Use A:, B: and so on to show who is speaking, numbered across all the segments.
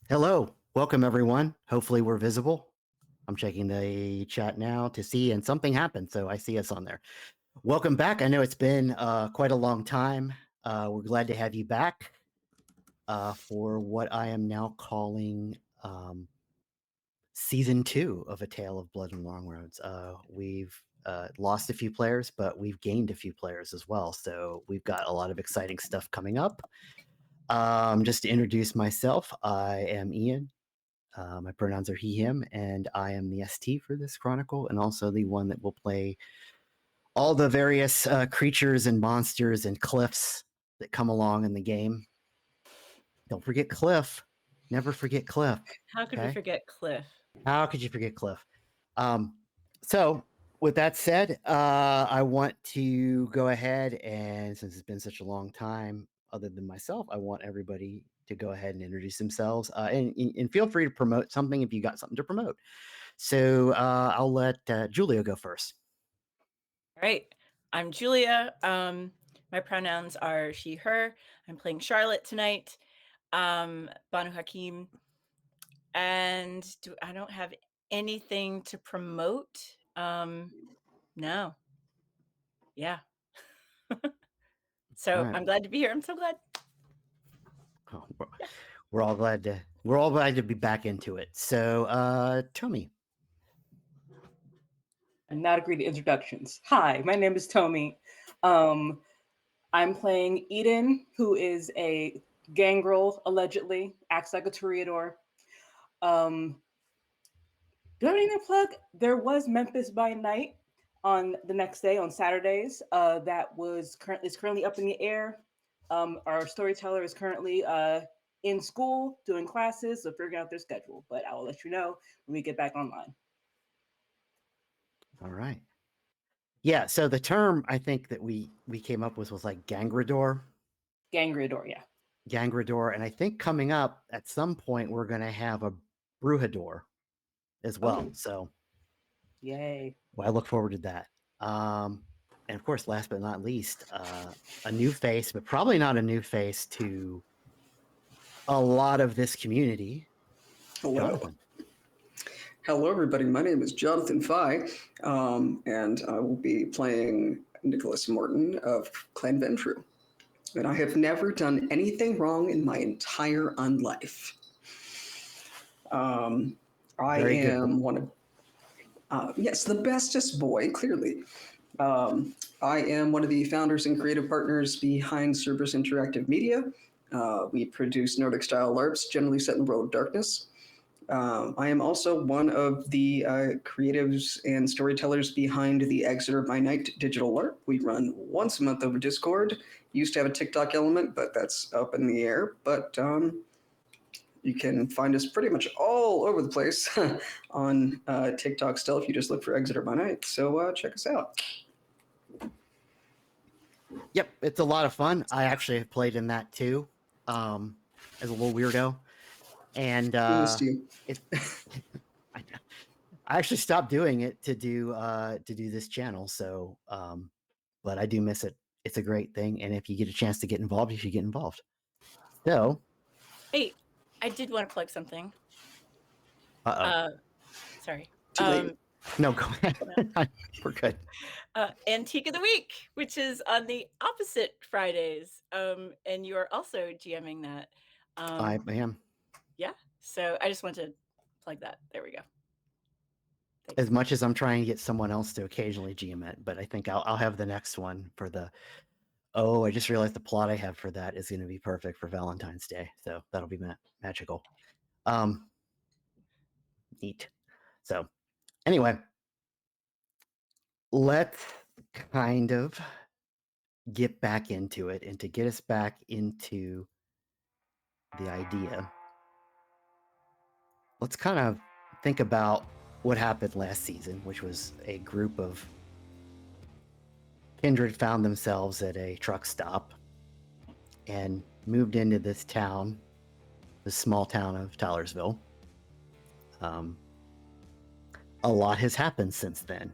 A: Hello, welcome everyone. Hopefully we're visible. I'm checking the chat now to see, and something happened, so I see us on there. Welcome back. I know it's been quite a long time. We're glad to have you back for what I am now calling season 2 of A Tale of Blood and Long Roads. We've lost a few players, but we've gained a few players as well. So we've got a lot of exciting stuff coming up. Just to introduce myself, I am Ian. My pronouns are he, him, and I am the ST for this chronicle, and also the one that will play all the various creatures and monsters and cliffs that come along in the game. Don't forget Cliff. Never forget Cliff.
B: How could we forget Cliff?
A: How could you forget Cliff? So, with that said, I want to go ahead and, since it's been such a long time, other than myself, I want everybody to go ahead and introduce themselves and feel free to promote something if you got something to promote. So I'll let Julia go first.
B: All right. I'm Julia. My pronouns are she, her. I'm playing Charlotte tonight. Banu Hakim. And I don't have anything to promote. No. Yeah. So
A: right.
B: I'm glad to be here. I'm so glad.
A: Oh, we're all glad to be back into it. So Tommy.
C: And not agree to introductions. Hi, my name is Tommy. I'm playing Eden, who is a gangrel, allegedly, acts like a toreador. Do I have anything to plug? There was Memphis by Night on the next day, on Saturdays. That is currently up in the air. Our storyteller is currently in school doing classes, so figuring out their schedule. But I will let you know when we get back online.
A: All right. Yeah, so the term I think that we came up with was like gangrador.
C: Gangrador, yeah.
A: Gangrador, and I think coming up at some point we're going to have a Brujador as well. So,
C: yay!
A: Well, I look forward to that. And of course, last but not least, a new face, but probably not a new face to a lot of this community.
D: Hello.
A: Jonathan.
D: Hello, everybody. My name is Jonathan Fye, and I will be playing Nicholas Morton of Clan Ventru. And I have never done anything wrong in my entire unlife. I am one of, yes, the bestest boy, clearly. I am one of the founders and creative partners behind Cerberus Interactive Media. We produce Nordic-style LARPs, generally set in the world of darkness. I am also one of the creatives and storytellers behind the Exeter by Night digital LARP. We run once a month over Discord. Used to have a TikTok element, but that's up in the air. But you can find us pretty much all over the place on TikTok still if you just look for Exeter by Night. So check us out.
A: Yep, it's a lot of fun. I actually have played in that too, as a little weirdo. And I actually stopped doing it to do this channel. So, but I do miss it. It's a great thing, and if you get a chance to get involved, you should get involved. So,
B: hey, I did want to plug something. Sorry.
A: No, go ahead. We're good.
B: Antique of the Week, which is on the opposite Fridays, and you are also GMing that.
A: I am.
B: Yeah, so I just want to plug that. There we go.
A: Thanks. As much as I'm trying to get someone else to occasionally GM it, but I think I'll have the next one for the. Oh, I just realized the plot I have for that is going to be perfect for Valentine's Day, so that'll be magical. Neat. So, anyway, let's kind of get back into it, and to get us back into the idea, let's kind of think about what happened last season, which was a group of kindred found themselves at a truck stop and moved into this town, the small town of Taylorsville. A lot has happened since then.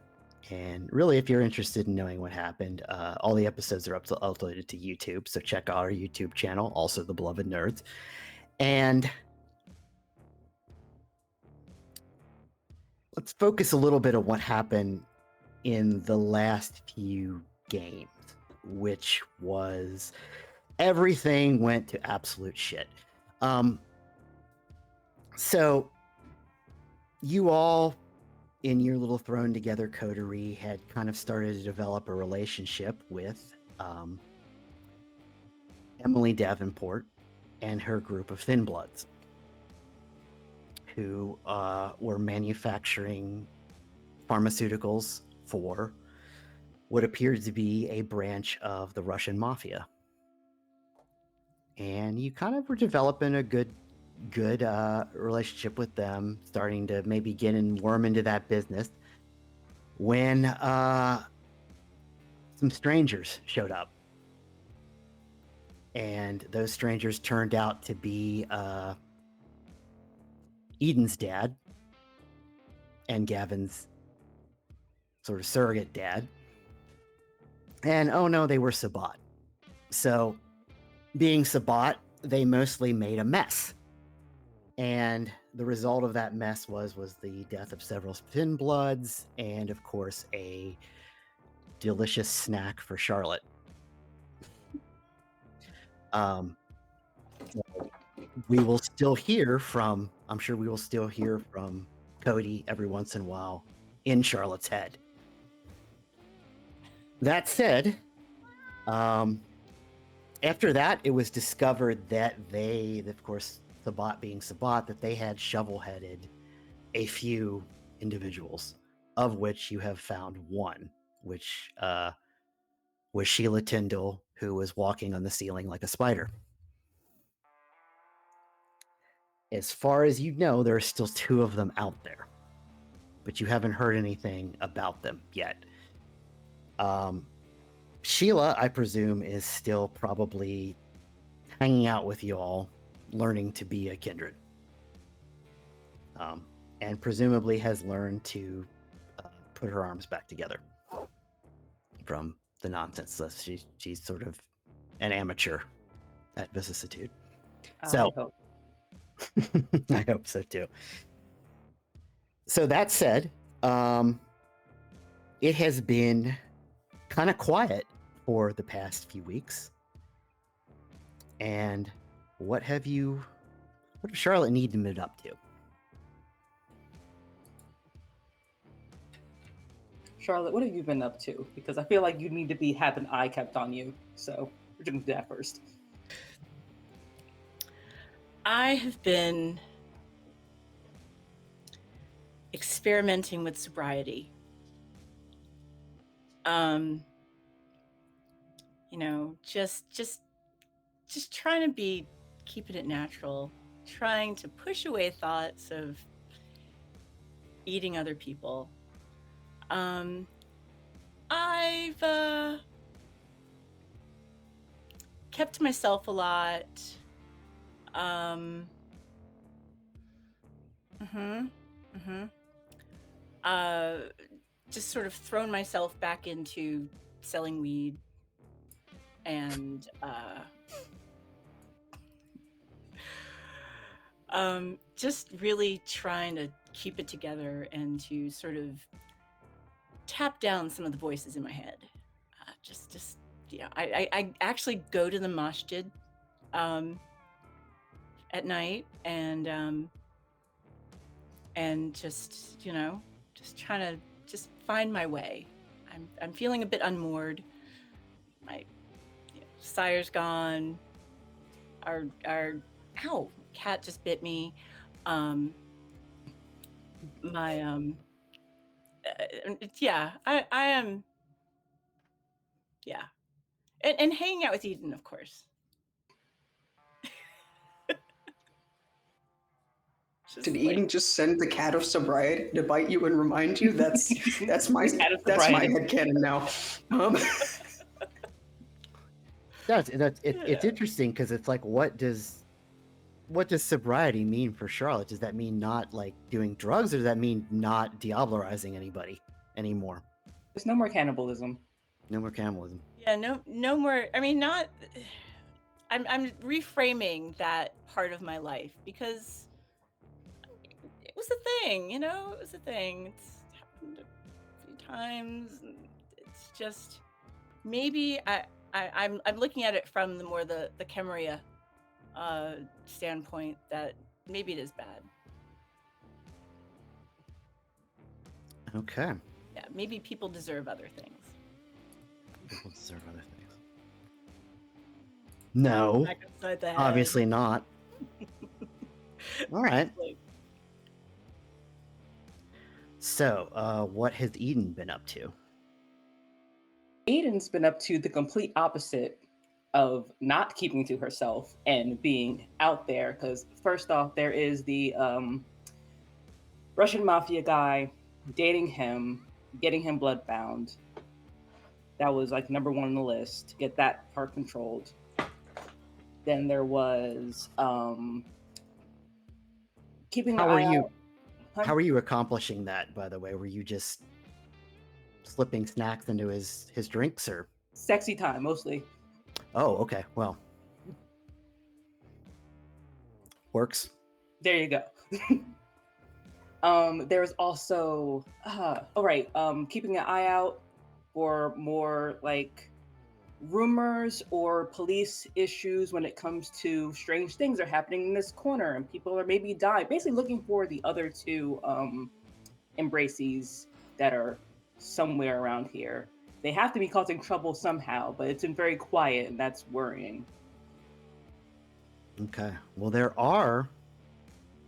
A: And really, if you're interested in knowing what happened, all the episodes are uploaded to YouTube. So check out our YouTube channel, also The Beloved Nerds. And let's focus a little bit on what happened in the last few games, which was everything went to absolute shit. So you all in your little thrown together coterie had kind of started to develop a relationship with Emily Davenport and her group of Thin Bloods, who were manufacturing pharmaceuticals for what appeared to be a branch of the Russian mafia. And you kind of were developing a good relationship with them, starting to maybe get and worm into that business, when some strangers showed up. And those strangers turned out to be Eden's dad and Gavin's sort of surrogate dad. And oh no, they were Sabbat. So, being Sabbat, they mostly made a mess. And the result of that mess was the death of several Thin Bloods and, of course, a delicious snack for Charlotte. We will still hear from, I'm sure we will still hear from Cody every once in a while in Charlotte's head. That said, after that, it was discovered that they, of course, Sabbat being Sabbat, that they had shovel-headed a few individuals, of which you have found one, which was Sheila Tyndall, who was walking on the ceiling like a spider. As far as you know, there are still two of them out there, but you haven't heard anything about them yet. Sheila, I presume, is still probably hanging out with you all, learning to be a kindred. And presumably has learned to put her arms back together from the nonsense. So she's sort of an amateur at vicissitude. So I hope so too. So that said, it has been kind of quiet for the past few weeks. And what have Charlotte need to move up to?
C: Charlotte, what have you been up to? Because I feel like you need to have an eye kept on you. So we're going to do that first.
B: I have been experimenting with sobriety. Just trying to be keeping it natural, trying to push away thoughts of eating other people. I've kept to myself a lot. Just sort of thrown myself back into selling weed and just really trying to keep it together and to sort of tap down some of the voices in my head. I actually go to the masjid at night and just trying to just find my way. I'm feeling a bit unmoored. My sire's gone. Our cat just bit me. I am. Yeah, and hanging out with Eden, of course.
D: Did Eden just send the cat of sobriety to bite you and remind you? That's my headcanon now.
A: It's interesting because it's like, what does sobriety mean for Charlotte? Does that mean not like doing drugs, or does that mean not diablerizing anybody anymore?
C: There's no more cannibalism.
A: No more cannibalism.
B: Yeah, no more. I mean, not. I'm reframing that part of my life because it was a thing, you know? It was a thing. It's happened a few times. And it's just maybe I'm looking at it from the Camarilla standpoint that maybe it is bad.
A: Okay.
B: Yeah, maybe people deserve other things.
A: People deserve other things. No,
B: Back upside the head.
A: obviously not. All right.
B: Like,
A: So, what has Eden been up to?
C: Aiden's been up to the complete opposite of not keeping to herself and being out there. Because first off, there is the Russian mafia guy dating him, getting him bloodbound. That was like number one on the list to get that part controlled. Then there was keeping
A: How
C: an
A: are
C: eye
A: you?
C: out. Huh?
A: How are you accomplishing that? By the way, were you just slipping snacks into his drinks, or?
C: Sexy time mostly.
A: Oh, okay. Well, works.
C: There you go. There's also keeping an eye out for more like rumors or police issues when it comes to strange things are happening in this corner and people are maybe dying. Basically looking for the other two embraces that are somewhere around here. They have to be causing trouble somehow, but it's been very quiet and that's worrying.
A: Okay. Well, there are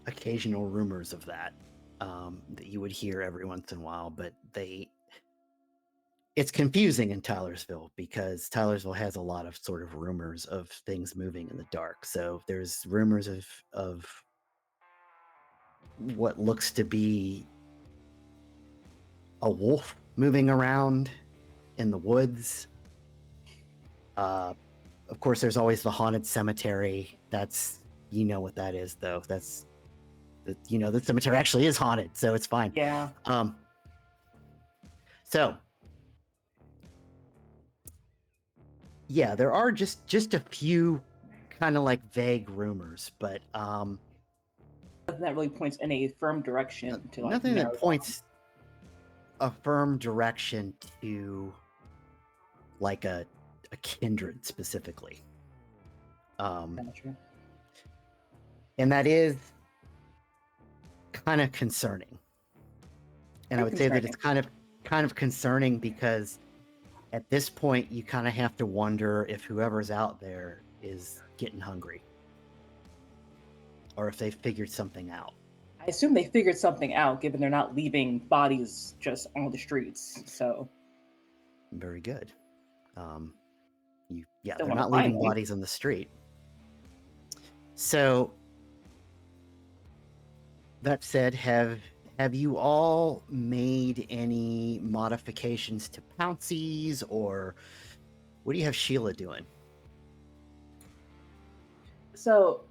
A: occasional rumors of that that you would hear every once in a while, but it's confusing in Tylersville because Tylersville has a lot of sort of rumors of things moving in the dark. So there's rumors of what looks to be a wolf moving around in the woods. Of course, there's always the haunted cemetery. That's, you know what that is, though. That's, the cemetery actually is haunted, so it's fine.
C: Yeah.
A: So, yeah, there are just a few kind of like vague rumors, but
C: Nothing that really points in a firm direction to like
A: nothing
C: narrow
A: that points a firm direction to like a kindred specifically.
C: down. Gotcha.
A: And that is kind of concerning. And I would say that it's kind of concerning because at this point you kind of have to wonder if whoever's out there is getting hungry or if they figured something out.
C: I assume they figured something out given they're not leaving bodies just on the streets. So
A: Very good.
C: Still
A: They're
C: wanna
A: not
C: find
A: leaving
C: them.
A: bodies on the street. So that said, have you all made any modifications to Pouncies, or what do you have Sheila doing?
C: So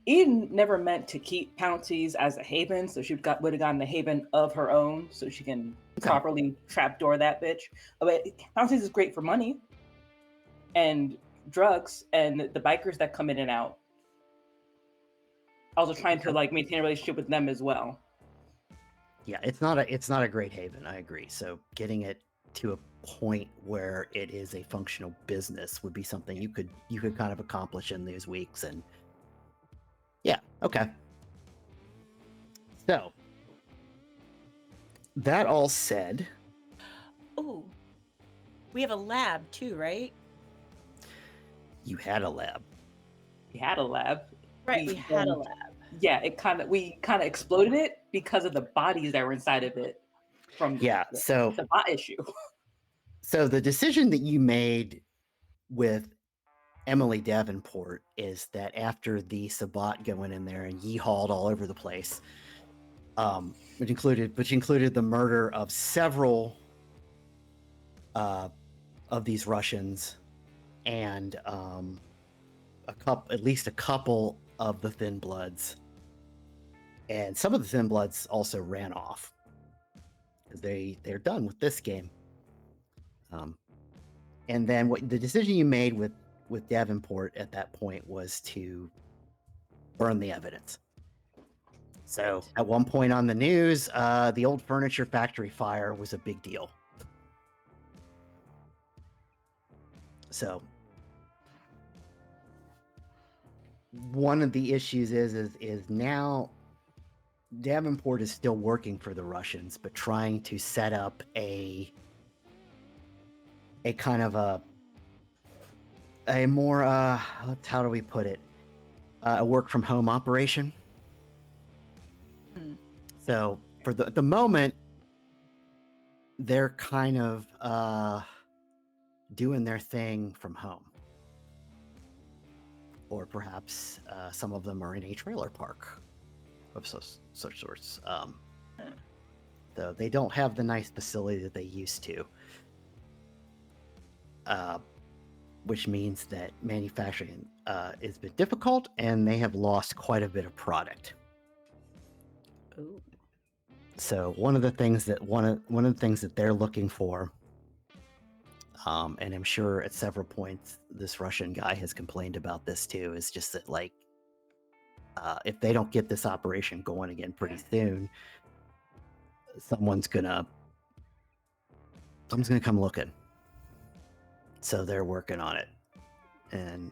C: Eden never meant to keep Pouncies as a haven, so she would have gotten a haven of her own, so she can properly trapdoor that bitch. But Pouncies is great for money and drugs and the bikers that come in and out. Also trying to like maintain a relationship with them as well.
A: Yeah, it's not a great haven. I agree. So getting it to a point where it is a functional business would be something you could kind of accomplish in these weeks. And yeah, okay. So that all said,
B: oh, we have a lab too, right?
A: you had a lab.
C: We had a lab.
B: Right, we had a lab.
C: Yeah, we kind of exploded it because of the bodies that were inside of it from
A: so
C: the bot issue.
A: So the decision that you made with Emily Davenport is that after the Sabat going in there and yeehawed all over the place, which included the murder of several of these Russians and at least a couple of the Thin Bloods, and some of the Thin Bloods also ran off because they're done with this game. And then what the decision you made with Davenport at that point was to burn the evidence. So
B: Right.
A: at one point on the news, the old furniture factory fire was a big deal. So one of the issues is now Davenport is still working for the Russians, but trying to set up a kind of a more how do we put it, a work from home operation.
B: Hmm.
A: So for the moment, they're kind of doing their thing from home, or perhaps some of them are in a trailer park of such sorts. So they don't have the nice facility that they used to, which means that manufacturing has been difficult, and they have lost quite a bit of product.
B: Ooh.
A: So one of the things that they're looking for, and I'm sure at several points this Russian guy has complained about this too, is just that, like, if they don't get this operation going again pretty soon, someone's gonna come looking. So they're working on it, and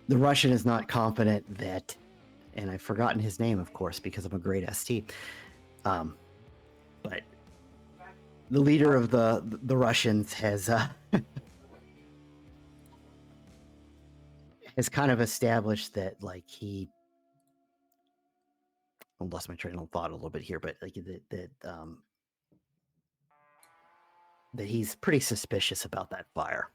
A: the Russian is not confident that, and I've forgotten his name, of course, because I'm a great ST. But the leader of the Russians has has kind of established that, like, I lost my train of thought a little bit here, but like that he's pretty suspicious about that fire.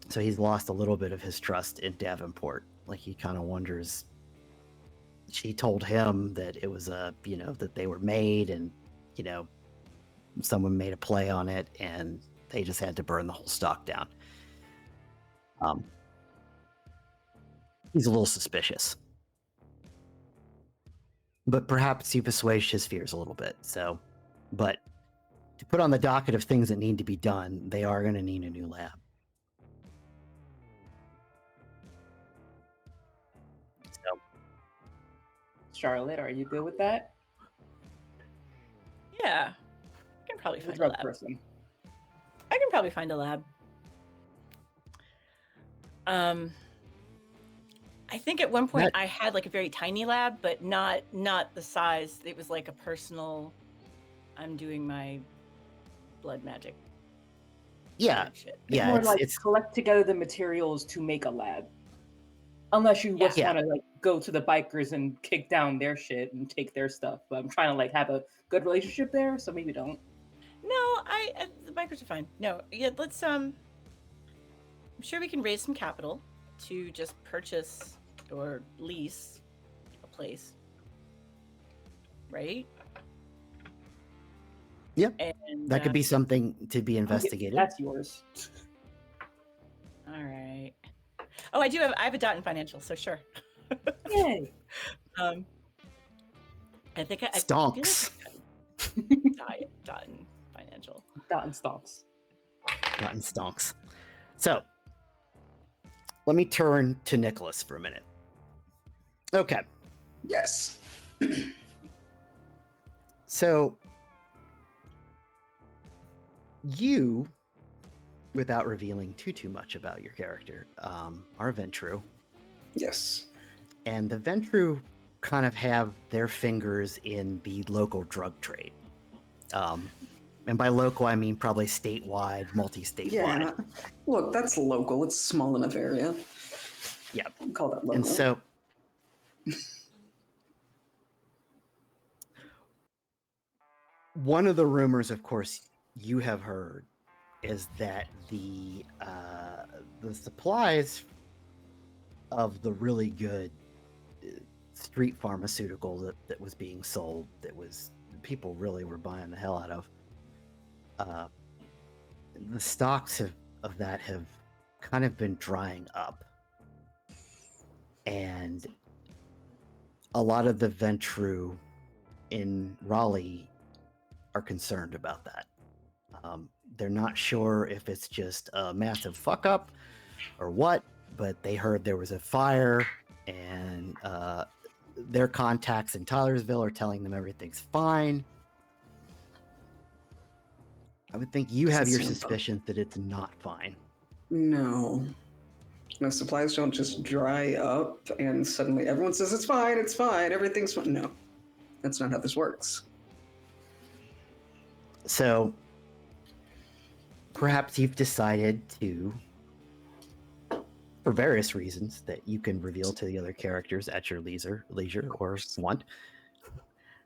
A: So he's lost a little bit of his trust in Davenport. Like, he kind of wonders. She told him that it was that they were made, and someone made a play on it, and they just had to burn the whole stock down. He's a little suspicious, but perhaps you've assuaged his fears a little bit. So, but to put on the docket of things that need to be done, they are going to need a new lab. So,
C: Charlotte, are you good with that?
B: Yeah, I can probably
C: The
B: find a
C: drug
B: lab.
C: person.
B: I can probably find a lab. I think at one point I had like a very tiny lab, but not the size. It was like a personal. I'm doing my blood magic.
A: Yeah,
B: Shit.
A: yeah.
C: More like collect together the materials to make a lab. Unless you just want to like go to the bikers and kick down their shit and take their stuff. But I'm trying to like have a good relationship there, so maybe don't.
B: No, the bikers are fine. No, yeah, let's I'm sure we can raise some capital to just purchase or lease a place. Right?
A: Yeah. And that could be something to be investigated.
C: That's yours.
B: All right. Oh, I have a dot in financial, so sure.
C: Yay.
B: I think
A: stonks.
B: Dot in financial.
C: Dot in stonks.
A: Dot in stonks. So let me turn to Nicholas for a minute. Okay.
D: Yes.
A: So you, without revealing too much about your character, are Ventru.
D: Yes.
A: And the Ventru kind of have their fingers in the local drug trade. And by local, I mean probably statewide, multi-statewide.
D: Yeah. Look, that's local. It's a small enough area.
A: Yeah.
D: Call that local.
A: And so one of the rumors, of course, you have heard is that the supplies of the really good street pharmaceutical that was being sold, that was people really were buying the hell out of, the stocks of that have kind of been drying up, and a lot of the Ventru in Raleigh are concerned about that. They're not sure if it's just a massive fuck up, or what, but they heard there was a fire, and their contacts in Tylersville are telling them everything's fine. I would think you have your suspicions that it's not fine.
D: No. No, supplies don't just dry up and suddenly everyone says it's fine, everything's fine. No, that's not how this works.
A: So perhaps you've decided to, for various reasons that you can reveal to the other characters at your leisure or want,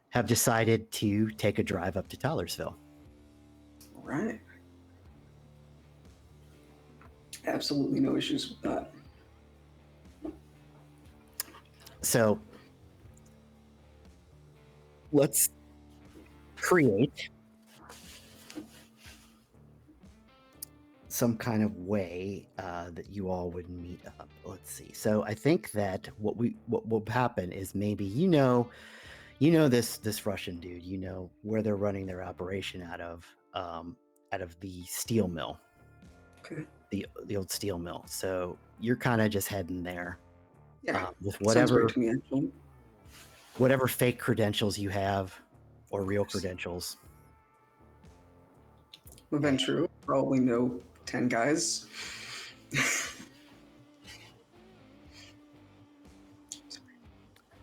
A: have decided to take a drive up to Tylersville.
D: Right. Absolutely no issues with that.
A: So let's create some kind of way that you all would meet up. Let's see. So I think that what will happen is maybe you know this Russian dude. You know where they're running their operation out of the steel mill.
D: Okay.
A: The old steel mill. So you're kind of just heading there.
D: Yeah.
A: With
D: whatever to me, actually.
A: Whatever fake credentials you have, or real credentials.
D: Venture probably know 10 guys.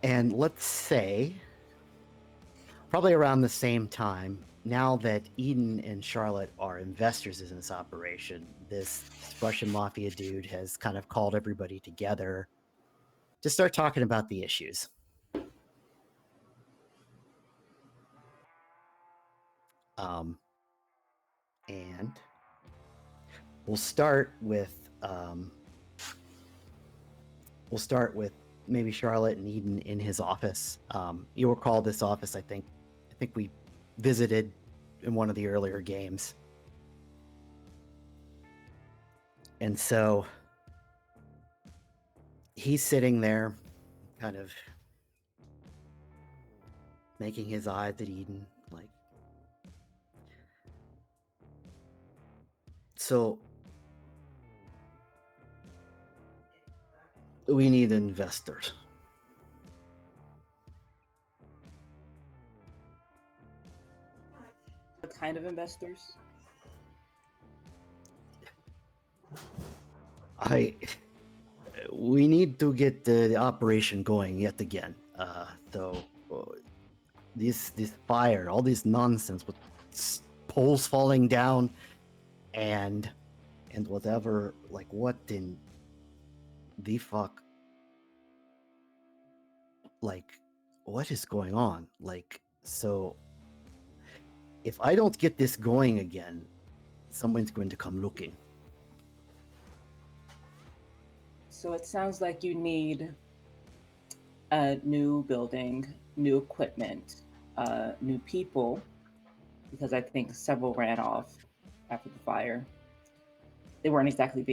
A: And let's say, probably around the same time, now that Eden and Charlotte are investors in this operation, this Russian mafia dude has kind of called everybody together to start talking about the issues. And we'll start with maybe Charlotte and Eden in his office. You'll recall this office. I think we visited in one of the earlier games. And so he's sitting there, kind of making his eyes at Eden, like, so we need investors.
C: What kind of investors?
A: We need to get the operation going yet again. This fire, all this nonsense with poles falling down, and whatever. Like, what in the fuck? Like, what is going on? Like, so if I don't get this going again, someone's going to come looking.
C: So it sounds like you need a new building, new equipment, new people, because I think several ran off after the fire. They weren't exactly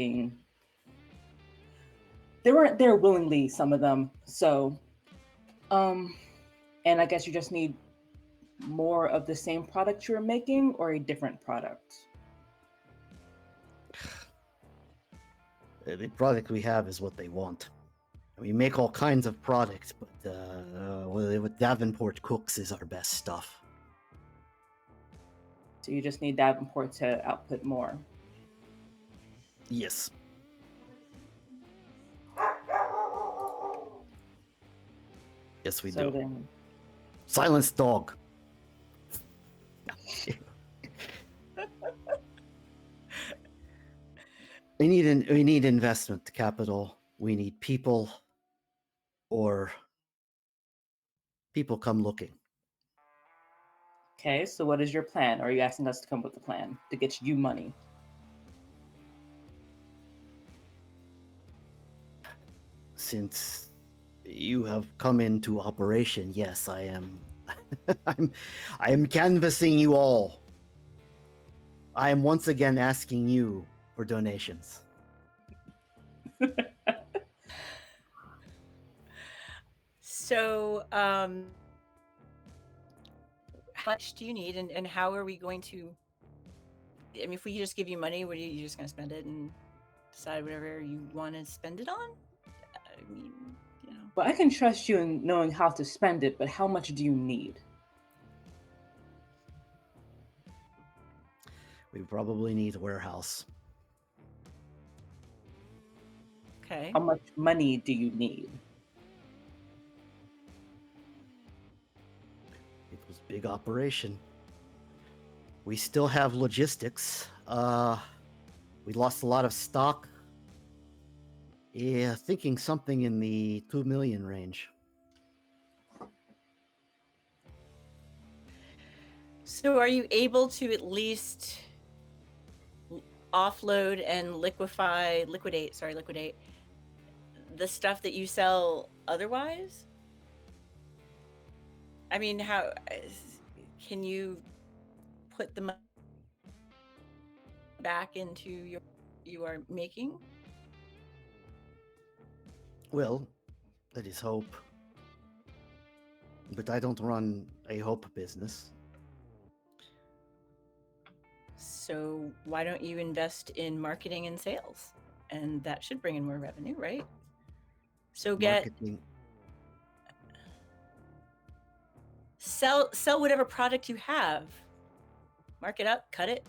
C: they weren't there willingly, some of them. So, and I guess you just need more of the same product you're making or a different product.
A: The product we have is what they want. We make all kinds of products, but what Davenport cooks is our best stuff.
C: So you just need Davenport to output more.
A: Yes. Yes, we do.
C: Then...
A: Silence, dog. We need investment capital. We need people, or people come looking.
C: Okay, so what is your plan? Or are you asking us to come up with a plan to get you money?
A: Since you have come into operation, yes, I am. I am canvassing you all. I am once again asking you for donations.
B: So, how much do you need, and how are we going to? I mean, if we just give you money, what are you just going to spend it and decide whatever you want to spend it on. I mean, you know.
C: But I can trust you in knowing how to spend it, but how much do you need?
A: We probably need a warehouse.
B: Okay.
C: How much money do you need?
A: It was a big operation. We still have logistics. We lost a lot of stock. Yeah, thinking something in the 2 million range.
B: So are you able to at least offload and liquidate the stuff that you sell otherwise? I mean, how can you put the money back into you are making?
A: Well, that is hope. But I don't run a hope business.
B: So why don't you invest in marketing and sales? And that should bring in more revenue, right? So
A: Marketing.
B: sell whatever product you have. Mark it up, cut it.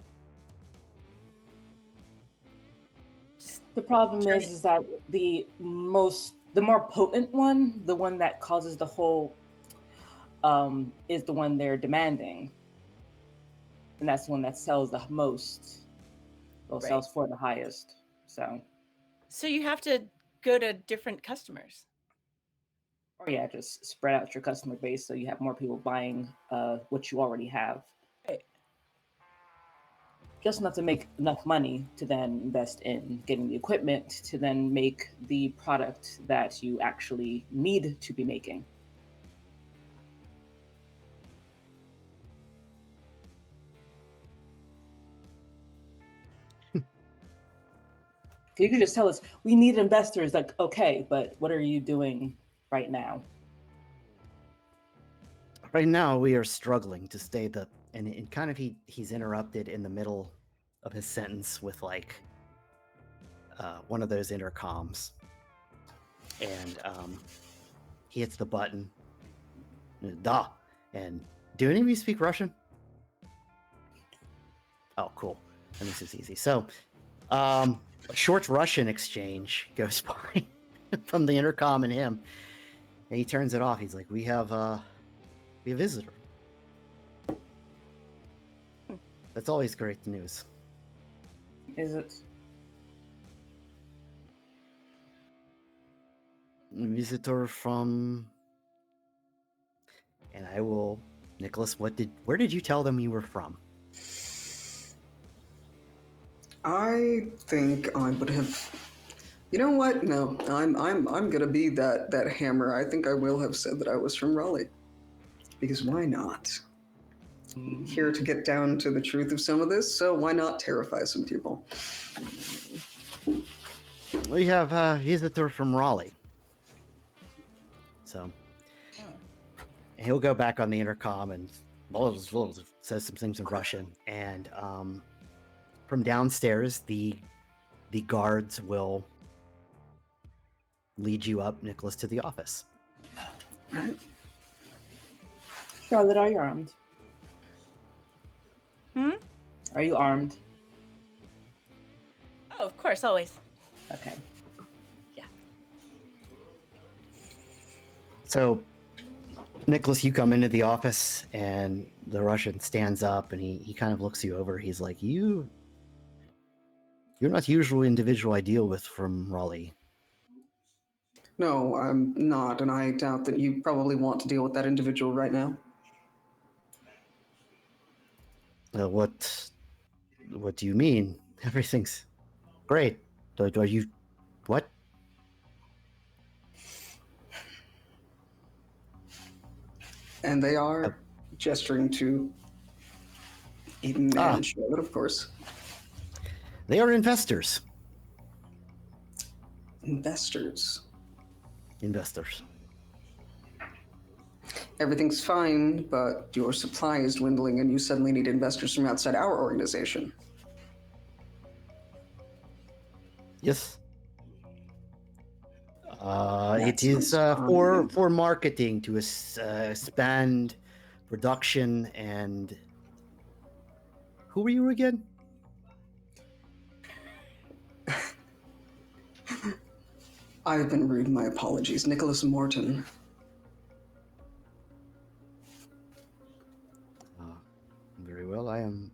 C: The problem is that the more potent one, the one that causes the whole, is the one they're demanding, and that's the one that sells the most. Well,
B: Right.
C: sells for the highest. So
B: you have to go to different customers.
C: Or yeah, just spread out your customer base so you have more people buying what you already have.
B: Right.
C: Just enough to make enough money to then invest in getting the equipment to then make the product that you actually need to be making. You could just tell us, we need investors. Like, okay, but what are you doing right now?
A: Right now, we are struggling to stay and kind of he's interrupted in the middle of his sentence with like one of those intercoms, and he hits the button. Da. And do any of you speak Russian? Oh, cool. And this is easy. So, a short Russian exchange goes by from the intercom and him, and he turns it off. He's like, "We have a visitor." That's always great news.
C: Is it?
A: Visitor from, and I will, Nicholas. Where did you tell them you were from?
D: I think I would have. You know what? No, I'm gonna be that hammer. I think I will have said that I was from Raleigh, because why not? Here to get down to the truth of some of this, so why not terrify some people?
A: We have a visitor from Raleigh. So he'll go back on the intercom and says some things in Russian, and from downstairs, the guards will lead you up, Nicholas, to the office.
C: Charlotte, are you armed? Are you armed?
B: Oh, of course, always.
C: Okay.
B: Yeah.
A: So, Nicholas, you come into the office, and the Russian stands up, and he kind of looks you over. He's like, You're not the usual individual I deal with from Raleigh.
D: No, I'm not, and I doubt that you probably want to deal with that individual right now.
A: What do you mean? Everything's great. Are you... What?
D: And they are gesturing to Eden and Charlotte, of course.
A: They are investors.
D: Investors. Everything's fine, but your supply is dwindling and you suddenly need investors from outside our organization.
A: Yes.
D: That
A: It is
D: sounds
A: for marketing to expand production and. Who were you again?
D: I've been rude. My apologies. Nicholas Morton.
A: Very well. I am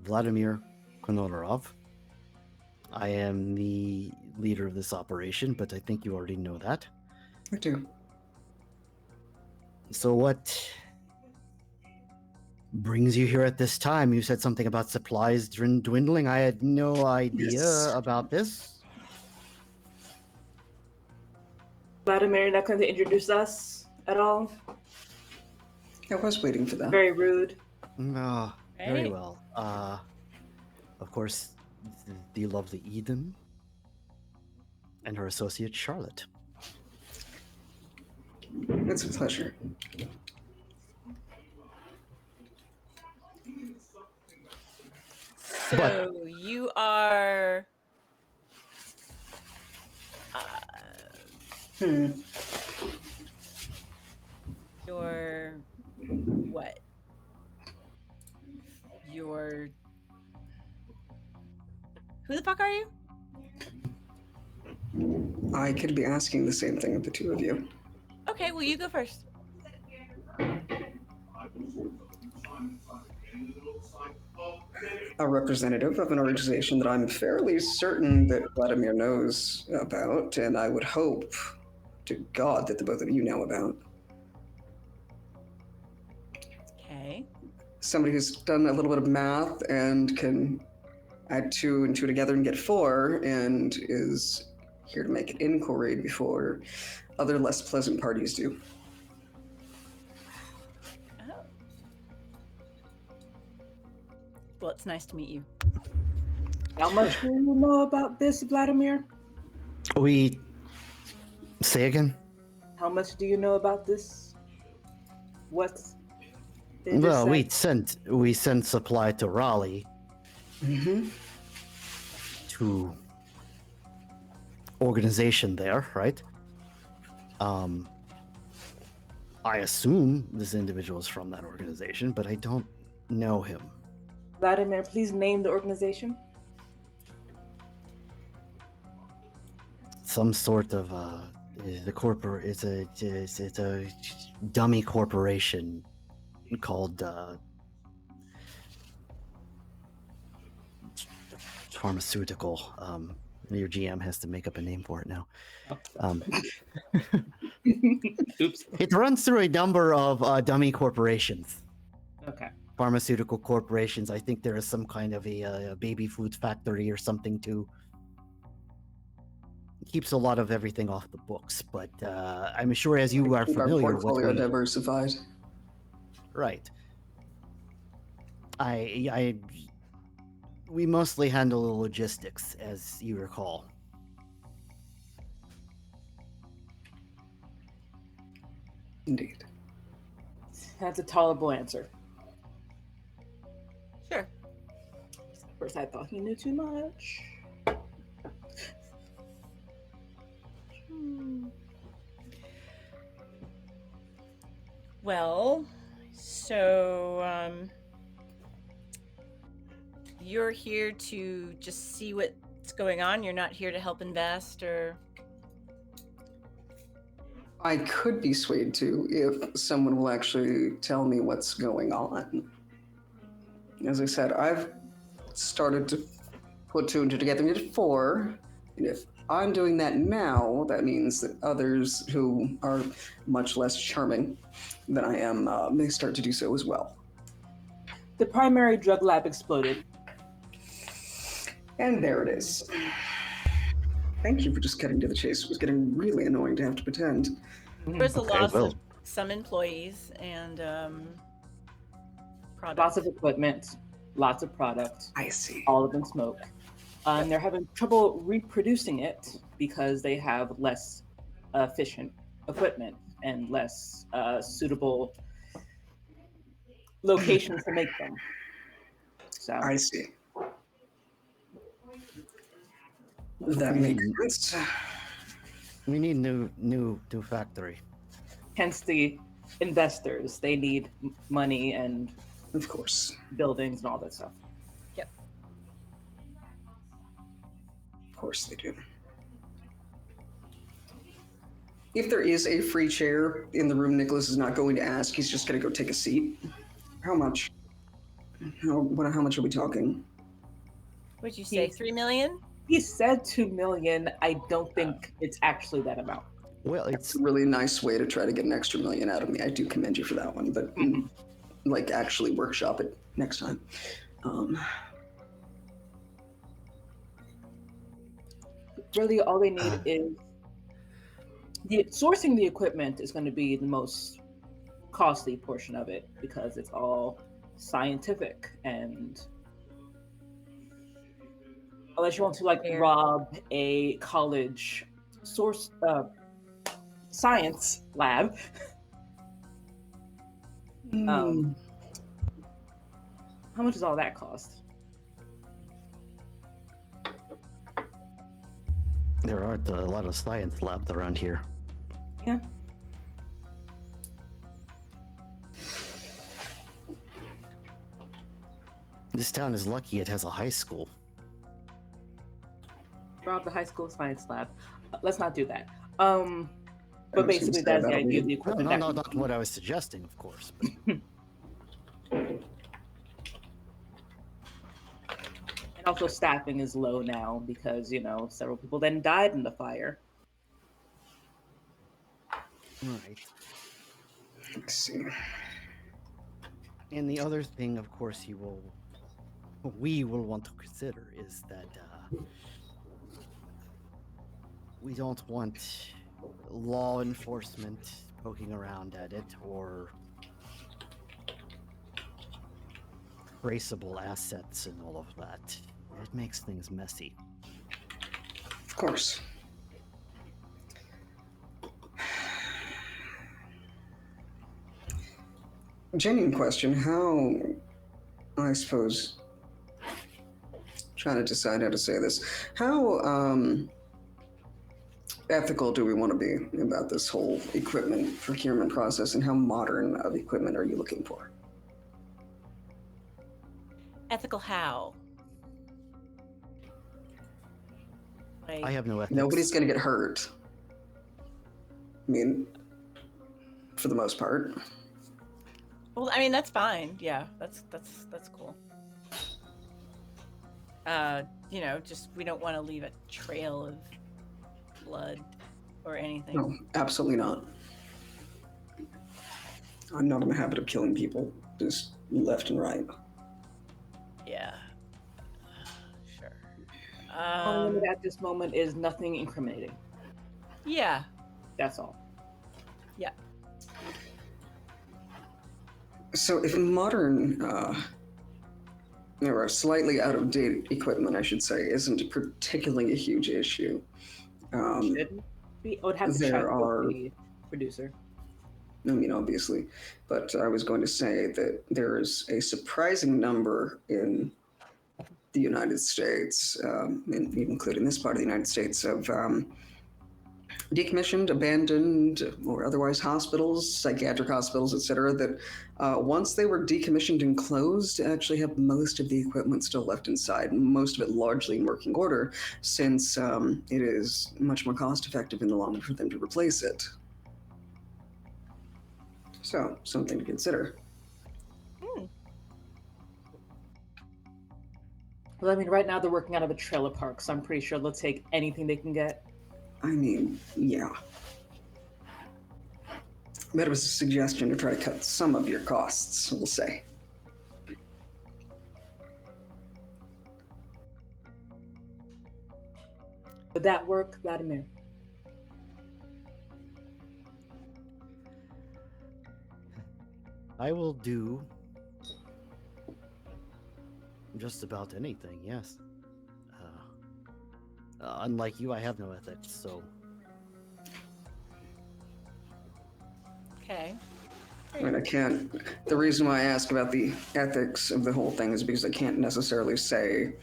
A: Vladimir Konorov. I am the leader of this operation, but I think you already know that.
D: I do.
A: So what brings you here at this time? You said something about supplies dwindling. I had no idea
D: Yes.
A: about this.
C: Vladimir, you're not going to introduce us at all?
D: I was waiting for that.
C: Very rude.
A: No, very
B: Right.
A: well. Of course, the lovely Eden and her associate Charlotte.
D: It's a pleasure.
B: So you are. You're what? You're. Who the fuck are you?
D: I could be asking the same thing of the two of you.
B: Okay, well, you go first.
D: A representative of an organization that I'm fairly certain that Vladimir knows about, and I would hope to God that the both of you know about.
B: Okay.
D: Somebody who's done a little bit of math and can add 2 and 2 together and get 4, and is here to make an inquiry before other less pleasant parties do.
B: Oh. Well, it's nice to meet you.
C: How much do you know about this, Vladimir?
A: We say again?
C: How much do you know about this? What's
A: Well, we sent supply to Raleigh
D: Mm-hmm.
A: to organization there, right? I assume this individual is from that organization, but I don't know him.
C: Vladimir, please name the organization.
A: Some sort of it's a dummy corporation called pharmaceutical. Your GM has to make up a name for it now.
C: Oops.
A: It runs through a number of dummy corporations.
C: Okay.
A: Pharmaceutical corporations. I think there is some kind of a baby food factory or something too. Keeps a lot of everything off the books, but I'm sure as you are
D: Keep our
A: familiar with
D: portfolio
A: what
D: diversified.
A: right. We mostly handle the logistics, as you recall.
D: Indeed.
C: That's a tolerable answer.
B: Sure.
C: At first, I thought he knew too much.
B: Well, so you're here to just see what's going on. You're not here to help invest or.
D: I could be swayed to if someone will actually tell me what's going on. As I said, I've started to put 2 and 2 together and get 4. And if I'm doing that now, that means that others who are much less charming than I am may start to do so as well.
C: The primary drug lab exploded.
D: And there it is. Thank you for just cutting to the chase. It was getting really annoying to have to pretend.
B: There's a
A: Okay,
B: loss
A: well.
B: of some employees and products.
C: Lots of equipment, lots of products,
D: I see.
C: all of them smoke. And they're having trouble reproducing it because they have less efficient equipment and less suitable locations to make them. So
D: I see. That
A: We
D: makes
A: need
D: sense.
A: we need new factory.
C: Hence the investors. They need money and
D: Of course.
C: buildings and all that stuff.
B: Yep.
D: Of course they do. If there is a free chair in the room, Nicholas is not going to ask. He's just going to go take a seat. How much? How much are we talking?
B: What'd you say? 3 million?
C: He said 2 million. I don't think it's actually that amount.
A: Well,
D: It's
A: it's
D: a really nice way to try to get an extra million out of me. I do commend you for that one, but like actually workshop it next time.
C: Really, all they need is sourcing the equipment is going to be the most costly portion of it because it's all scientific, and unless you want to like
B: Fair.
C: rob a college source science lab. How much does all that cost?
A: there aren't a lot of science labs around here.
C: Yeah.
A: This town is lucky it has a high school.
C: Rob the high school science lab. Let's not do that.
D: I
C: But
D: was
C: basically,
D: gonna say
C: that's the
D: that'll
C: idea of
D: be-
C: the equipment.
A: Not what I was suggesting, of course. But
C: And also, staffing is low now because several people then died in the fire.
A: right.
D: Let's see.
A: And the other thing, of course, we will want to consider is that we don't want law enforcement poking around at it or traceable assets and all of that. It makes things messy.
D: Of course. Genuine question. How, I suppose, trying to decide how to say this. How ethical do we want to be about this whole equipment procurement process, and how modern of equipment are you looking for?
B: Ethical how? Like,
A: I have no ethics.
D: Nobody's going to get hurt. I mean, for the most part.
B: well, I mean that's fine. Yeah, that's cool. Just we don't want to leave a trail of blood or anything.
D: No, absolutely not. I'm not in the habit of killing people just left and right.
B: Yeah. Sure.
C: All we need at this moment is nothing incriminating.
B: Yeah.
C: That's all.
B: Yeah.
D: So if modern, or slightly out of date equipment, I should say, isn't particularly a huge issue.
C: Shouldn't be. I would have to check
D: there
C: with
D: are-
C: the producer.
D: I mean, obviously, but I was going to say that there is a surprising number in the United States, and including this part of the United States, of decommissioned, abandoned, or otherwise hospitals, psychiatric hospitals, etc., that once they were decommissioned and closed, actually have most of the equipment still left inside, most of it largely in working order, since it is much more cost effective in the long run for them to replace it. So, something to consider.
C: Well, I mean, right now they're working out of a trailer park, so I'm pretty sure they'll take anything they can get.
D: I mean, yeah. That was a suggestion to try to cut some of your costs, we'll say.
C: Would that work, Vladimir?
A: I will do just about anything, yes. Unlike you, I have no ethics, so
B: Okay.
D: I mean, I can't. The reason why I ask about the ethics of the whole thing is because I can't necessarily say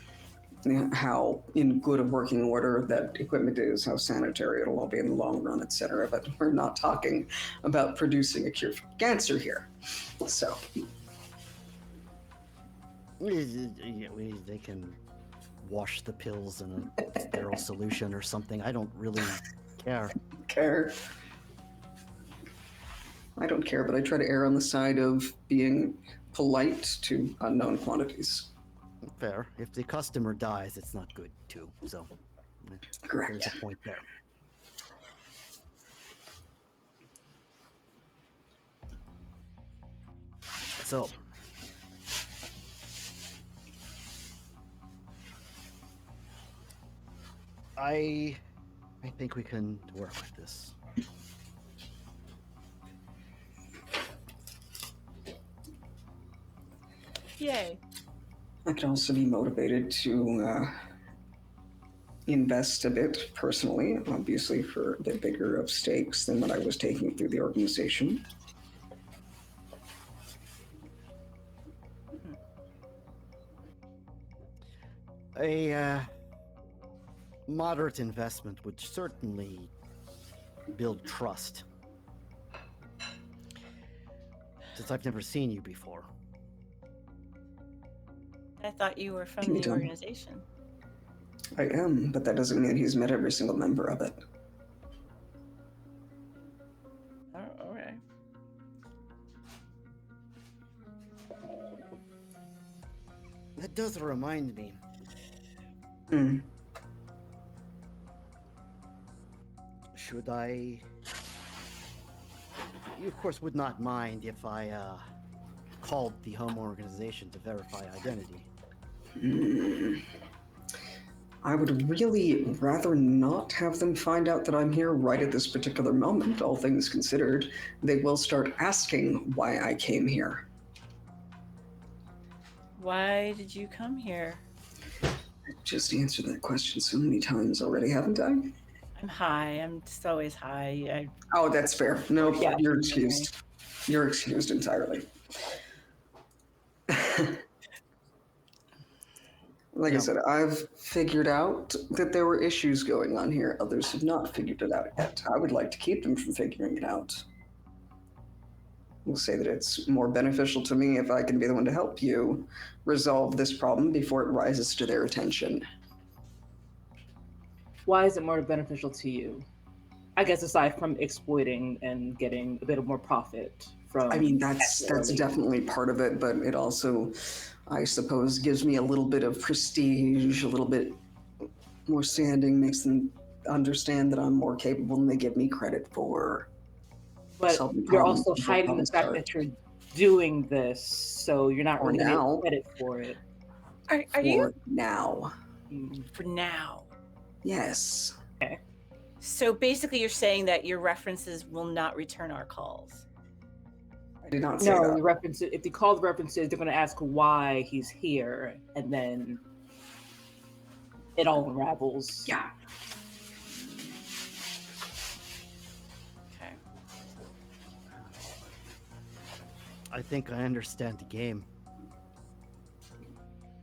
D: how in good a working order that equipment is, how sanitary it'll all be in the long run, etc. But we're not talking about producing a cure for cancer here. So,
A: They can wash the pills in a sterile solution or something. I don't really care.
D: I don't care, but I try to err on the side of being polite to unknown quantities.
A: Fair. If the customer dies, it's not good too. So
D: Correct.
A: there's a point there. So I think we can work with this.
B: Yay.
D: I could also be motivated to invest a bit personally, obviously for a bit bigger of stakes than what I was taking through the organization.
A: A moderate investment would certainly build trust. Since I've never seen you before.
B: I thought you were from
D: Can you
B: the
D: tell me?
B: organization.
D: I am, but that doesn't mean he's met every single member of it.
B: Oh, all right.
A: That does remind me. Should I... You, of course, would not mind if I called the home organization to verify identity.
D: I would really rather not have them find out that I'm here right at this particular moment, all things considered. They will start asking why I came here.
B: Why did you come here?
D: Just answered that question so many times already, haven't I?
B: I'm high. I'm just always high.
D: Oh, that's fair. No,
B: Yeah.
D: you're excused. You're excused entirely. Like I said, I've figured out that there were issues going on here. Others have not figured it out yet. I would like to keep them from figuring it out. We'll say that it's more beneficial to me if I can be the one to help you resolve this problem before it rises to their attention.
C: Why is it more beneficial to you? I guess aside from exploiting and getting a bit of more profit from.
D: I mean, that's definitely part of it, but it also, I suppose, gives me a little bit of prestige, a little bit more standing, makes them understand that I'm more capable than they give me credit for.
C: But you're also hiding the fact that you're doing this, so you're not really getting credit for it.
B: Are you?
D: Now.
B: For now.
D: Yes.
B: Okay. So basically you're saying that your references will not return our calls.
D: I did not say that.
C: No, the references, if you call the references, they're going to ask why he's here, and then it all unravels.
D: Yeah.
B: Okay.
A: I think I understand the game.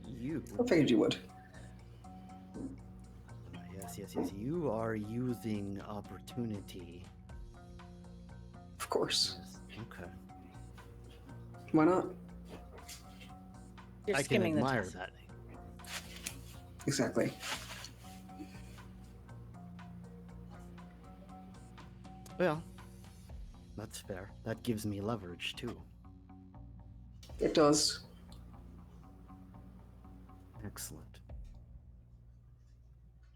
A: You...
D: I figured you would.
A: Yes. You are using opportunity.
D: Of course.
A: Okay.
D: Why not?
B: You're
A: I can
B: skimming the
A: admire
B: test.
A: that.
D: Exactly.
A: Well, that's fair. That gives me leverage too.
D: It does.
A: Excellent.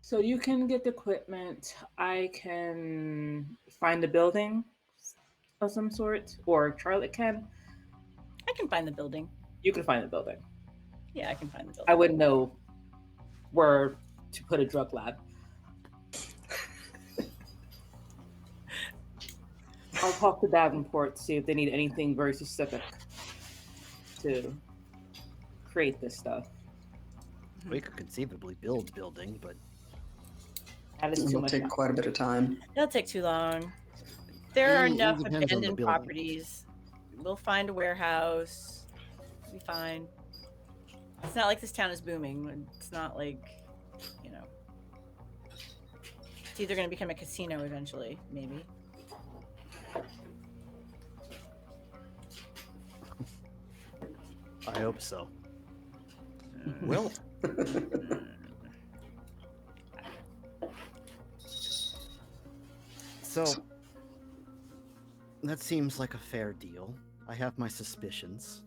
C: So you can get the equipment. I can find a building of some sort, or Charlotte can.
B: I can find the building.
C: You can find the building.
B: Yeah, I can find the building.
C: I wouldn't know where to put a drug lab. I'll talk to Davenport to see if they need anything very specific to create this stuff.
A: We could conceivably build building, but
C: That is too
D: It'll
C: much.
D: take quite a bit of time.
B: It'll take too long. There are
A: It
B: enough
A: depends on the
B: abandoned
A: building.
B: properties. We'll find a warehouse. We'll be fine. It's not like this town is booming. It's not like, you know, it's either going to become a casino eventually, maybe.
A: I hope so. Well, so that seems like a fair deal. I have my suspicions.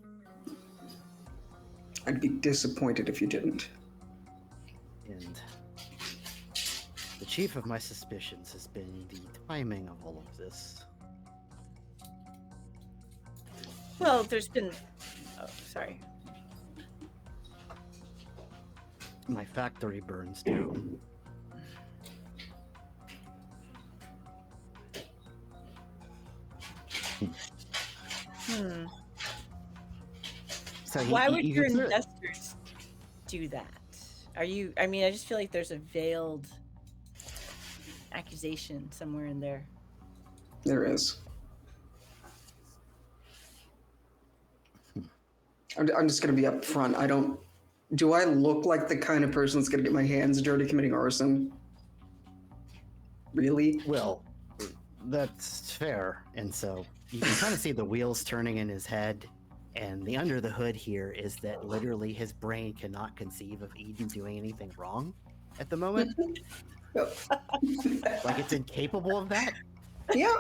D: I'd be disappointed if you didn't.
A: And the chief of my suspicions has been the timing of all of this.
B: Well, there's been... Oh, sorry.
A: My factory burns down.
B: Hmm.
A: So
B: Why would your investors do that? Are you... I mean, I just feel like there's a veiled accusation somewhere in there.
D: There is. I'm just going to be up front. Do I look like the kind of person that's going to get my hands dirty committing arson? Really?
A: Well, that's fair. And so you can kind of see the wheels turning in his head. And the under the hood here is that literally his brain cannot conceive of Eden doing anything wrong at the moment. Like it's incapable of that.
D: Yeah.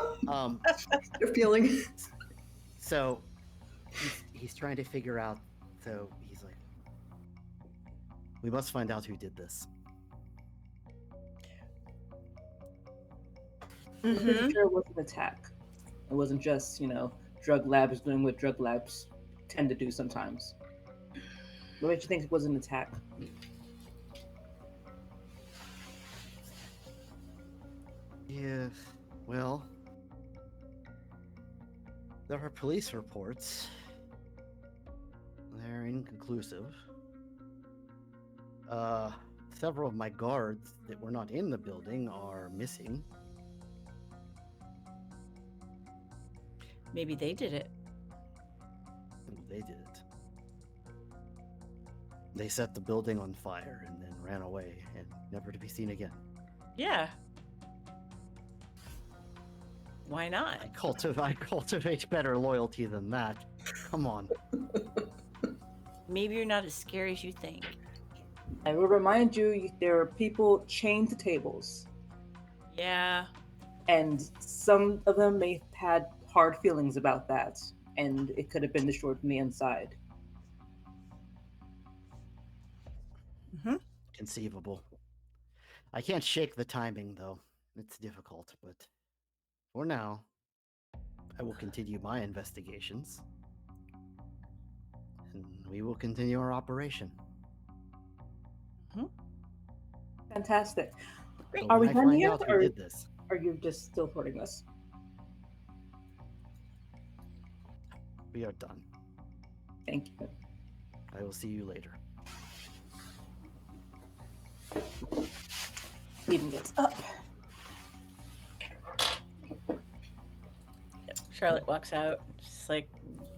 D: Your feeling.
A: So he's trying to figure out. So he's like, we must find out who did this.
C: I'm pretty sure it was an attack. It wasn't just, drug labs doing what drug labs tend to do sometimes. What makes you think it was an attack?
A: Yeah, well, there are police reports. They're inconclusive. Several of my guards that were not in the building are missing.
B: Maybe they did it.
A: They did it. They set the building on fire and then ran away and never to be seen again.
B: Yeah. Why not?
A: I cultivate better loyalty than that. Come on.
B: Maybe you're not as scary as you think.
C: I will remind you, there are people chained to tables.
B: Yeah.
C: And some of them may have had hard feelings about that. And it could have been destroyed from the inside.
A: Conceivable. I can't shake the timing, though. It's difficult, but for now, I will continue my investigations. And we will continue our operation.
C: Fantastic.
A: So
C: Are we
A: when I
C: done
A: find
C: yet,
A: out who
C: or
A: did this,
C: are you just still hoarding us?
A: we are done.
C: Thank you.
A: I will see you later.
C: Eden gets up.
B: Charlotte walks out. She's like,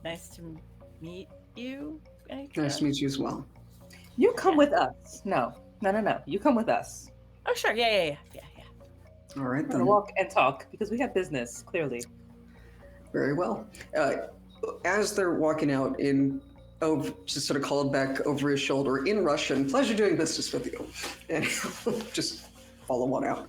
B: nice to meet you.
D: Nice to meet you as well.
C: You come with us. No. You come with us.
B: Oh, sure. Yeah.
D: All right,
C: We're
D: then.
C: gonna walk and talk because we have business, clearly.
D: Very well. As they're walking out, just sort of called back over his shoulder in Russian, pleasure doing business with you. And he'll just follow on out.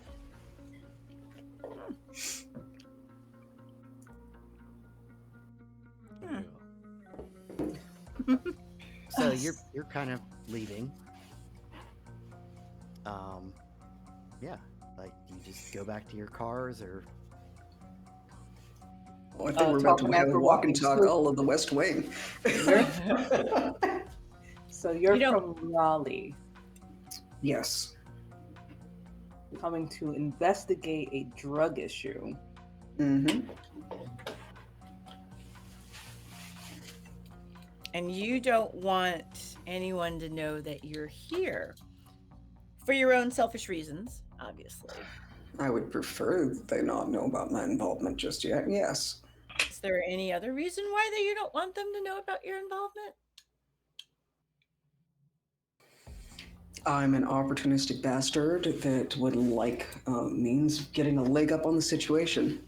A: So you're kind of leaving. Yeah, like you just go back to your cars, or
D: Well, I think we're about to
C: talking
D: have a
C: after
D: walk and
C: walking
D: talk
C: through.
D: all of the West Wing.
C: So you're
B: You
C: from Raleigh,
D: Yes.
C: coming to investigate a drug issue.
D: Mm-hmm.
B: And you don't want anyone to know that you're here for your own selfish reasons, obviously.
D: I would prefer that they not know about my involvement just yet. Yes.
B: Is there any other reason why that you don't want them to know about your involvement?
D: I'm an opportunistic bastard that would like means of getting a leg up on the situation.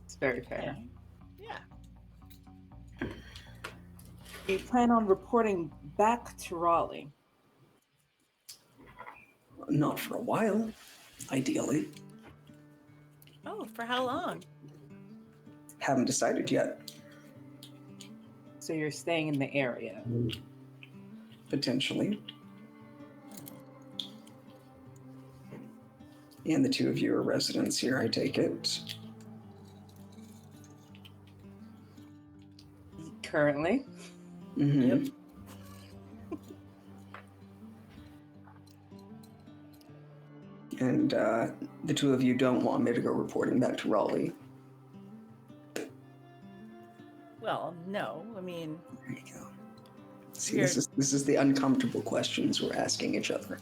C: It's very fair.
B: Okay. Yeah.
C: You plan on reporting back to Raleigh?
D: Not for a while, ideally.
B: Oh, for how long?
D: Haven't decided yet.
C: So you're staying in the area.
D: Potentially. And the two of you are residents here, I take it.
C: Currently.
D: Mm-hmm.
B: Yep.
D: And the two of you don't want me to go reporting back to Raleigh.
B: Well, no. I mean,
D: There you go. See, this is the uncomfortable questions we're asking each other.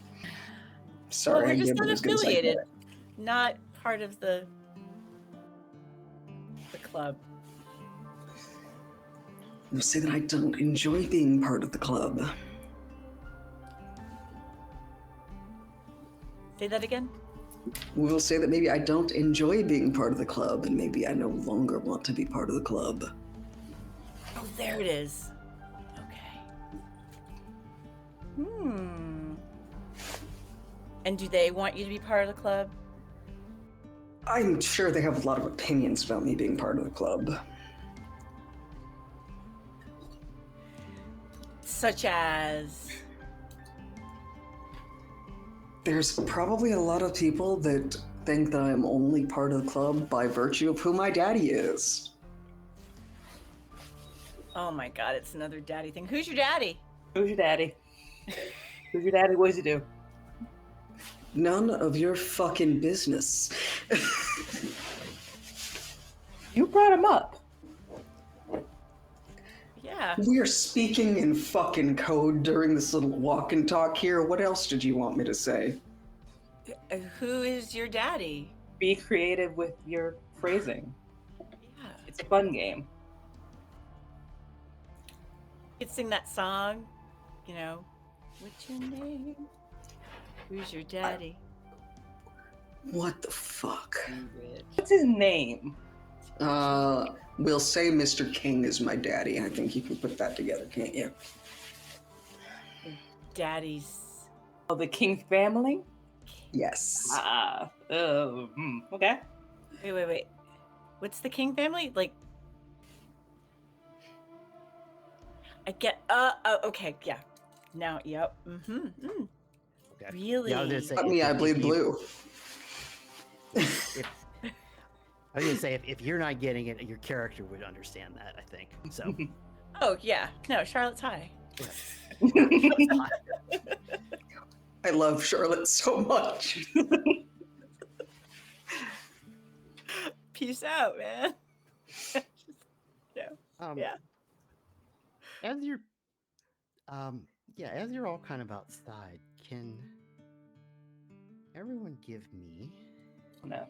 D: Sorry,
B: well, we're
D: I
B: just
D: gave it as good as I
B: unaffiliated,
D: could.
B: not part of the club.
D: We'll say that I don't enjoy being part of the club.
B: Say that again.
D: We will say that maybe I don't enjoy being part of the club, and maybe I no longer want to be part of the club.
B: Oh, there it is. Okay. And do they want you to be part of the club?
D: I'm sure they have a lot of opinions about me being part of the club.
B: Such as?
D: There's probably a lot of people that think that I'm only part of the club by virtue of who my daddy is.
B: Oh my God, it's another daddy thing. Who's your daddy?
C: Who's your daddy? Who's your daddy? What does he do?
D: None of your fucking business.
C: You brought him up.
B: Yeah.
D: We are speaking in fucking code during this little walk and talk here. What else did you want me to say?
B: Who is your daddy?
C: Be creative with your phrasing.
B: Yeah.
C: It's a fun game.
B: You could sing that song, you know. What's your name? Who's your daddy?
D: What the fuck?
C: What's his name?
D: We'll say Mr. King is my daddy. I think you can put that together, can't you?
B: Daddy's.
C: Oh, the King family?
D: Yes.
C: Okay.
B: Wait. What's the King family? Like, I get. Okay, yeah. Now, yep.
A: Okay.
B: Really?
A: Yeah, I was gonna say,
D: Not me, I bleed blue.
A: I was gonna say if you're not getting it, your character would understand that. I think so.
B: Oh yeah. No, Charlotte's high.
D: I love Charlotte so much.
B: Peace out, man. Yeah.
A: As you're all kind of outside, can everyone give me?
C: No.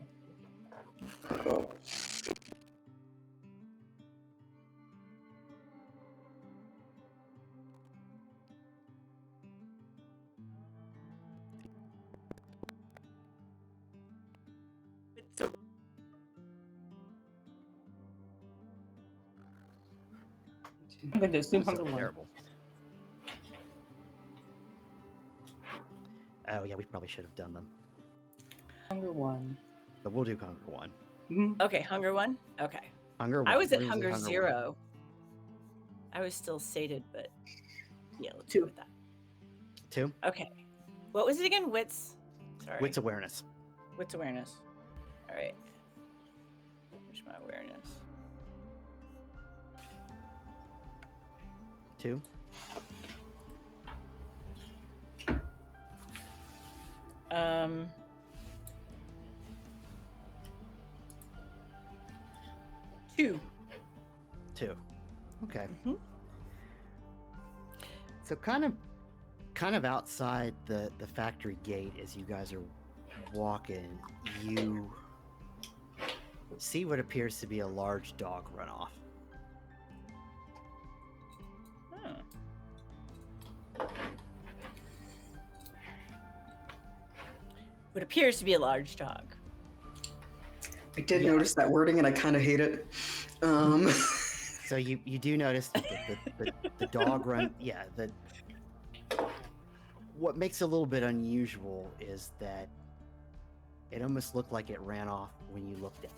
C: I'm going to assume
A: So
C: Hunger One.
A: terrible. Oh yeah, we probably should have done them,
C: Hunger One.
A: but we'll do Hunger 1.
C: Mhm.
B: Okay, Hunger 1? Okay.
A: Hunger 1.
B: I was at
A: Everyone's
B: Hunger
A: one.
B: 0. I was still sated, but yeah, let's
C: 2.
B: go with that.
A: 2.
B: Okay. What was it again? Wits? Sorry.
A: Wits awareness.
B: Wits awareness. All right. Where's my awareness?
A: 2.
B: Two.
A: 2. Okay.
B: Mhm.
A: So kind of outside the factory gate, as you guys are walking, you see what appears to be a large dog run off.
B: Hmm. what appears to be a large dog.
D: I did notice that wording, and I kind of hate it.
A: So you do notice that the dog run. Yeah, what makes it a little bit unusual is that it almost looked like it ran off when you looked at it.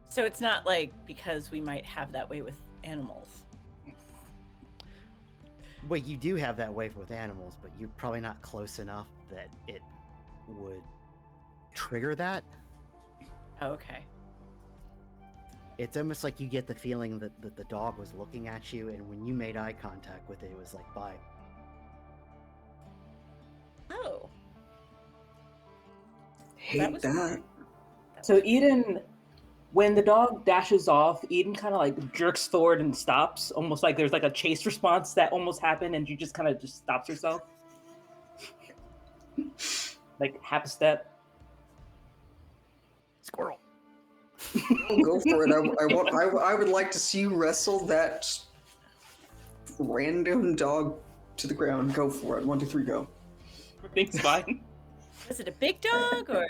B: So it's not like because we might have that way with animals.
A: Well, you do have that way with animals, but you're probably not close enough that it would trigger that.
B: Okay.
A: It's almost like you get the feeling that the dog was looking at you, and when you made eye contact with it, it was like, bye.
B: Oh.
D: Hate that.
C: So Eden, when the dog dashes off, Eden kind of like jerks forward and stops, almost like there's like a chase response that almost happened, and she just kind of just stops herself, like half a step.
A: Squirrel.
D: Go for it. I would like to see you wrestle that random dog to the ground. Go for it. 1, 2, 3, go.
C: Everything's fine.
B: Was it a big dog or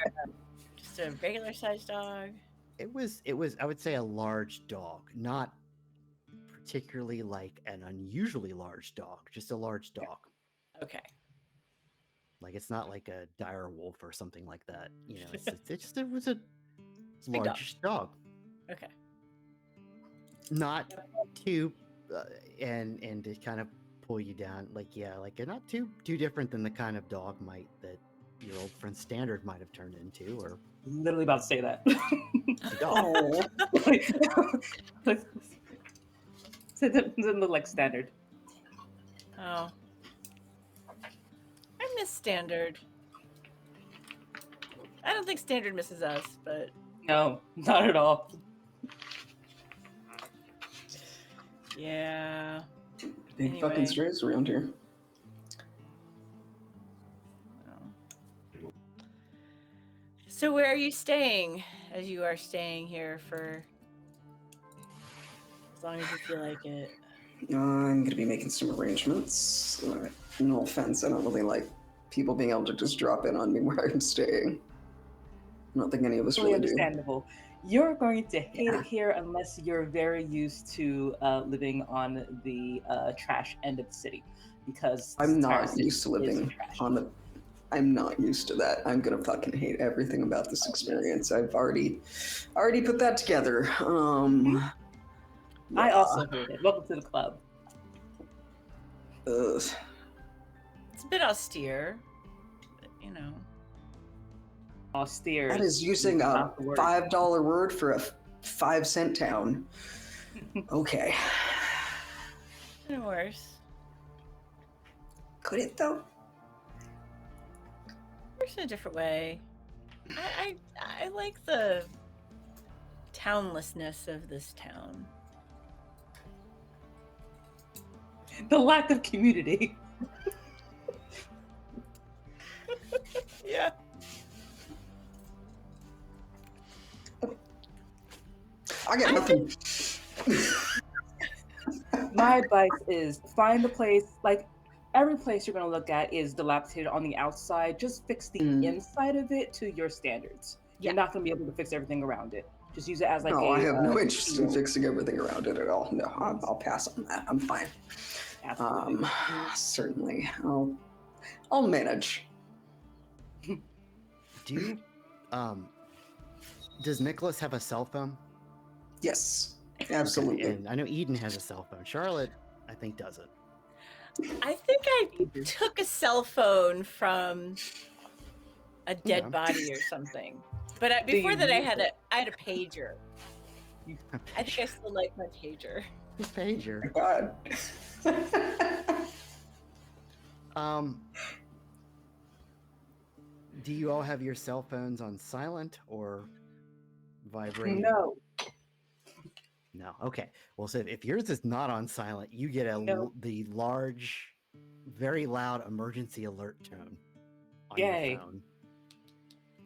B: just a regular sized dog?
A: It was I would say a large dog, not particularly like an unusually large dog, just a large dog.
B: Okay.
A: Like it's not like a dire wolf or something like that. You know, it was a
B: Big
A: large dog.
B: Okay.
A: Not too, and to kind of pull you down, like not too different than the kind of dog that your old friend Standard might have turned into, or
C: Literally about to say that.
D: Oh,
C: So it doesn't look like Standard.
B: Oh. I miss Standard. I don't think Standard misses us, but
C: No, not at all.
B: yeah.
D: big
B: Anyway.
D: fucking strays around here.
B: Well. So where are you staying? As you are staying here for as long as you feel like it.
D: I'm gonna be making some arrangements. No offense, I don't really like people being able to just drop in on me where I'm staying. I don't think any of us
C: Totally
D: really do.
C: understandable. You're going to hate it here unless you're very used to living on the trash end of the city, because
D: I'm
C: this entire
D: not
C: city
D: used to
C: is
D: living
C: trash.
D: on the. I'm not used to that. I'm gonna fucking hate everything about this experience. I've already put that together.
C: I
D: yeah.
C: also hate it. Welcome to the club.
D: Ugh.
B: It's a bit austere, but you know.
C: Austere.
D: That is using a
C: not the word.
D: $5 word for a 5-cent town. Okay.
B: Been worse.
D: Could it though?
B: Worse in a different way. I like the townlessness of this town.
C: The lack of community.
B: Yeah.
D: I got nothing.
C: My advice is find a place, like every place you're going to look at is dilapidated on the outside. Just fix the inside of it to your standards.
B: Yeah.
C: You're not going to be able to fix everything around it. Just use it as like
D: No,
C: a.
D: I have no interest in
C: shield.
D: fixing everything around it at all. No, I'll pass on that. I'm fine.
C: Absolutely.
D: Certainly, I'll manage.
A: Does Nicholas have a cell phone?
D: Yes, absolutely.
A: And I know Eden has a cell phone. Charlotte, I think, doesn't.
B: I think I took a cell phone from a dead body or something. But before that, I had a pager. I think I still like my pager.
A: Pager.
D: God.
A: Do you all have your cell phones on silent or vibrating?
C: No.
A: No. Okay. Well, so if yours is not on silent, you get the large, very loud emergency alert tone on your phone.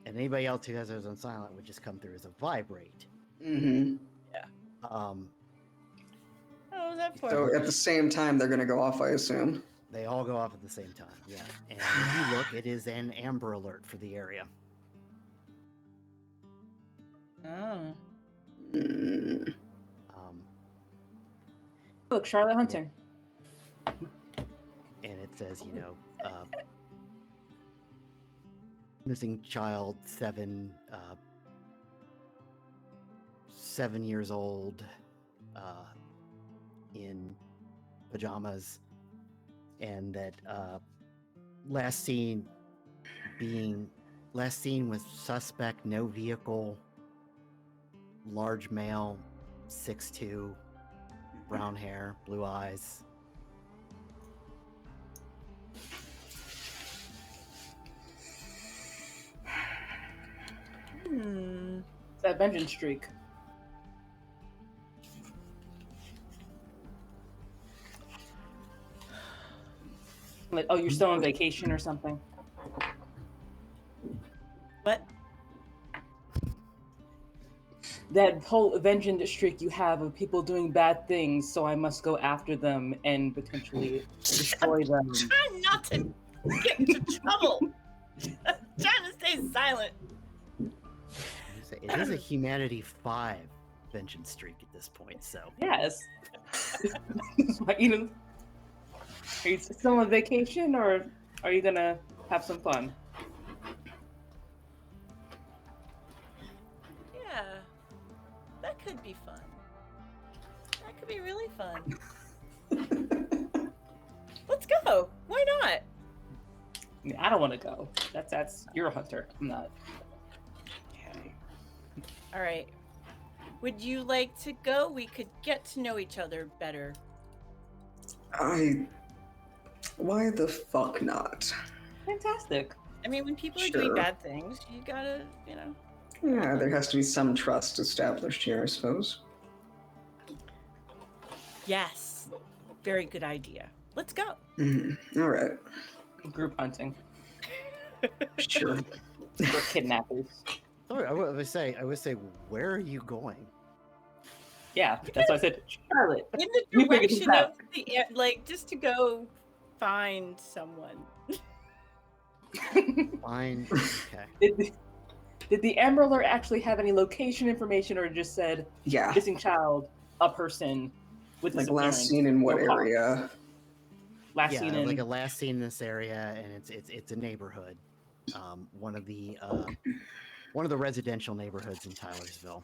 A: And anybody else who has those on silent would just come through as a vibrate.
D: Mm-hmm.
B: Yeah. Oh, was that for?
D: So at the same time, they're going to go off, I assume.
A: They all go off at the same time, yeah. And if you look, it is an amber alert for the area.
B: Oh.
D: Mm.
C: Look, Charlotte Hunter.
A: And it says, missing child, 7 years old, in pajamas, and that last seen with suspect, no vehicle, large male, 6'2", brown hair, blue eyes.
C: It's that vengeance streak. Like, oh, you're still on vacation or something?
B: What?
C: That whole vengeance streak you have of people doing bad things, so I must go after them and potentially destroy them.
B: Trying not to get into trouble. Trying to stay silent.
A: It is a Humanity 5 vengeance streak at this point, so.
C: Yes. Even, are you still on vacation, or are you gonna have some fun?
B: Yeah, that could be fun. That could be really fun. Let's go. Why not?
C: I mean, I don't want to go. That's you're a hunter. I'm not.
B: Okay. All right. Would you like to go? We could get to know each other better.
D: Why the fuck not?
C: Fantastic.
B: I mean, when people are
D: Sure.
B: doing bad things, you gotta,
D: Yeah, there has to be some trust established here, I suppose.
B: Yes. Very good idea. Let's go.
D: All right.
C: Group hunting
D: Sure.
C: for kidnappers.
A: Oh, I would say, where are you going?
C: Yeah, that's why I said Charlotte.
B: In the
C: You figured this
B: direction
C: out.
B: of the, just to go find someone.
A: Fine. Okay.
C: Did the Amber Alert actually have any location information, or just said
D: Yeah.
C: missing child, a person with
D: Like
C: disappearance?
D: last seen in what
C: No problem.
D: area?
C: Last
A: Yeah,
C: seen in
A: like a last seen in this area, and it's a neighborhood, one of the residential neighborhoods in Tylersville.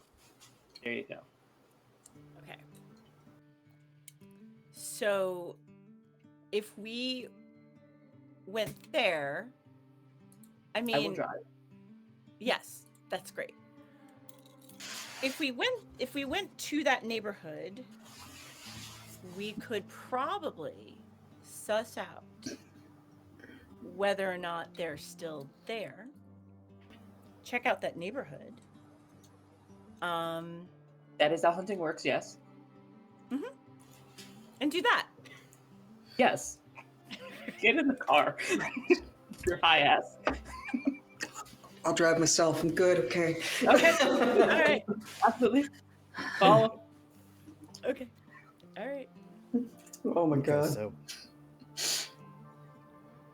C: There you go.
B: Okay. So, if we went there, I
C: I will
B: mean,
C: drive.
B: yes, that's great. If we went to that neighborhood, we could probably suss out whether or not they're still there. Check out that neighborhood.
C: That is how hunting works. Yes.
B: And do that.
C: Yes. Get in the car. Your high ass.
D: I'll drive myself. I'm good. Okay.
B: Okay. All right.
C: Absolutely. Follow.
B: Okay. All right.
D: Oh my god.
A: So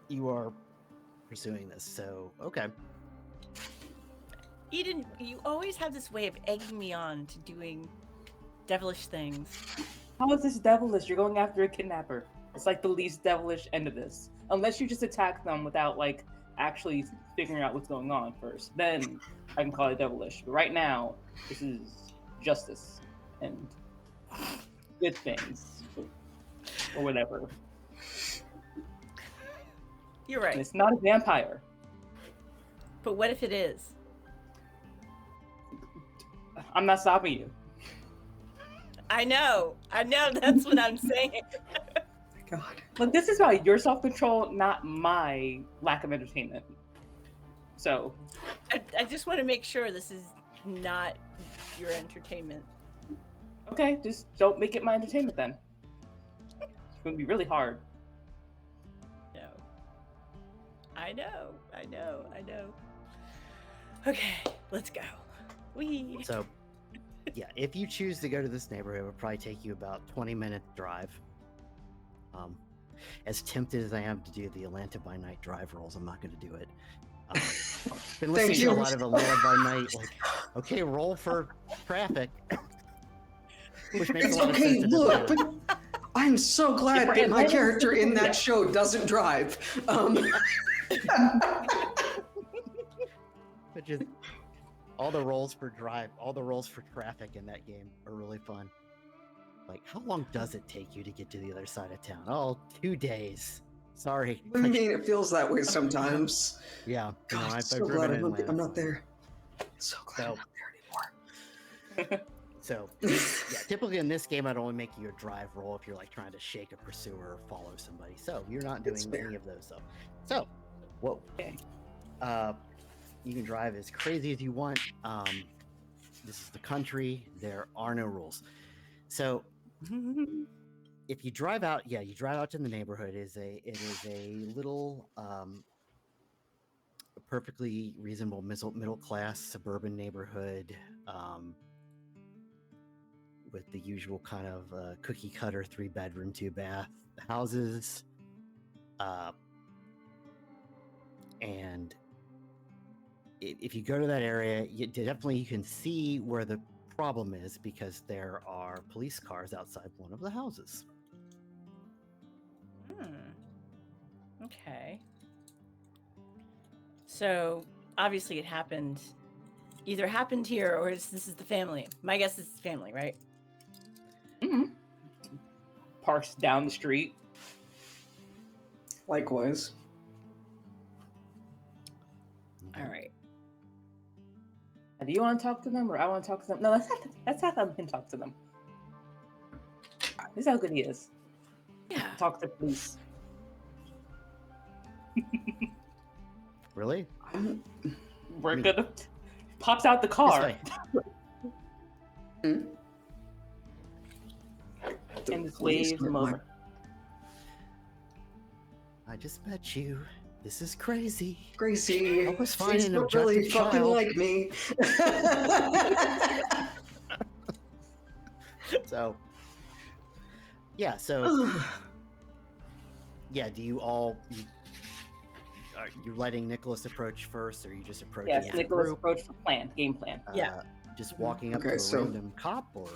A: you are pursuing this. So okay.
B: Eden, you always have this way of egging me on to doing devilish things.
C: How is this devilish? You're going after a kidnapper. It's like the least devilish end of this. Unless you just attack them without like actually figuring out what's going on first. Then I can call it devilish. But right now, this is justice and good things. Or whatever.
B: You're
C: And
B: right.
C: it's not a vampire.
B: But what if it is?
C: I'm not stopping you.
B: I know. That's what I'm saying.
D: God.
C: Look, this is about your self-control, not my lack of entertainment. So,
B: I just want to make sure this is not your entertainment.
C: okay, just don't make it my entertainment then. It's going to be really hard.
B: No. I know. Okay, let's go. Wee.
A: So yeah, if you choose to go to this neighborhood, it would probably take you about 20-minute drive. As tempted as I am to do the Atlanta by Night drive rolls, I'm not going to do it. Been listening to a lot of Atlanta by Night. Like, okay, roll for traffic, which makes
D: It's
A: a lot
D: okay.
A: of sense.
D: Look, but I'm so glad
C: For
D: that my
C: Atlanta,
D: character in
C: yeah.
D: that show doesn't drive.
A: But just all the rolls for traffic in that game are really fun. Like, how long does it take you to get to the other side of town? Oh, 2 days. Sorry.
D: I mean, it feels that way sometimes.
A: Yeah.
D: God,
A: I've
D: so
A: driven
D: glad
A: in Atlanta.
D: I'm not there. So glad I'm
A: So-
D: not there anymore.
A: So, yeah, typically in this game, I'd only make you a drive roll if you're like trying to shake a pursuer or follow somebody. So you're not doing
D: That's fair.
A: any of those stuff. So, what? You can drive as crazy as you want. This is the country. There are no rules. So, if you drive out, you drive out to the neighborhood. It is a little, perfectly reasonable middle class suburban neighborhood. With the usual kind of cookie cutter 3-bedroom, 2-bath houses. And if you go to that area, you can see where the problem is because there are police cars outside one of the houses.
B: Okay. So obviously it either happened here or this is the family. My guess is the family, right?
C: Mm-hmm. Parks down the street.
D: Likewise.
B: All right.
C: Do you want to talk to them or I want to talk to them? No, let's have him talk to them. This is how good he is.
B: Yeah.
C: Talk to the police.
A: Really?
C: We're gonna pops out the car.
D: Hmm?
C: And just waves him over.
A: I just met you. This is crazy.
D: Crazy.
A: I was fine
D: Please
A: an
D: don't really
A: objective
D: fucking
A: child.
D: like me.
A: So, do you all... Are you letting Nicholas approach first, or are you just approaching
C: Yes,
A: as a
C: Nicholas
A: group?
C: approached the game plan.
A: Just walking up
D: Okay,
A: to a
D: so-
A: random cop, or...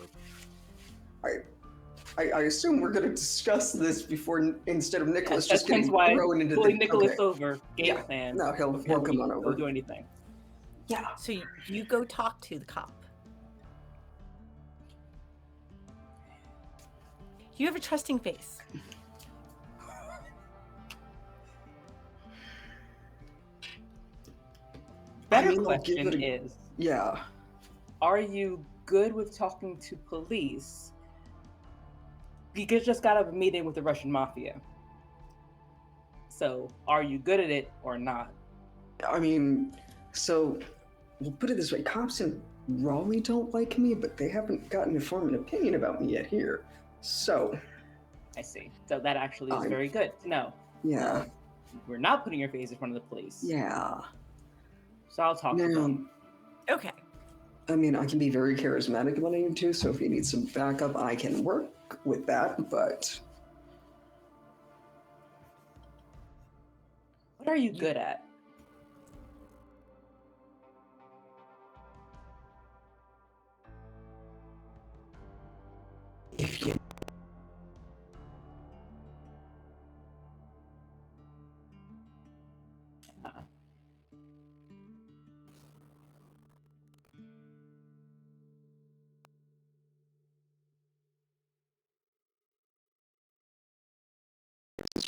D: I assume we're going to discuss this before, instead of Nicholas just
C: That's
D: getting
C: why
D: thrown into
C: pulling
D: the...
C: Nicholas
D: okay.
C: over, game
D: Yeah.
C: plan.
D: No, he'll
C: before
D: come
C: we
D: on
C: go
D: over.
C: do anything.
D: Yeah.
B: So you go talk to the cop. You have a trusting face.
C: Better
D: I'll give
C: question
D: it
C: is,
D: Yeah.
C: are you good with talking to police? You just got out of a meeting with the Russian mafia. So, are you good at it or not?
D: I mean, so we'll put it this way: cops in Raleigh don't like me, but they haven't gotten to form an opinion about me yet here. So,
C: I see. So that actually is
D: I'm-
C: very good to know.
D: yeah,
C: We're not putting your face in front of the police.
D: yeah.
C: So I'll talk to
D: Now,
C: them.
B: Okay.
D: I mean, I can be very charismatic when I need to, so if you need some backup, I can work with that. But
C: What are you good at?
D: if you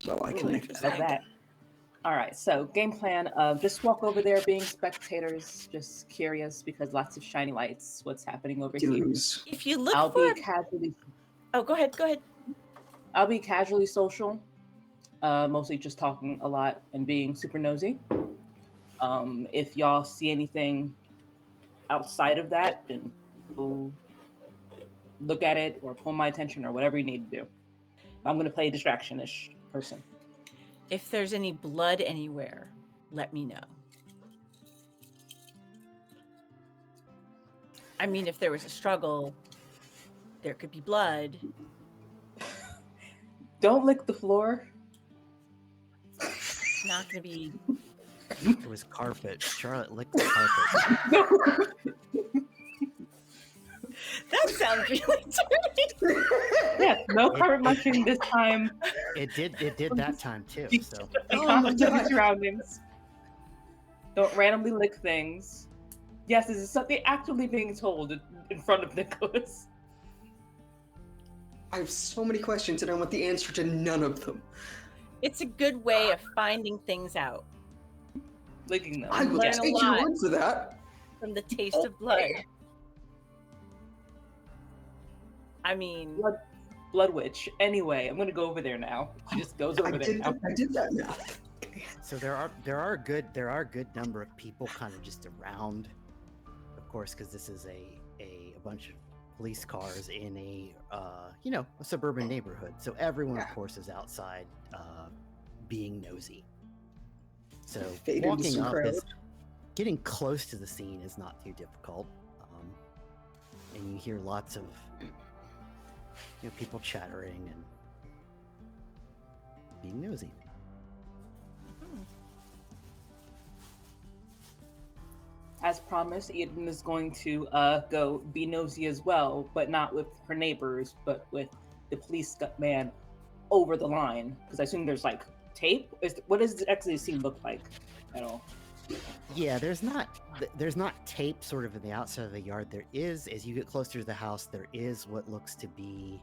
D: well, I can
C: Ooh,
D: make
C: interesting.
D: that.
C: Like that. All right. So game plan of just walk over there, being spectators, just curious because lots of shiny lights. What's happening over here?
D: Use.
B: If you look
C: I'll
B: for...
C: be casually.
B: Oh, go ahead.
C: I'll be casually social, mostly just talking a lot and being super nosy. If y'all see anything outside of that, then go look at it or pull my attention or whatever you need to do. I'm gonna play a distraction-ish person.
B: If there's any blood anywhere, let me know. I mean, if there was a struggle, there could be blood.
C: Don't lick the floor.
B: Not going to be.
A: It was carpet. Charlotte licked the carpet.
B: That sounds really dirty.
C: Yeah, no carpet munching this time.
A: It did that time too. So
C: Be
D: Oh my
C: conscious of your
D: God.
C: surroundings. Don't randomly lick things. Yes, this is something actually being told in front of Nicholas.
D: I have so many questions and I want the answer to none of them.
B: It's a good way of finding things out
C: Licking them.
D: I will
B: learn a
D: take your
B: lot.
D: word for that.
B: from the taste of blood. I mean,
C: Blood witch. Anyway, I'm gonna go over there now. She just goes over there now.
D: I did that now.
A: So there are a good number of people kind of just around, of course, because this is a bunch of police cars in a suburban neighborhood. So everyone, of course, is outside being nosy. So
D: Fade into
A: walking
D: some
A: up
D: crowd.
A: is getting close to the scene is not too difficult, and you hear lots of people chattering and being nosy.
C: As promised, Eden is going to go be nosy as well, but not with her neighbors, but with the police man over the line. Because I assume there's like tape. What does the actually scene look like at all?
A: Yeah, there's not tape sort of in the outside of the yard. There is, as you get closer to the house, there is what looks to be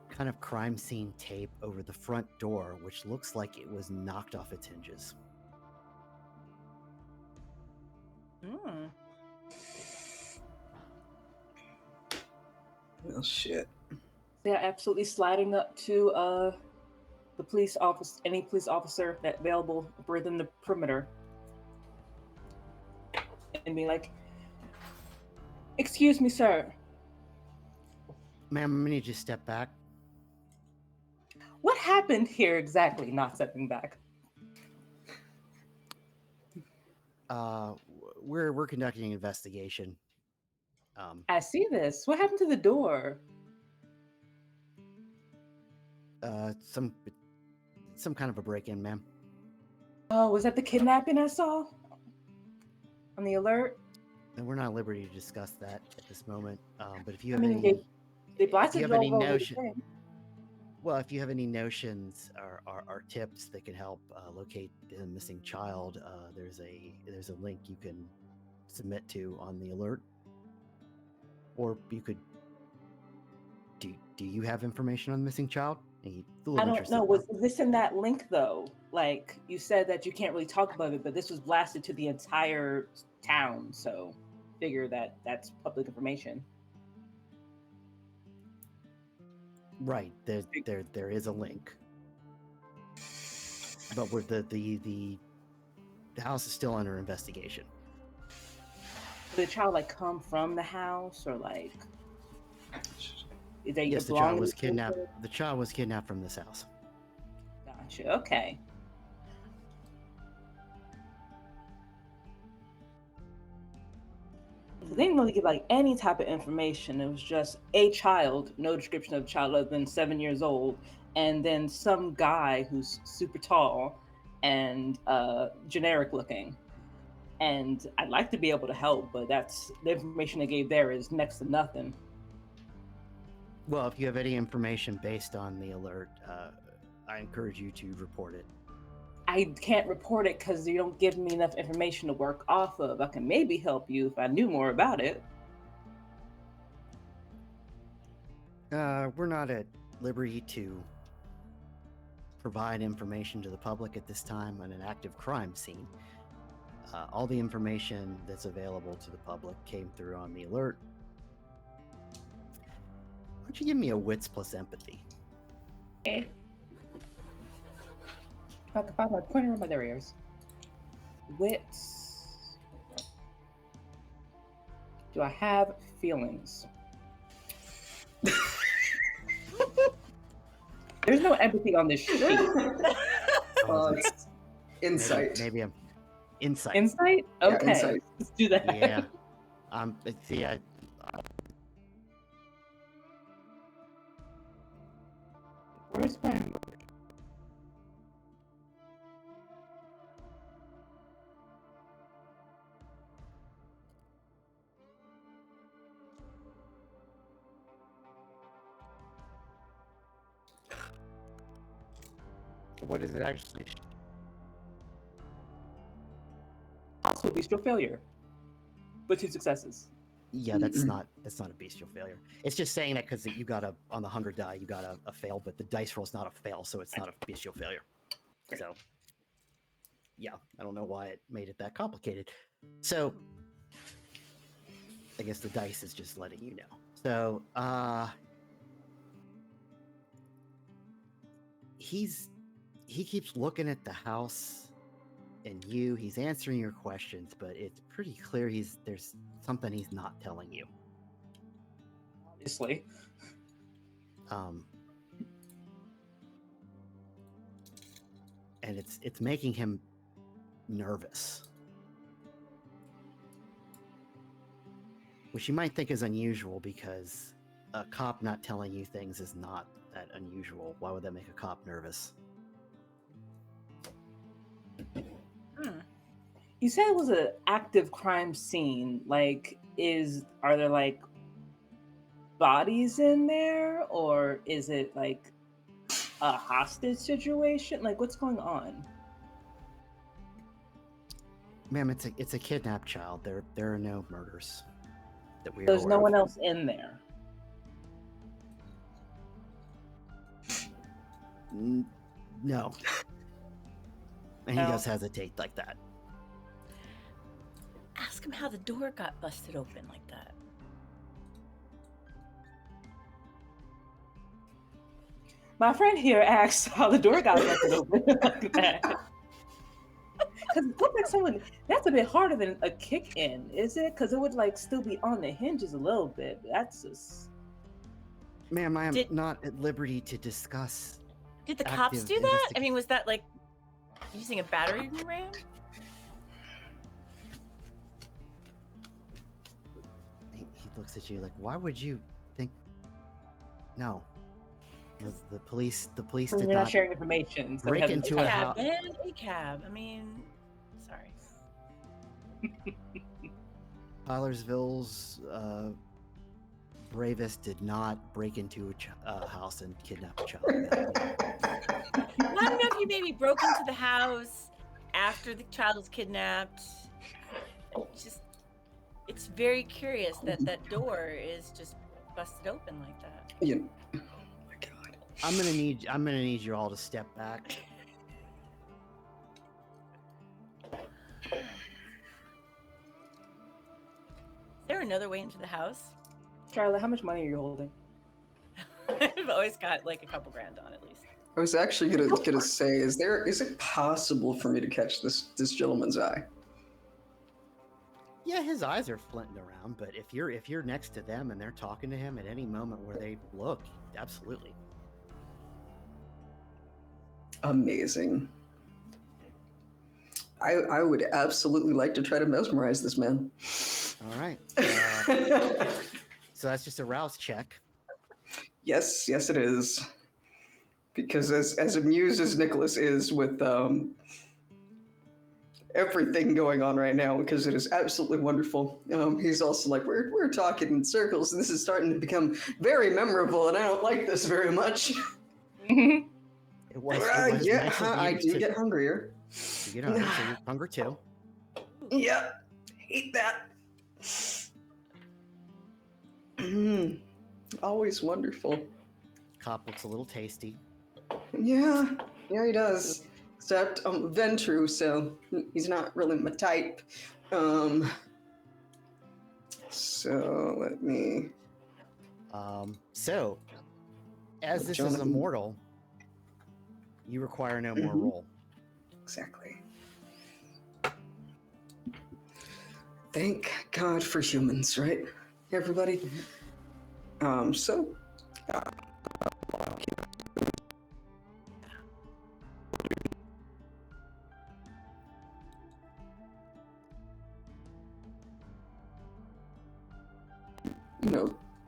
A: kind of crime scene tape over the front door, which looks like it was knocked off its hinges.
B: mm,
D: Well, shit.
C: They're absolutely sliding up to the police office, any police officer that available within the perimeter, and be like, "Excuse me, sir.
A: Ma'am, I'm gonna need you to step back.
C: What happened here exactly?" Not stepping back.
A: We're conducting an investigation.
C: I see this. What happened to the door?
A: Some kind of a break-in, ma'am.
C: Oh, was that the kidnapping I saw on the alert?
A: And we're not at liberty to discuss that at this moment. But if you
C: I
A: have
C: mean,
A: any,
C: they blasted
A: have
C: it all
A: any
C: over the
A: notion-
C: thing.
A: well, if you have any notions or tips that can help locate the missing child, there's a link you can submit to on the alert, or you could. Do you have information on the missing child?
C: I don't know. Was this in that link though? Like you said that you can't really talk about it, but this was blasted to the entire town, so figure that that's public information.
A: Right. There is a link, but with the house is still under investigation.
C: Did the child like come from the house or like? Is they
A: Yes, the
C: belong
A: child
C: in
A: was
C: the
A: kidnapped.
C: neighborhood?
A: The child was kidnapped from this house.
C: Gotcha. Okay. So they didn't really give like any type of information. It was just a child, no description of the child other than 7 years old, and then some guy who's super tall and generic looking. And I'd like to be able to help, but that's the information they gave there is next to nothing.
A: Well, if you have any information based on the alert, I encourage you to report it.
C: I can't report it because you don't give me enough information to work off of. I can maybe help you if I knew more about it.
A: We're not at liberty to provide information to the public at this time on an active crime scene. All the information that's available to the public came through on the alert. Why don't you give me a wits plus empathy?
C: Okay. If I can find my pointer in my there ears. Wits. Do I have feelings? There's no empathy on this sheet.
D: It's insight.
A: Maybe I'm insight.
C: Insight?
D: Yeah,
C: Okay.
D: insight.
C: Let's do that.
A: Yeah. See,
C: Where's my?
A: what is it actually?
C: Possible bestial failure, with 2 successes.
A: Yeah, that's not a bestial failure. It's just saying that because you got on the hunger die, you got a fail, but the dice roll's not a fail, so it's not a bestial failure. So, yeah, I don't know why it made it that complicated. So, I guess the dice is just letting you know. So, he keeps looking at the house and he's answering your questions, but it's pretty clear there's something he's not telling you.
C: Obviously.
A: And it's making him nervous, which you might think is unusual because a cop not telling you things is not that unusual. Why would that make a cop nervous?
C: You said it was an active crime scene. Like, are there like bodies in there, or is it like a hostage situation? Like, what's going on?
A: Ma'am, it's a kidnapped child. There are no murders that we are
C: There's
A: aware
C: no one
A: of.
C: else in there.
A: No. And he does hesitate like that.
B: Ask him how the door got busted open like that.
C: My friend here asked how the door got busted open like that. Because it looked like someone, that's a bit harder than a kick in, is it? Because it would like still be on the hinges a little bit. That's just.
A: Ma'am, I am not at liberty to discuss.
B: Did the cops do that? I mean, was that like using a battering ram?
A: He looks at you like, why would you think? No. The police did
C: You're not sharing information. So
A: break into a house.
B: A cab. I mean, sorry.
A: Tylersville's bravest did not break into a house and kidnap a child.
B: Well, I don't know if you maybe broke into the house after the child was kidnapped. It's very curious that that door is just busted open like that.
D: Yeah. Oh my god.
A: I'm gonna need you all to step back.
B: Is there another way into the house?
C: Charlotte, how much money are you holding?
B: I've always got like a couple grand on at least.
D: I was actually gonna say, is it possible for me to catch this gentleman's eye?
A: Yeah, his eyes are flinting around, but if you're next to them and they're talking to him at any moment where they look, absolutely. Amazing.
D: I would absolutely like to try to mesmerize this man.
A: All right. So that's just a rouse check.
D: Yes, it is. Because as amused as Nicholas is with everything going on right now, because it is absolutely wonderful, he's also like, we're talking in circles, and this is starting to become very memorable, and I don't like this very much.
A: It was
D: yeah,
A: nice of you
D: I do get hungrier.
A: You get hungry, so you're hungry too.
D: Yeah, hate that. Always wonderful.
A: Cop looks a little tasty.
D: Yeah, he does. Except Ventru, so he's not really my type. So let me.
A: So, as this is immortal, you require no more roll.
D: Exactly. Thank God for humans, right, everybody? So.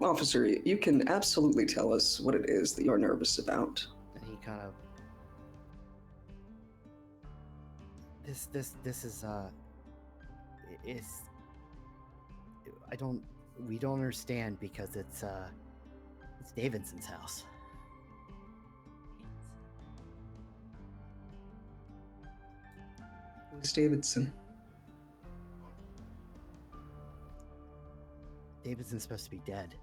D: Officer, you can absolutely tell us what it is that you're nervous about.
A: And he kind of this is we don't understand because it's Davidson's house.
D: Who's Davidson?
A: Davidson's supposed to be dead.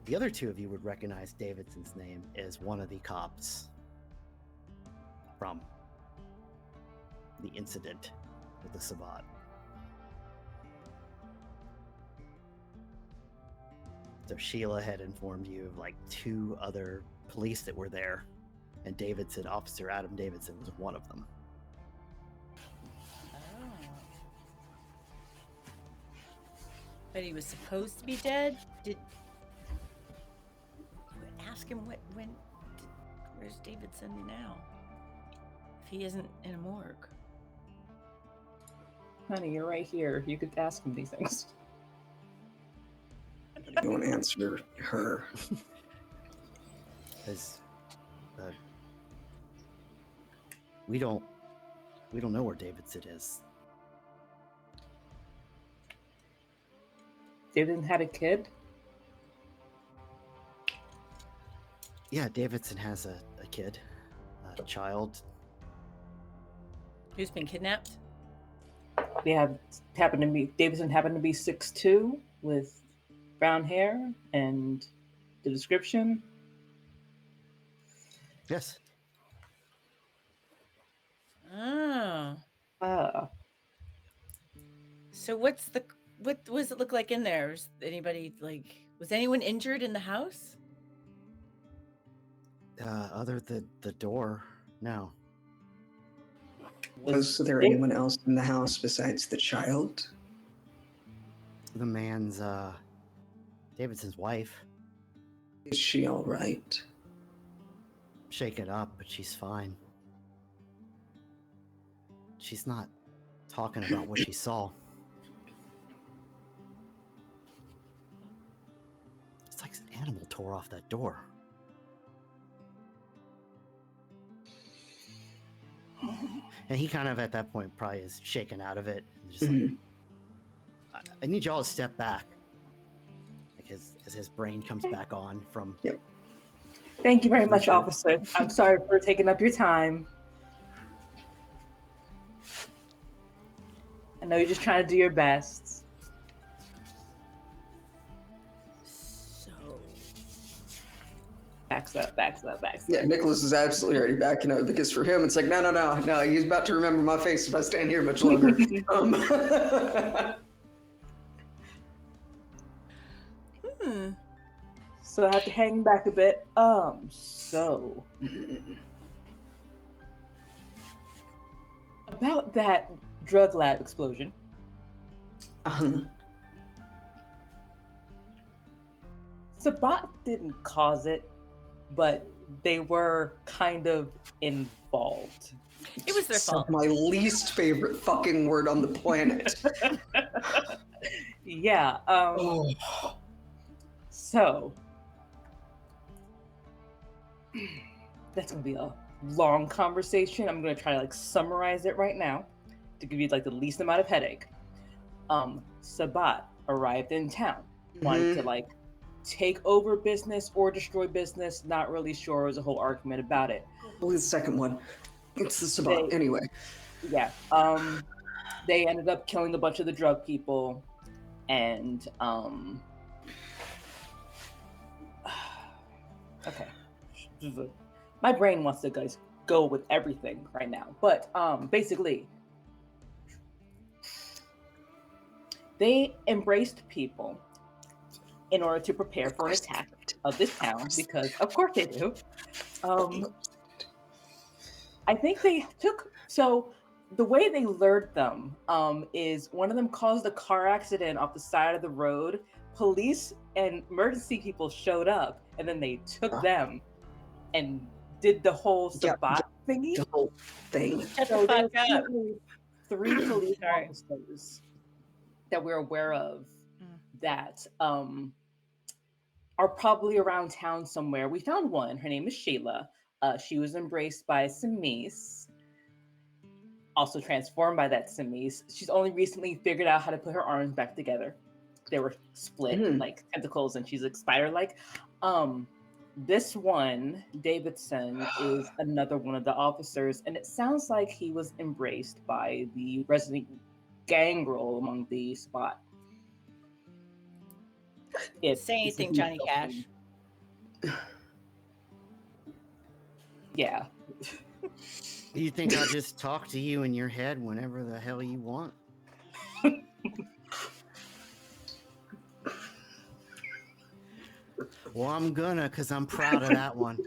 A: The other two of you would recognize Davidson's name as one of the cops from the incident with the Sabbat. So Sheila had informed you of like 2 other police that were there, and Davidson, Officer Adam Davidson, was one of them.
B: But he was supposed to be dead? Did ask him where's Davidson now? If he isn't in a morgue.
C: Honey, you're right here. You could ask him these things.
D: Don't answer her.
A: Because we don't know where Davidson is.
C: Davidson had a kid?
A: Yeah, Davidson has a kid, a child.
B: Who's been kidnapped?
C: Davidson happened to be 6'2" with brown hair and the description.
A: Yes.
B: Oh.
C: Ah.
B: So what does it look like in there? Was anyone injured in the house?
A: Other than the door, no.
D: Was there anyone else in the house besides the child?
A: The man's, Davidson's wife.
D: Is she all right?
A: Shaken up, but she's fine. She's not talking about what she saw. It's like an animal tore off that door. And he kind of, at that point, probably is shaken out of it. And just like, I need y'all to step back. Like as his brain comes back on from...
D: Yep.
C: Thank you very much, officer. I'm sorry for taking up your time. I know you're just trying to do your best.
B: So...
C: Backs up.
D: Yeah, Nicholas is absolutely already backing up because for him it's like, no, he's about to remember my face if I stand here much longer.
C: So I have to hang back a bit. So about that drug lab explosion. Sabbat didn't cause it, but they were kind of involved.
B: It was their fault.
D: My least favorite fucking word on the planet.
C: Yeah. So that's gonna be a long conversation. I'm gonna try to summarize it right now to give you the least amount of headache. Sabbat arrived in town, wanted to take over business or destroy business. Not really sure. There was a whole argument about it.
D: Well, the second one. It's the Sabbat anyway.
C: Yeah. They ended up killing a bunch of the drug people, and okay. My brain wants to go with everything right now, but basically, they embraced people in order to prepare for an attack of this town, because of course they do. I think they so the way they lured them is one of them caused a car accident off the side of the road. Police and emergency people showed up, and then they took them and did the whole Sabbat thingy.
D: The whole thing.
B: Shut the fuck up.
C: 3 police
B: Sorry.
C: officers that we're aware of
B: Mm.
C: that are probably around town somewhere. We found one. Her name is Sheila. She was embraced by Samis, also transformed by that Samis. She's only recently figured out how to put her arms back together. They were split like tentacles, and she's like spider-like. This one, Davidson, is another one of the officers, and it sounds like he was embraced by the resident gangrel among the spot.
B: Say anything, Johnny Cash.
C: Yeah.
A: You think I'll just talk to you in your head whenever the hell you want? Well, I'm gonna, because I'm proud of that one.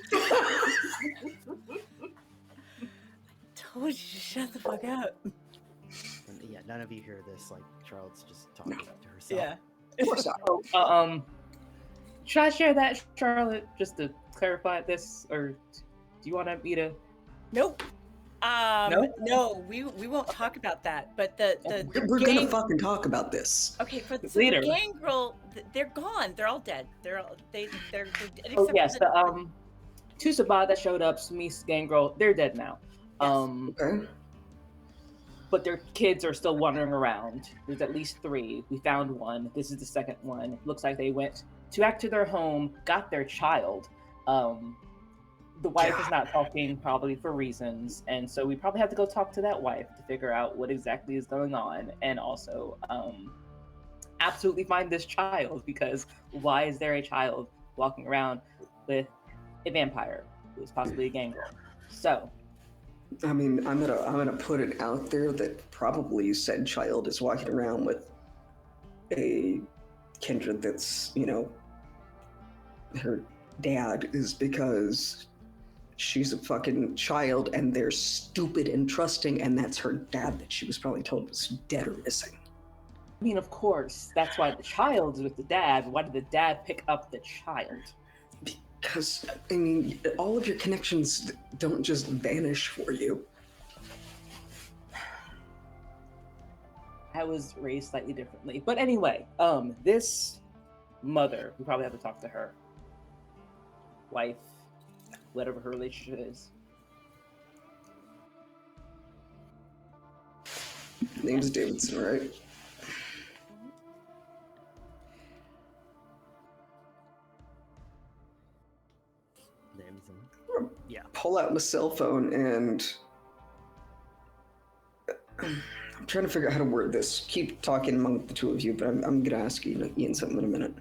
B: Told you to shut the fuck up.
A: And yeah, none of you hear this. Like, Charlotte's just talking to herself.
B: Yeah.
D: Of course not.
C: Should I share that, Charlotte, just to clarify this, or do you want me to?
B: Nope.
C: No?
B: No, we won't talk about that. But the
D: We're gonna fucking talk about this.
B: Okay, for the
C: Leader.
B: gangrel, they're gone. They're all dead. They're
C: Oh
B: except
C: yes,
B: for
C: the two Sabat that showed up, Samis, Gangrel, they're dead now.
D: Okay.
C: But their kids are still wandering around. There's at least 3. We found one. This is the second one. Looks like they went back to their home, got their child. The wife is not talking, probably for reasons, and so we probably have to go talk to that wife to figure out what exactly is going on, and also absolutely find this child, because why is there a child walking around with a vampire who is possibly a gangrel? So,
D: I mean, I'm gonna put it out there that probably said child is walking around with a kindred that's, her dad is, because she's a fucking child and they're stupid and trusting, and that's her dad that she was probably told was dead or missing.
C: I mean, of course, that's why the child is with the dad. Why did the dad pick up the child?
D: Because, I mean, all of your connections don't just vanish for you.
C: I was raised slightly differently. But anyway, this mother, we probably have to talk to her. Wife, whatever her relationship is.
D: Name's Davidson, right?
A: Yeah.
D: Pull out my cell phone and I'm trying to figure out how to word this. Keep talking among the two of you, but I'm gonna ask Ian something in a minute.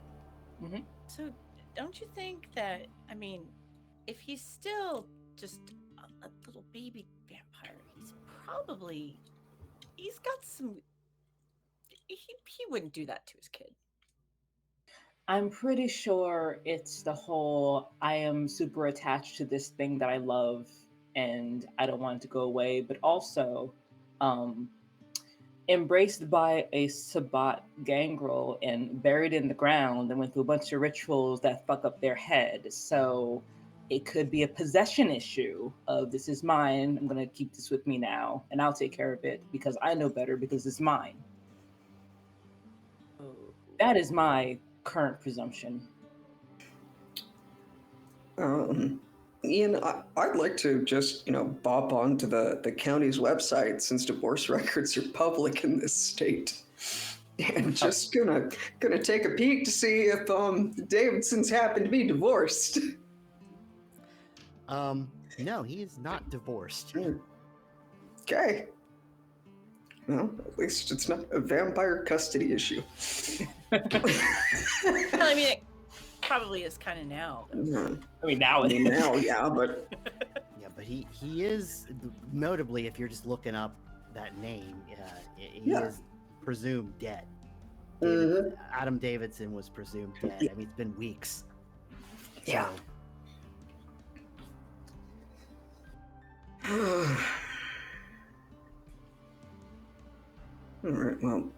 C: Mm-hmm.
B: So, don't you think that, I mean, if he's still just a little baby vampire, he's got some, he wouldn't do that to his kid.
C: I'm pretty sure it's the whole, I am super attached to this thing that I love and I don't want it to go away, but also embraced by a Sabbat gangrel and buried in the ground and went through a bunch of rituals that fuck up their head. So it could be a possession issue of, this is mine, I'm going to keep this with me now, and I'll take care of it because I know better, because it's mine. That is my current presumption.
D: Ian, I'd like to just, bop onto the county's website, since divorce records are public in this state, and just gonna take a peek to see if Davidsons happen to be divorced.
A: No, he is not divorced.
D: Okay. Well, at least it's not a vampire custody issue.
B: Well, I mean, it probably is kind of now.
D: Yeah.
C: I mean, now it is.
D: Now, yeah, but
A: Yeah, but he is, notably, if you're just looking up that name, he
D: Yeah.
A: is presumed dead.
D: Mhm.
A: Adam Davidson was presumed dead. I mean, it's been weeks.
D: Yeah. All right, well,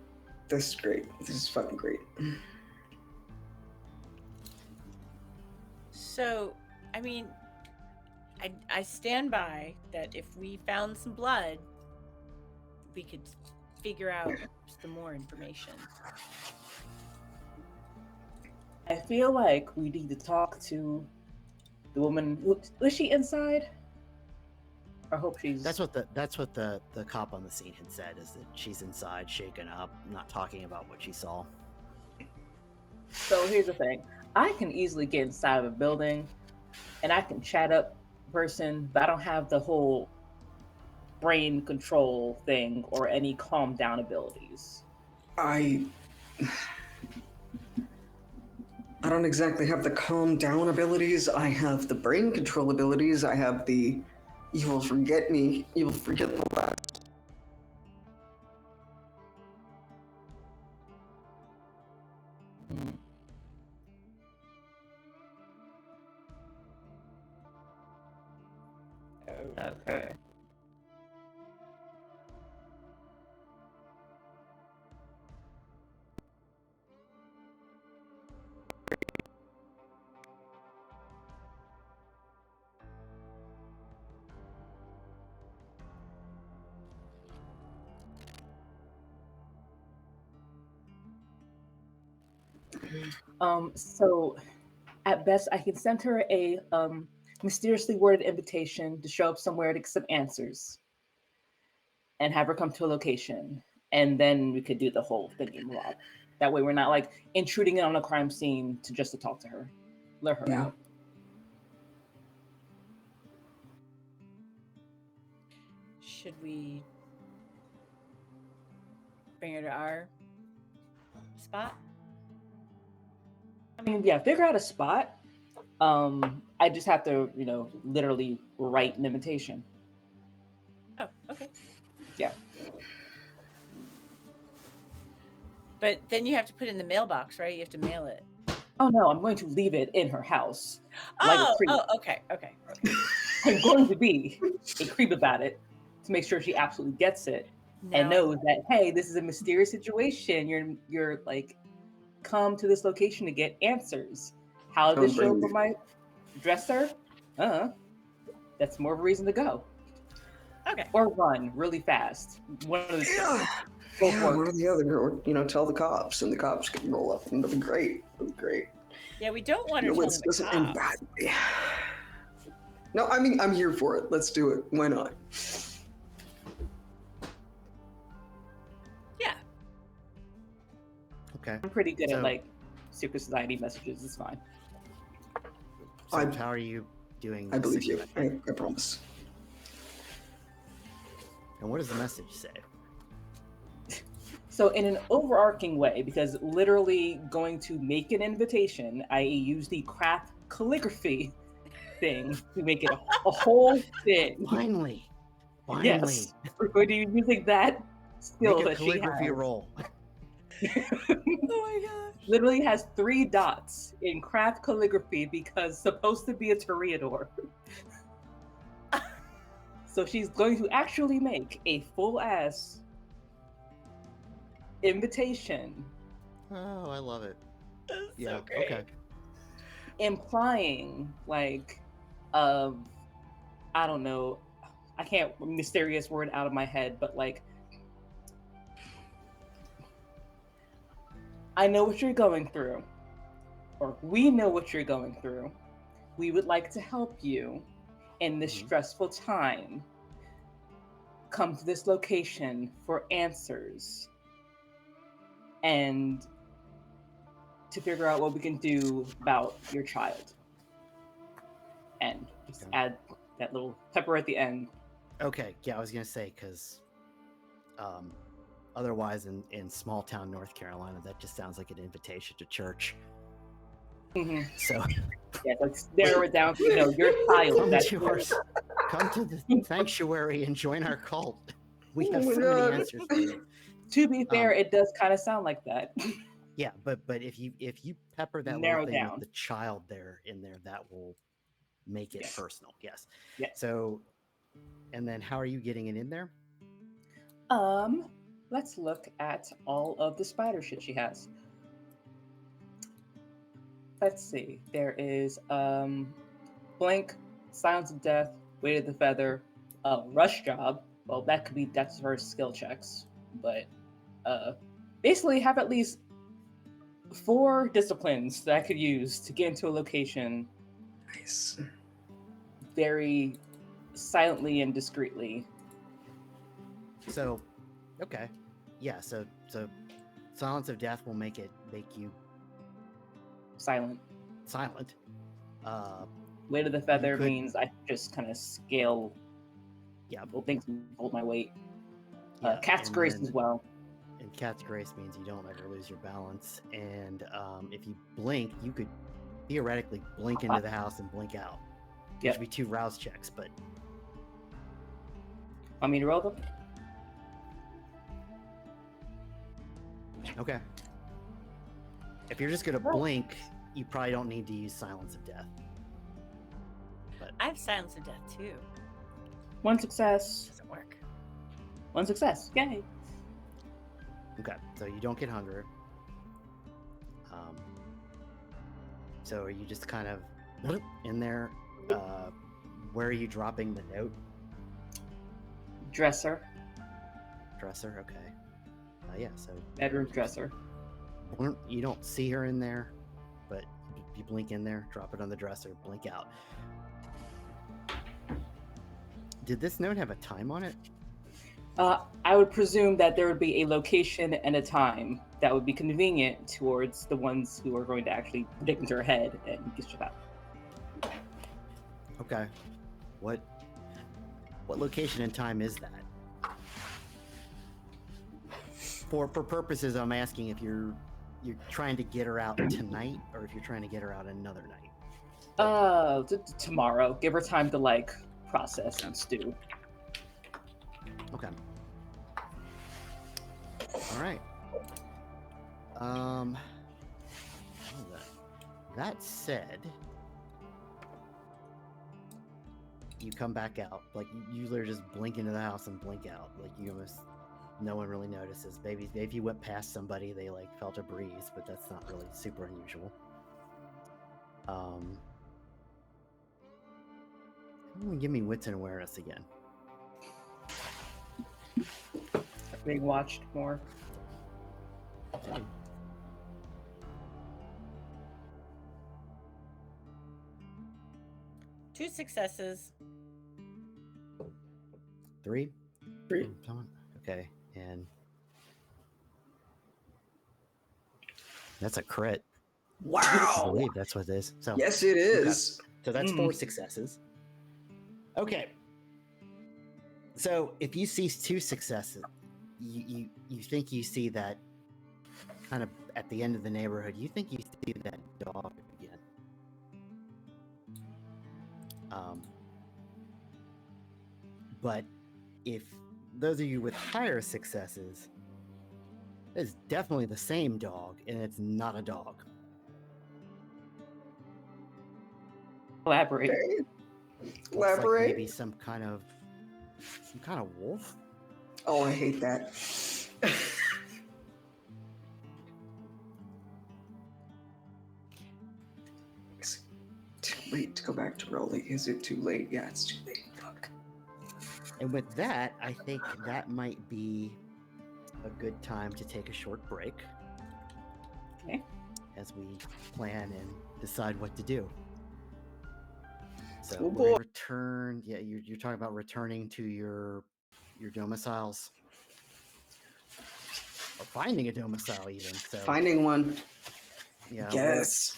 D: this is great. This is fucking great.
B: So, I mean, I stand by that if we found some blood, we could figure out some more information.
C: I feel like we need to talk to the woman. Was she inside? I hope she's.
A: That's what the cop on the scene had said, is that she's inside, shaken up, not talking about what she saw.
C: So here's the thing. I can easily get inside of a building and I can chat up a person, but I don't have the whole brain control thing or any calm down abilities.
D: I don't exactly have the calm down abilities. I have the brain control abilities. I have the you will forget me. You will forget the last.
C: Okay. So at best I can send her a mysteriously worded invitation to show up somewhere to get some answers and have her come to a location. And then we could do the whole thingy mob. That way we're not like intruding in on a crime scene to talk to her. Lure her out.
B: Should we bring her to our spot?
C: I mean, yeah, figure out a spot. I just have to, literally write an invitation.
B: Oh, okay.
C: Yeah.
B: But then you have to put it in the mailbox, right? You have to mail it.
C: Oh no, I'm going to leave it in her house.
B: Okay.
C: I'm going to be a creep about it to make sure she absolutely gets it and knows that, hey, this is a mysterious situation. You're like, come to this location to get answers. How did this show for my dresser? That's more of a reason to go.
B: Okay.
C: Or run really fast. One of the two.
D: Yeah, one or the other, or tell the cops, and the cops can roll up, and it'll be great. It'll be great.
B: Yeah, we don't want to tell them the
D: end
B: cops.
D: badly. No, I mean, I'm here for it. Let's do it. Why not?
B: Yeah.
A: Okay.
C: I'm pretty good at like secret society messages. It's fine.
A: So how are you doing?
D: I believe you. I promise.
A: And what does the message say?
C: So in an overarching way, because literally going to make an invitation, I use the craft calligraphy thing to make it a whole thing.
A: Finally.
C: Yes, we're going to be using that skill
A: make a
C: that she
A: calligraphy
C: has.
A: roll.
B: Oh my gosh.
C: Literally has 3 dots in craft calligraphy because supposed to be a toreador. So she's going to actually make a full-ass invitation.
A: Oh, I love it.
B: That's
A: Yeah.
B: so great.
A: Okay.
C: Implying I don't know, I can't mysterious word out of my head, but like, I know what you're going through, or we know what you're going through. We would like to help you in this stressful time. Come to this location for answers and to figure out what we can do about your child. And just add that little pepper at the end.
A: Okay. Yeah, I was gonna say because, otherwise, in small town North Carolina, that just sounds like an invitation to church.
C: Mm-hmm.
A: So
C: yeah, let's narrow it down to your child.
A: Come to the sanctuary and join our cult. We have so many answers for you.
C: To be fair, it does kind of sound like that.
A: Yeah, but if you pepper that
C: narrow
A: little thing
C: down
A: with the child in there, that will make it personal. Yes.
C: Yes.
A: So, and then how are you getting it in there?
C: Let's look at all of the spider shit she has. Let's see. There is Blink, Silence of Death, Weight of the Feather, Rush Job, well, that's for skill checks, but basically have at least 4 disciplines that I could use to get into a location
D: Nice.
C: very silently and discreetly.
A: So, okay, yeah. So silence of death will make you
C: Silent.
A: silent.
C: Weight of the feather
A: could-
C: means I just kind of scale.
A: Yeah.
C: Little things hold my weight.
A: Yeah,
C: Cat's
A: and
C: grace
A: then-
C: as well.
A: And Cat's Grace means you don't ever lose your balance. And if you blink, you could theoretically blink into the house and blink out. Which
C: Yep.
A: would be 2 rouse checks, but
C: Want me to roll them?
A: okay. If you're just gonna blink, you probably don't need to use Silence of Death. But
B: I have Silence of Death too.
C: 1 success.
B: Doesn't work.
C: 1 success. Yay.
A: okay, so you don't get hunger. So are you just kind of in there? Where are you dropping the note?
C: Dresser.
A: Dresser, okay. Yeah, so
C: Bedroom dresser.
A: you don't see her in there, but you blink in there, drop it on the dresser, blink out. Did this note have a time on it?
C: I would presume that there would be a location and a time that would be convenient towards the ones who are going to actually dig into her head and get shit out.
A: Okay. What location and time is that? For purposes, I'm asking if you're trying to get her out tonight or if you're trying to get her out another night.
C: Tomorrow. Give her time to like process and stew.
A: Okay. All right. That said, you come back out. Like you literally just blink into the house and blink out. Like you almost no one really notices. Maybe if you went past somebody, they like felt a breeze, but that's not really super unusual. Give me wits and awareness again.
C: Being watched more.
A: Okay.
B: Two successes.
A: 3?
D: 3.
A: Okay, and that's a crit. I
D: Wow.
A: believe that's what it is. So
D: Yes, it is.
A: So that's 4 successes. Okay. So if you see 2 successes, you think you see that kind of at the end of the neighborhood, you think you see that dog again. But if those of you with higher successes, it's definitely the same dog, and it's not a dog.
C: Elaborate.
D: Okay.
A: Looks
D: Elaborate.
A: like maybe some kind of wolf.
D: Oh, I hate that. Is it too late to go back to rolling? Is it too late? Yeah, it's too late. Fuck.
A: And with that, I think that might be a good time to take a short break.
C: Okay.
A: As we plan and decide what to do. So
D: Oh,
A: we're
D: boy.
A: gonna return. Yeah, you're talking about returning to your domiciles. Or finding a domicile even. So
D: Finding one.
A: yeah.
D: Yes.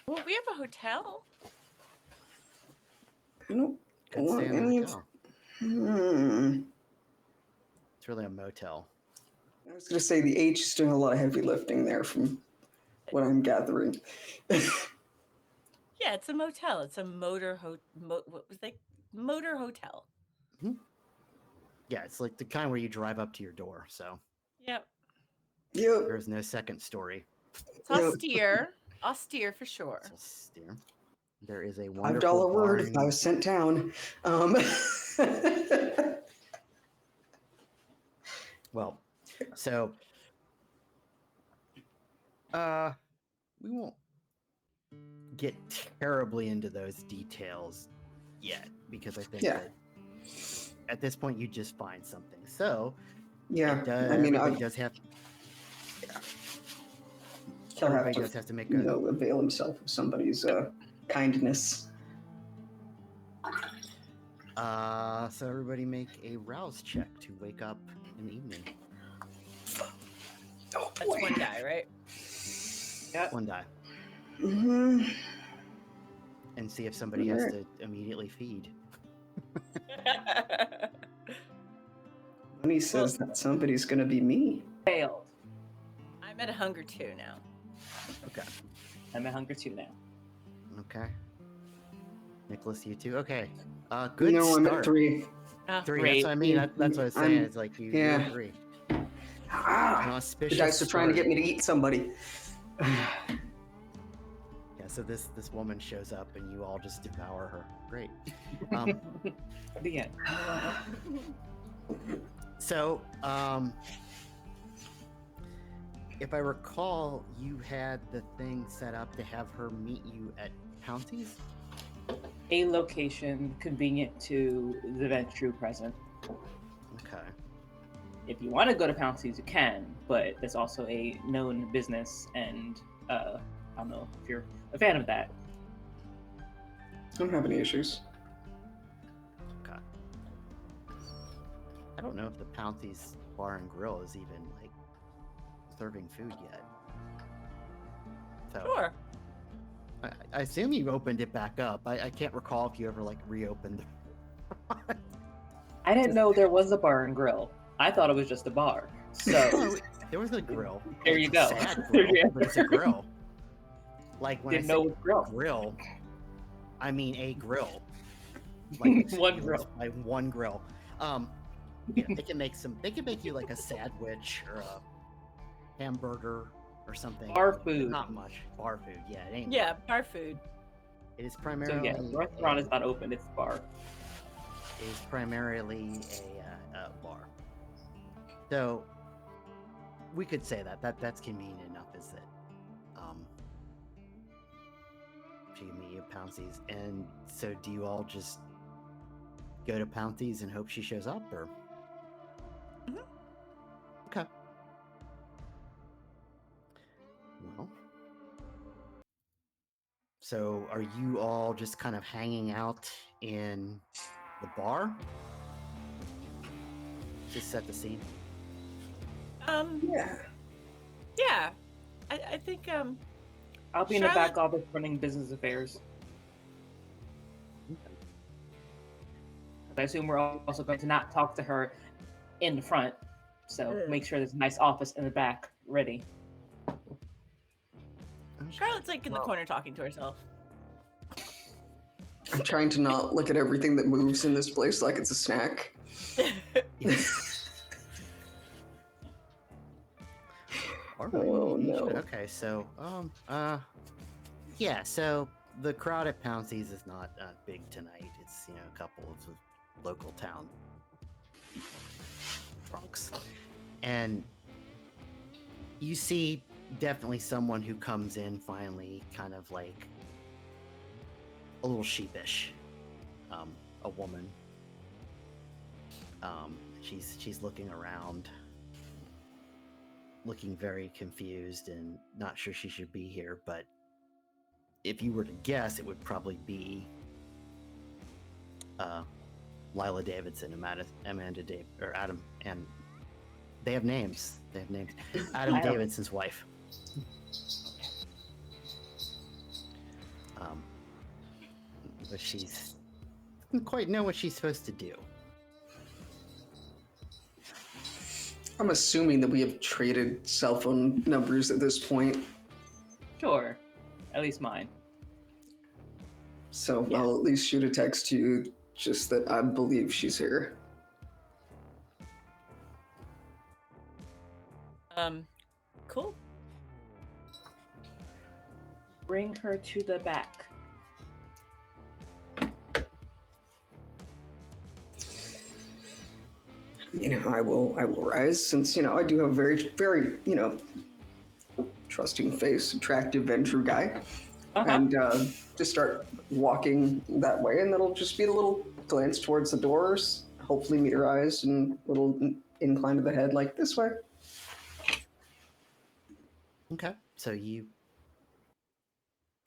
B: Well, we have a hotel.
D: I don't
A: Could
D: want
A: stay in the
D: any of.
A: hotel.
D: Hmm.
A: It's really a motel.
D: I was going to say the H is doing a lot of heavy lifting there from what I'm gathering.
B: Yeah, it's a motel. It's a motor motor hotel.
A: Yeah, it's like the kind where you drive up to your door. So
B: Yep.
D: Yep.
A: there's no second story.
B: It's austere. Austere for sure.
A: It's austere. There is a
D: $5
A: wonderful
D: word if I
A: barn.
D: was sent down.
A: Well, so we won't get terribly into those details yet because I think
D: Yeah.
A: that at this point, you just find something. So
D: Yeah, I mean,
A: everybody does have.
D: he'll have
A: Everybody
D: to,
A: does have to make a.
D: avail himself of somebody's kindness.
A: So everybody make a rouse check to wake up in the evening.
D: Oh,
B: That's one die, right?
C: Yep.
A: One die.
D: Mhm.
A: And see if somebody has to immediately feed.
D: When he says that somebody's going to be me.
C: Failed.
B: I'm at a hunger 2 now.
A: Okay.
C: I'm at hunger 2 now.
A: Okay. Nicholas, you too. Okay. Good
D: No,
A: start.
D: I'm at 3.
B: Oh,
A: 3.
C: Great.
A: That's what I mean. That's what I was saying.
D: I'm-
A: It's like you're
D: yeah.
A: 3. An
D: The
A: auspicious
D: dice are trying to
A: start.
D: get me to eat somebody.
A: Yeah. So this woman shows up and you all just devour her. Great.
C: The end.
A: So, if I recall, you had the thing set up to have her meet you at Pouncy's?
C: A location convenient to the Ventru present.
A: Okay.
C: If you want to go to Pouncy's, you can, but there's also a known business, and I don't know if you're a fan of that.
D: I don't have any issues.
A: Okay. I don't know if the Pouncy's Bar and Grill is even, like, serving food yet. So,
B: Sure.
A: I assume you opened it back up. I can't recall if you ever, like, reopened.
C: I didn't know there was a bar and grill. I thought it was just a bar. So
A: There was a grill.
C: There you
A: It's a
C: go.
A: sad
C: There
A: grill,
C: you
A: but it's a grill. Like when
C: didn't
A: I
C: know
A: say
C: it was grill.
A: grill, I mean a grill. Like
C: One grill.
A: Like one grill. Yeah, they can make you like a sandwich or a hamburger or something.
C: Bar food.
A: Not much bar food. Yeah, it ain't.
B: Yeah, bar food.
A: It is
C: So
A: primarily.
C: yeah, the restaurant is not open. It's a bar.
A: It is primarily a bar. So we could say that's convenient enough, is that she can meet you at Pouncy's. And so do you all just go to Pouncy's and hope she shows up, or?
B: Mhm.
A: Okay. Well, so are you all just kind of hanging out in the bar? Just set the scene.
D: Yeah.
B: Yeah. I think
C: I'll be in the
B: Charlotte-
C: back office running business affairs. I assume we're also going to not talk to her in the front, so make sure there's a nice office in the back ready.
B: Charlotte's like in the corner talking to herself.
D: I'm trying to not look at everything that moves in this place like it's a snack.
A: All right.
D: Oh, no.
A: Okay, so yeah, so the crowd at Pouncy's is not big tonight. It's a couple of local town drunks, and you see definitely someone who comes in finally, kind of like a little sheepish. A woman. She's looking around, looking very confused and not sure she should be here, but if you were to guess, it would probably be Lila Davidson, Amanda Dave, or Adam, and they have names. Adam Davidson's wife. But she's doesn't quite know what she's supposed to do.
D: I'm assuming that we have traded cell phone numbers at this point.
C: Sure, at least mine.
D: So
C: Yeah.
D: I'll at least shoot a text to you just that I believe she's here.
B: Cool.
C: Bring her to the back.
D: I will rise since I do have a very trusting face, attractive venture guy, and just start walking that way, and that'll just be a little glance towards the doors. hopefully meet her eyes and a little incline of the head, like this way.
A: Okay. So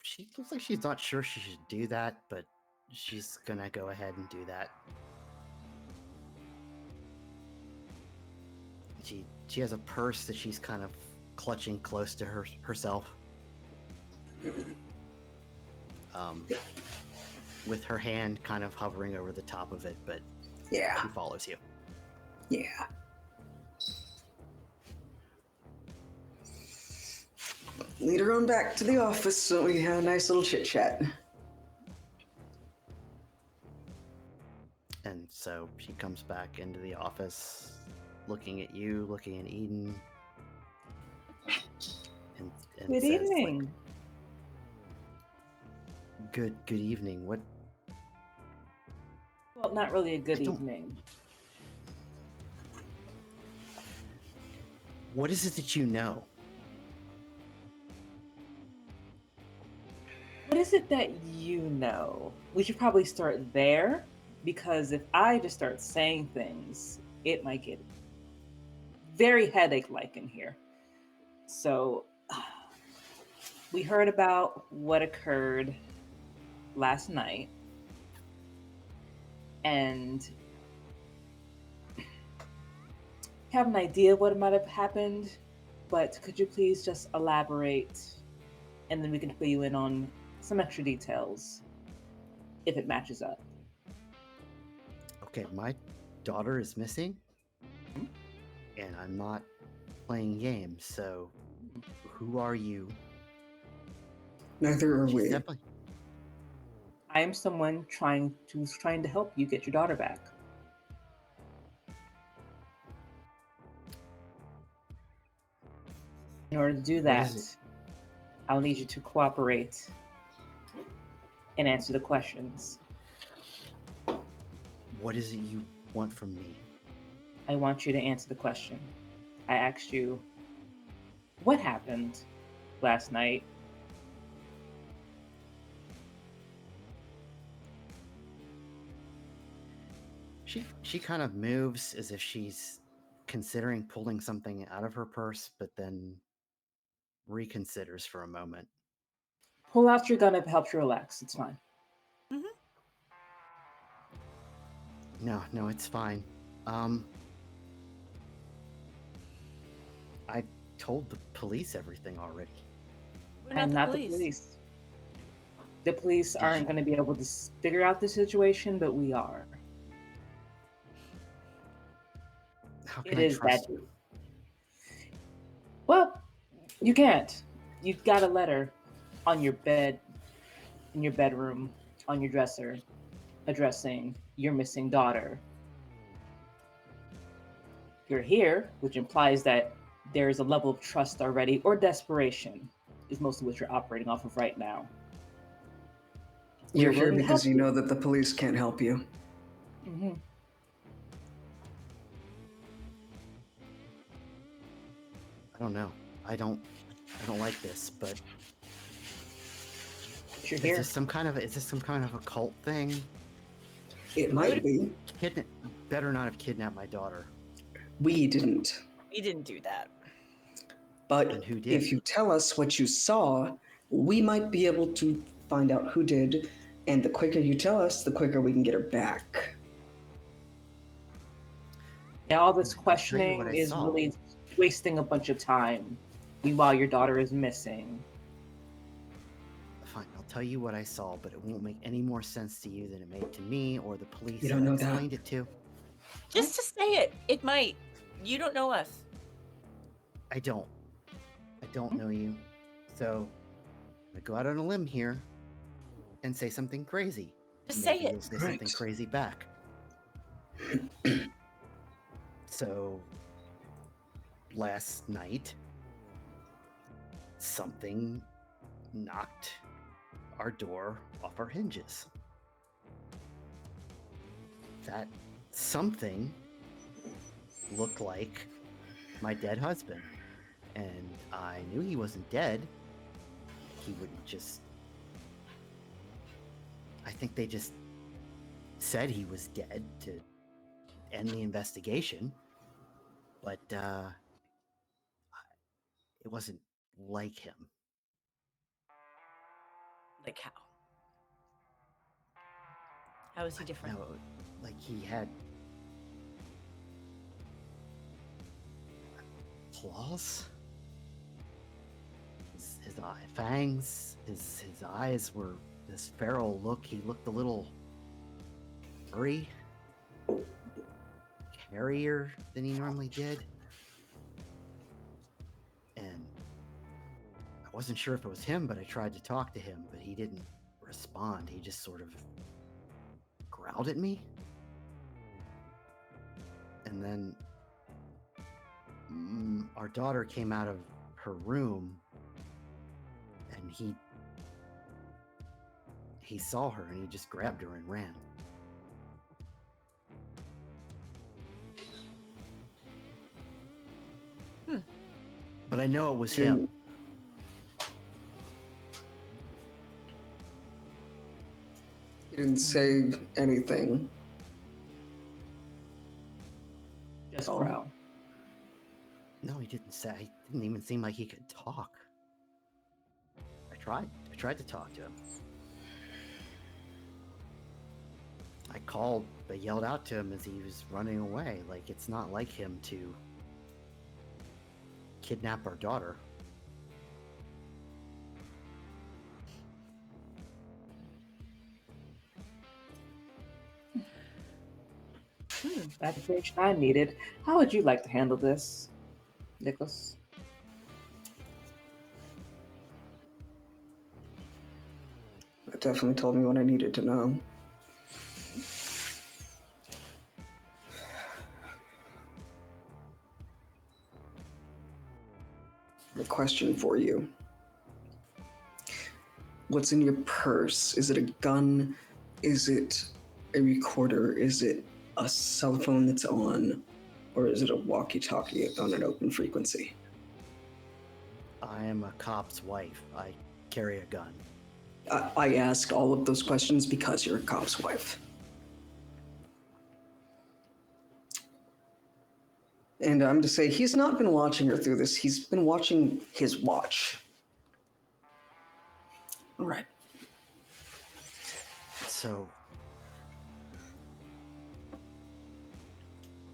A: she looks like she's not sure she should do that, but she's gonna go ahead and do that. She has a purse that she's kind of clutching close to herself. With her hand kind of hovering over the top of it, but
D: Yeah.
A: she follows you.
D: Yeah. Lead her on back to the office so we have a nice little chit chat.
A: And so she comes back into the office, looking at you, looking at Eden, and
C: Good
A: says,
C: evening.
A: like, good evening. What?
C: Well, not really a good
A: I don't-
C: evening.
A: What is it that you know?
C: What is it that you know? We should probably start there, because if I just start saying things, it might get very headache-like in here. So, we heard about what occurred last night, and have an idea of what might have happened, but could you please just elaborate, and then we can fill you in on some extra details if it matches up.
A: Okay, my daughter is missing, and I'm not playing games, so who are you?
D: Neither are
A: She's
D: we.
A: definitely...
C: I am someone who's trying to help you get your daughter back. In order to do
A: What
C: that,
A: is it?
C: I'll need you to cooperate and answer the questions.
A: What is it you want from me?
C: I want you to answer the question. I asked you, what happened last night?
A: She kind of moves as if she's considering pulling something out of her purse, but then reconsiders for a moment.
C: Pull out your gun if it helps you relax. It's fine.
A: No, it's fine. I told the police everything already.
B: We're
C: I'm
B: not
C: not
B: the
C: the
B: police.
C: police. The police
A: Did
C: aren't
A: you-
C: going to be able to figure out the situation, but we are.
A: How can
C: It
A: I
C: is
A: trust
C: that.
A: you?
C: Well, you can't. You've got a letter on your bed, in your bedroom, on your dresser, addressing your missing daughter. You're here, which implies that there is a level of trust already, or desperation, is mostly what you're operating off of right now.
D: You're
C: We're
D: here
C: willing to
D: because
C: help
D: you know that the police can't help you.
C: Mm-hmm.
A: I don't know. I don't like this, but
C: But you're
A: is
C: here.
A: this some kind of a cult thing?
D: It might be.
A: Better not have kidnapped my daughter.
D: We didn't.
B: We didn't do that.
D: But
A: And who did?
D: if you tell us what you saw, we might be able to find out who did. And the quicker you tell us, the quicker we can get her back.
C: Now, all this
A: I'll tell you
C: questioning
A: what I
C: is
A: saw.
C: really wasting a bunch of time. Meanwhile, your daughter is missing.
A: Fine, I'll tell you what I saw, but it won't make any more sense to you than it made to me or the police
D: You don't know
A: I
D: that.
A: explained it to.
B: Just to say it. It might. You don't know us.
A: I don't know you. So I go out on a limb here and say something crazy.
B: Just
A: Maybe
B: say it.
A: you'll say something
D: Right.
A: crazy back. So last night, something knocked our door off our hinges. That something looked like my dead husband. And I knew he wasn't dead. He wouldn't just... I think they just said he was dead to end the investigation, but it wasn't like him.
B: Like how? How is he different?
A: No, like he had claws. His eye fangs. His eyes were this feral look. He looked a little furry, hairier than he normally did, and I wasn't sure if it was him, but I tried to talk to him, but he didn't respond. He just sort of growled at me. And then our daughter came out of her room, and he saw her, and he just grabbed her and ran. But I know it was him.
D: He didn't say anything.
C: Just growl.
A: No, he didn't say. He didn't even seem like he could talk. I tried to talk to him. I called, but yelled out to him as he was running away. Like, it's not like him to kidnap our daughter.
C: That information I needed. How would you like to handle this, Nicholas?
D: That definitely told me what I needed to know. A question for you. What's in your purse? Is it a gun? Is it a recorder? Is it a cell phone that's on? Or is it a walkie-talkie on an open frequency?
A: I am a cop's wife. I carry a gun.
D: I ask all of those questions because you're a cop's wife. And I'm to say, he's not been watching her through this. He's been watching his watch. All right.
A: So,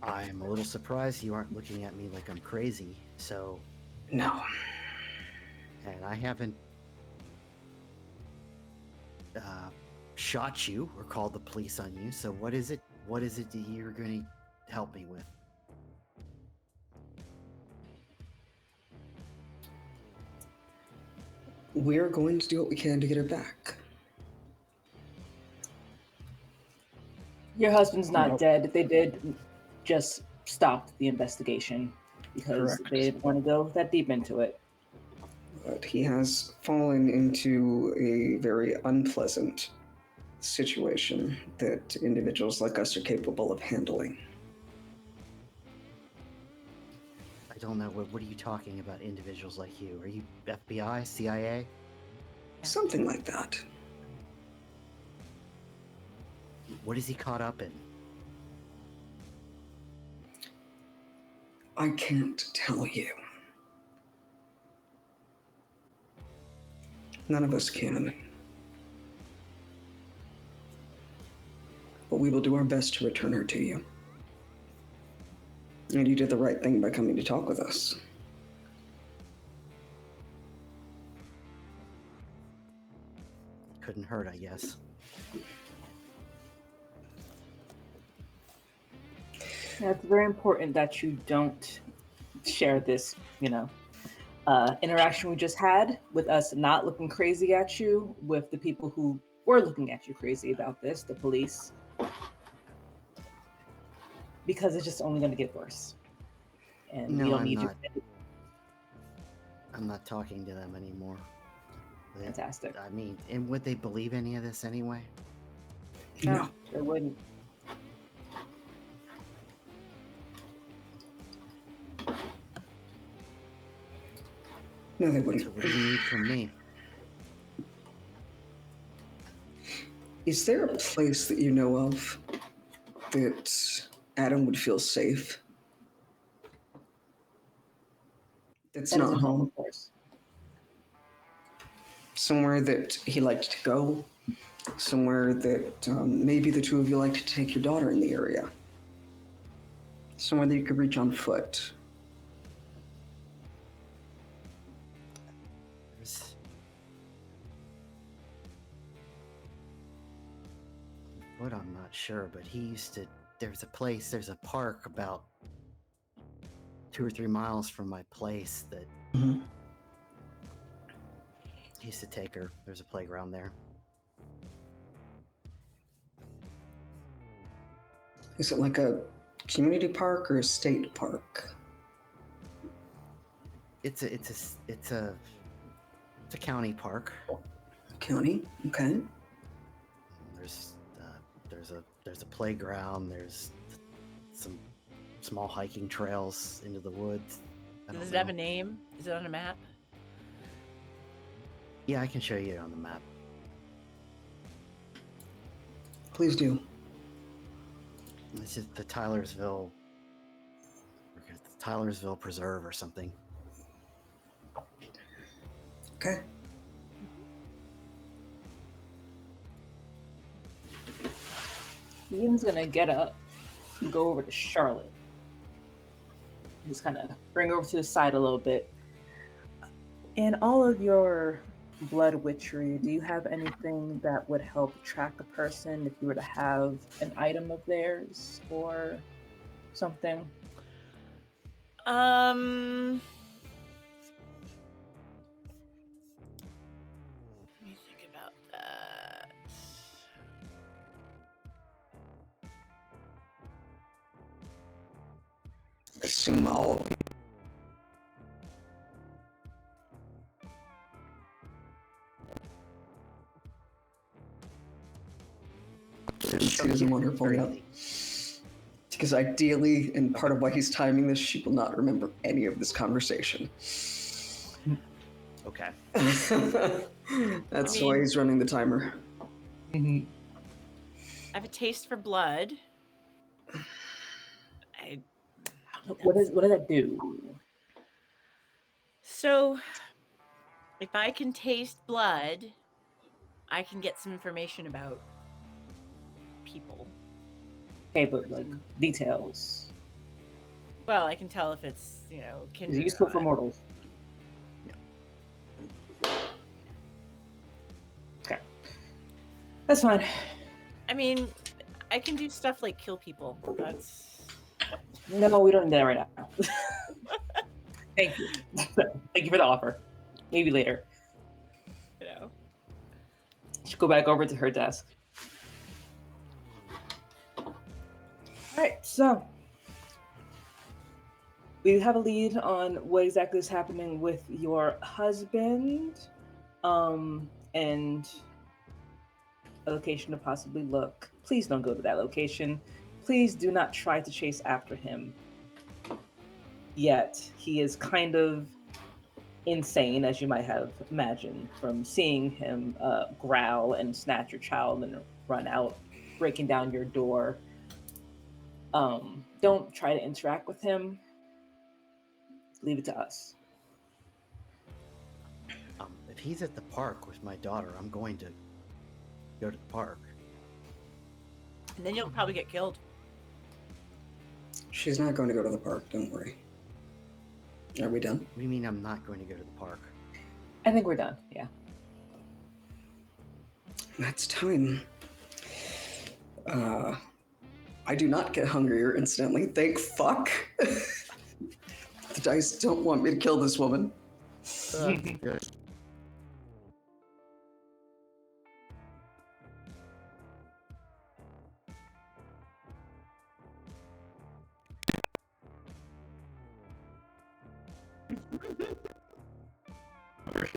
A: I'm a little surprised you aren't looking at me like I'm crazy. So,
D: No.
A: and I haven't shot you or called the police on you. So what is it? What is it that you're going to help me with?
D: We're going to do what we can to get her back.
C: Your husband's not
D: Nope.
C: dead. They did just stop the investigation because
D: Correct.
C: they didn't want to go that deep into it.
D: But he has fallen into a very unpleasant situation that individuals like us are capable of handling.
A: I don't know. What are you talking about, individuals like you? Are you FBI, CIA?
D: Something like that.
A: What is he caught up in?
D: I can't tell you. None of us can. But we will do our best to return her to you. And you did the right thing by coming to talk with us.
A: Couldn't hurt, I guess.
C: Yeah, it's very important that you don't share this, interaction we just had with us not looking crazy at you, with the people who were looking at you crazy about this, the police. Because it's just only going to get worse. And we
A: No,
C: don't
A: I'm
C: need
A: not.
C: you.
A: I'm not talking to them anymore.
C: Fantastic.
A: I mean, and would they believe any of this anyway?
D: No.
C: They wouldn't.
D: No, they
A: So
D: wouldn't.
A: what do you need from me?
D: Is there a place that you know of that Adam would feel safe. That's
C: That is
D: not
C: a home,
D: home.
C: of course.
D: Somewhere that he liked to go. Somewhere that maybe the two of you like to take your daughter in the area. Somewhere that you could reach on foot.
A: There's what I'm not sure, but he used to. There's a park about 2 or 3 miles from my place that
D: Mhm.
A: he used to take her. There's a playground there.
D: Is it like a community park or a state park?
A: It's a county park.
D: County? Okay.
A: There's a playground. There's some small hiking trails into the woods.
B: Does it have a name? Is it on a map?
A: Yeah, I can show you on the map.
D: Please do.
A: This is the Tylersville Preserve or something.
D: Okay.
C: Ian's gonna get up and go over to Charlotte. Just kind of bring her over to the side a little bit. In all of your blood witchery, do you have anything that would help track a person if you were to have an item of theirs or something?
B: Let me think about that.
D: Assume all of you. She doesn't want her pulling up. Because ideally, and part of why he's timing this, she will not remember any of this conversation.
A: Okay.
D: That's why he's running the timer.
C: Mm-hmm.
B: I have a taste for blood.
C: What does that do?
B: So, if I can taste blood, I can get some information about people.
C: Okay, but like details.
B: Well, I can tell if it's,
C: Is
B: kindred
C: it
B: or
C: useful for
B: not.
C: mortals? Okay. That's fine.
B: I mean, I can do stuff like kill people. That's
C: No, we don't need that right now. Thank you. Thank you for the offer. Maybe later. She'll go back over to her desk. Alright, so we have a lead on what exactly is happening with your husband, and a location to possibly look. Please don't go to that location. Please do not try to chase after him. Yet he is kind of insane, as you might have imagined, from seeing him growl and snatch your child and run out, breaking down your door. Don't try to interact with him. Leave it to us.
A: If he's at the park with my daughter, I'm going to go to the park.
B: And then you'll probably get killed.
D: She's not going to go to the park, don't worry. Are we done?
A: What do you mean I'm not going to go to the park?
C: I think we're done, yeah.
D: That's time. I do not get hungrier instantly. Thank fuck. The dice don't want me to kill this woman.
A: Good.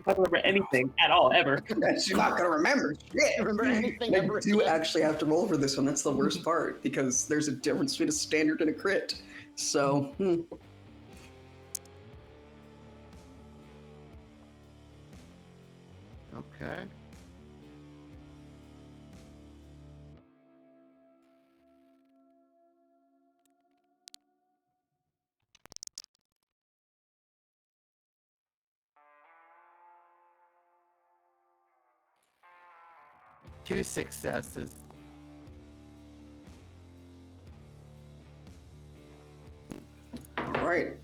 C: I don't remember anything at all, ever.
D: She's not gonna remember shit.
A: Remember anything
D: I
A: ever
D: do
A: again?
D: actually have to roll for this one. That's the worst part because there's a difference between a standard and a crit. So,
A: Okay. 2 successes.
D: All right.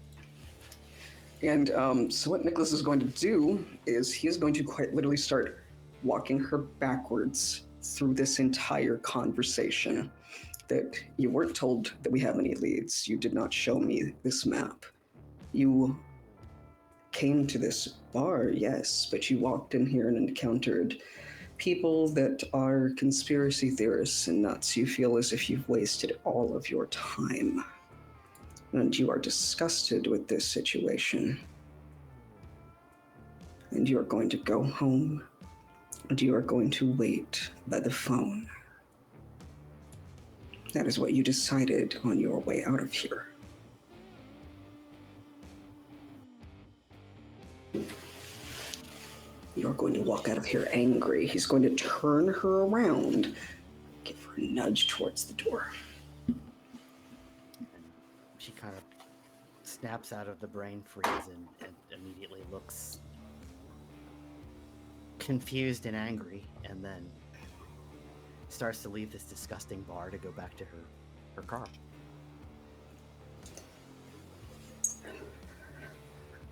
D: And so what Nicholas is going to do is he is going to quite literally start walking her backwards through this entire conversation. That you weren't told that we have any leads. You did not show me this map. You came to this bar, yes, but you walked in here and encountered people that are conspiracy theorists and nuts. You feel as if you've wasted all of your time. And you are disgusted with this situation. And you are going to go home, and you are going to wait by the phone. That is what you decided on your way out of here. You're going to walk out of here angry. He's going to turn her around, give her a nudge towards the door.
A: She kind of snaps out of the brain freeze and immediately looks confused and angry, and then starts to leave this disgusting bar to go back to her car.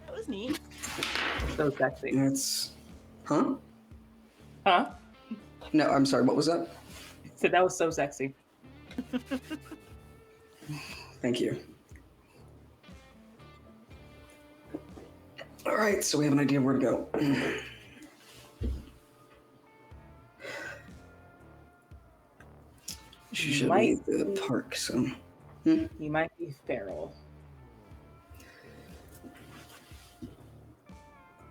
B: That was neat.
C: So sexy.
D: That's... Huh?
C: Huh?
D: No, I'm sorry, what was that?
C: So that was so sexy.
D: Thank you. All right, so we have an idea where to go. She should
C: Might
D: leave the
C: be-
D: park, so...
C: He might be feral.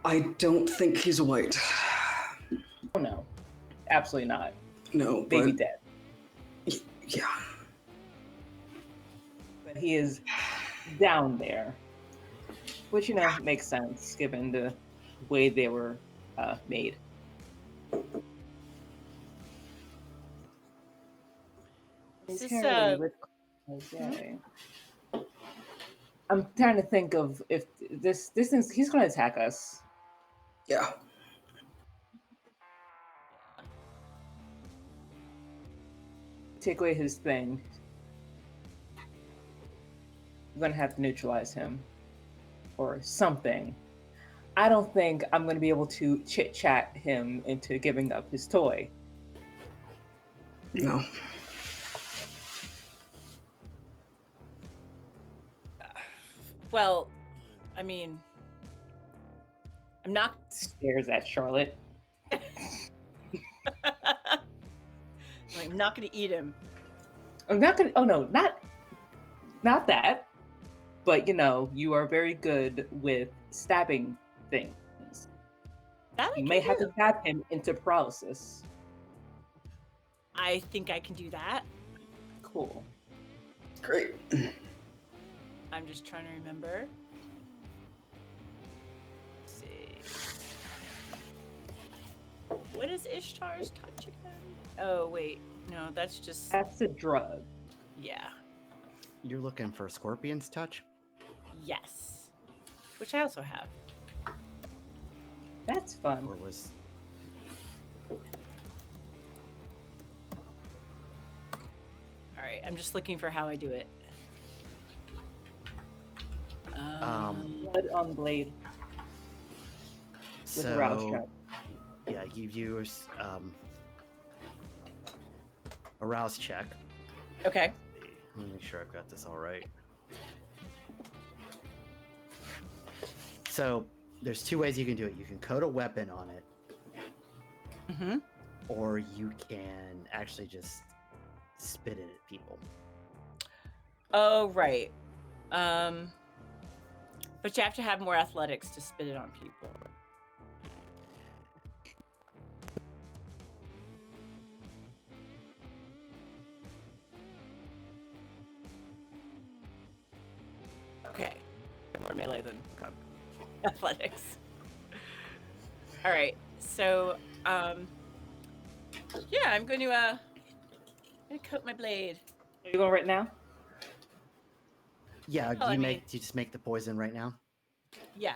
D: I don't think he's white.
C: Oh no, absolutely not.
D: No,
C: Baby
D: but...
C: dead.
D: Yeah.
C: But he is down there, which makes sense given the way they were made.
B: Is
C: His
B: this,
C: hair with- Okay. I'm trying to think of if this is he's going to attack us.
D: Yeah.
C: Take away his thing. I'm going to have to neutralize him or something. I don't think I'm going to be able to chit-chat him into giving up his toy.
D: No.
B: Well, I mean, I'm not.
C: Stares at Charlotte.
B: I'm not going to eat him.
C: I'm not going to... Oh, no, not that. But, you are very good with stabbing things.
B: That I
C: You
B: can
C: may have
B: do.
C: to stab him into paralysis.
B: I think I can do that.
C: Cool.
D: Great.
B: I'm just trying to remember. Let's see. What is Ishtar's touch again? Oh, wait. No, that's just...
C: That's a drug.
B: Yeah.
A: You're looking for Scorpion's touch?
B: Yes. Which I also have.
C: That's fun.
A: Or was...
B: Alright, I'm just looking for how I do it.
C: Blood on blade with a rouse trap.
A: Yeah, you use a rouse check.
B: Okay.
A: Let me make sure I've got this all right. So there's 2 ways you can do it. You can code a weapon on it,
B: Mm-hmm.
A: or you can actually just spit it at people.
B: Oh, right. But you have to have more athletics to spit it on people. Okay. More melee than athletics. All right. So, yeah, I'm going to coat my blade.
C: Are you going right now?
A: Yeah,
B: Oh,
A: you just make the poison right now?
B: Yeah.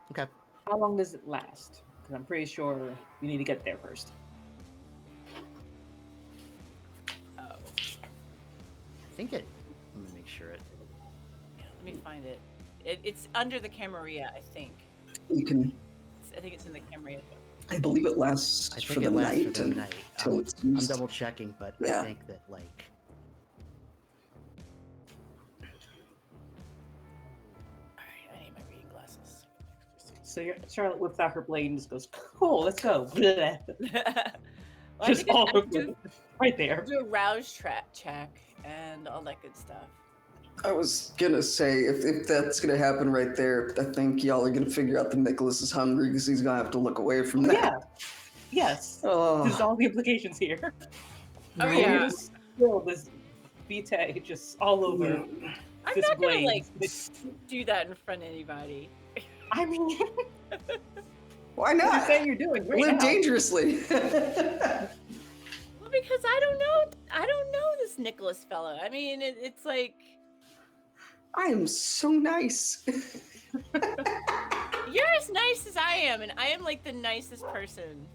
A: Okay.
C: How long does it last? Because I'm pretty sure you need to get there first.
A: think it. Let me make sure it.
B: Yeah, let me find it. It's under the Camarilla, I think.
D: You can.
B: I think it's in the Camarilla book.
D: I believe it lasts
A: I think
D: for the
A: it lasts
D: night.
A: for the night.
D: Till it's
A: I'm
D: used.
A: double checking, but
D: Yeah.
A: I think that like.
B: All right, I need my reading glasses.
C: So Charlotte whips out her blade and just goes, "Cool, let's go." Bleh.
B: Well,
C: Just all
B: I
C: over
B: do,
C: right there.
B: do a rouse check and all that good stuff.
D: I was gonna say, if that's gonna happen right there, I think y'all are gonna figure out that Nicholas is hungry because he's gonna have to look away from that.
C: Yeah. Yes.
D: Oh,
C: There's all the implications here.
B: Oh,
C: You
B: yeah.
C: just feel this vitae just all over
B: I'm
C: this
B: not gonna
C: blade.
B: like do that in front of anybody.
C: I mean,
D: why
C: you're
D: not?
C: saying you're doing great
D: Live
C: now.
D: dangerously.
B: Well, because I don't know this Nicholas fellow. I mean, it's like
D: I am so nice.
B: you're as nice as I am, and I am like the nicest person.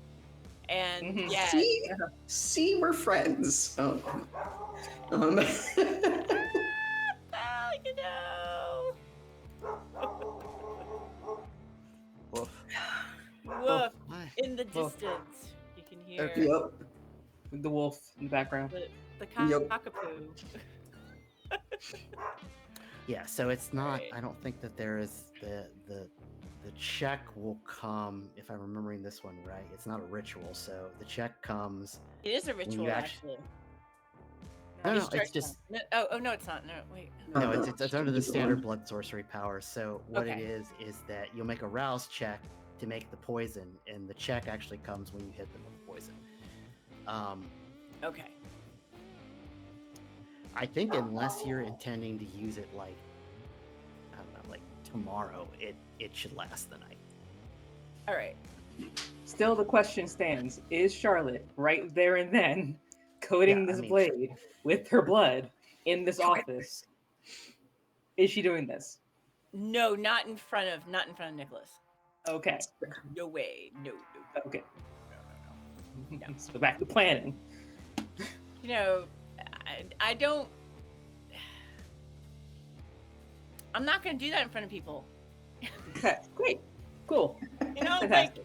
B: And
C: Mhm.
B: yeah,
D: See, we're friends. Oh.
B: well, you know.
A: Woof.
B: Woof.
A: Why?
B: In the
C: Woof.
B: distance, you can hear
C: Okay.
D: Yep.
C: With the wolf in the background.
B: the
D: Yep.
B: cockapoo.
A: Yeah, so it's not.
B: Right.
A: I don't think that there is the check will come if I'm remembering this one right. It's not a ritual, so the check comes.
B: It is a
A: you
B: ritual,
A: actually-
B: actually.
A: No,
B: You
A: no,
B: start
A: it's just
B: no, oh no, it's not. No, wait.
A: no,
D: No,
A: it's under the standard blood sorcery power. So what it
B: Okay.
A: is that you'll make a rouse check to make the poison, and the check actually comes when you hit them with poison.
B: Okay.
A: I think unless you're intending to use it like I don't know, like tomorrow, it should last the night.
B: All right.
C: Still, the question stands: is Charlotte right there and then coating
A: Yeah, I
C: this
A: mean-
C: blade with her blood in this office? Is she doing this?
B: No, not in front of Nicholas.
C: Okay.
B: No way. No.
C: Okay. Let's go back to planning.
B: You know, I don't. I'm not gonna do that in front of people.
C: Okay. Great. Cool.
B: You know, like
C: Fantastic.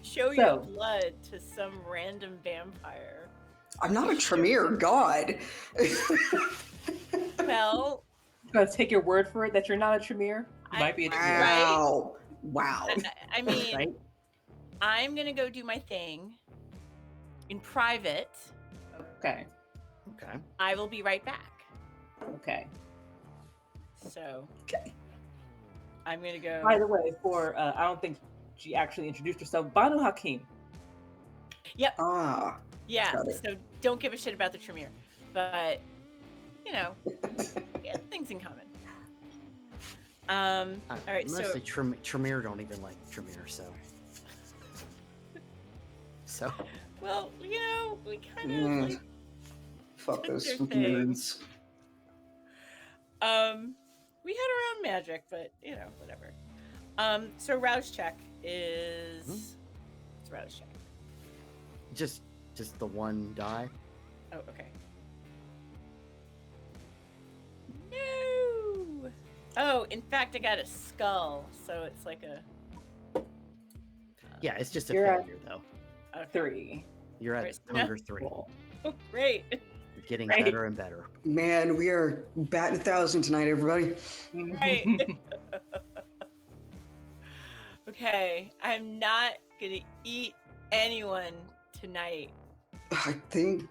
B: show
C: So-
B: your blood to some random vampire.
D: I'm not a Tremere god.
B: Well,
C: I'm gonna take your word for it that you're not a Tremere. You might be a Tremere.
D: Wow. Wow.
B: I mean,
C: Right?
B: I'm gonna go do my thing in private.
C: Okay.
A: Okay.
B: I will be right back.
C: Okay.
B: So,
C: Okay.
B: I'm gonna go.
C: By the way, for I don't think she actually introduced herself. Banu Hakim.
D: Ah.
B: Yeah,
D: Got it.
B: so don't give a shit about the Tremere. But, you know, we have things in common. All right,
A: Mostly
B: so
A: Tremere don't even like Tremere, so. So
B: well, you know, we kind of
D: Mm.
B: like
D: Fuck those
B: Your
D: spooky
B: thing.
D: nerds.
B: we had our own magic, but you know, whatever. So rouse check is it's rouse check.
A: just the one die.
B: Oh, okay. No. Oh, in fact, I got a skull, so it's like a
A: Yeah, it's just a
C: You're at-
A: failure though.
B: okay.
C: 3.
A: You're at
B: Right.
A: hunger 3.
C: Cool.
B: Oh, great.
A: You're getting
C: Right.
A: better and better.
D: Man, we are batting 1,000 tonight, everybody.
B: Right. Okay, I'm not gonna eat anyone tonight.
D: I think,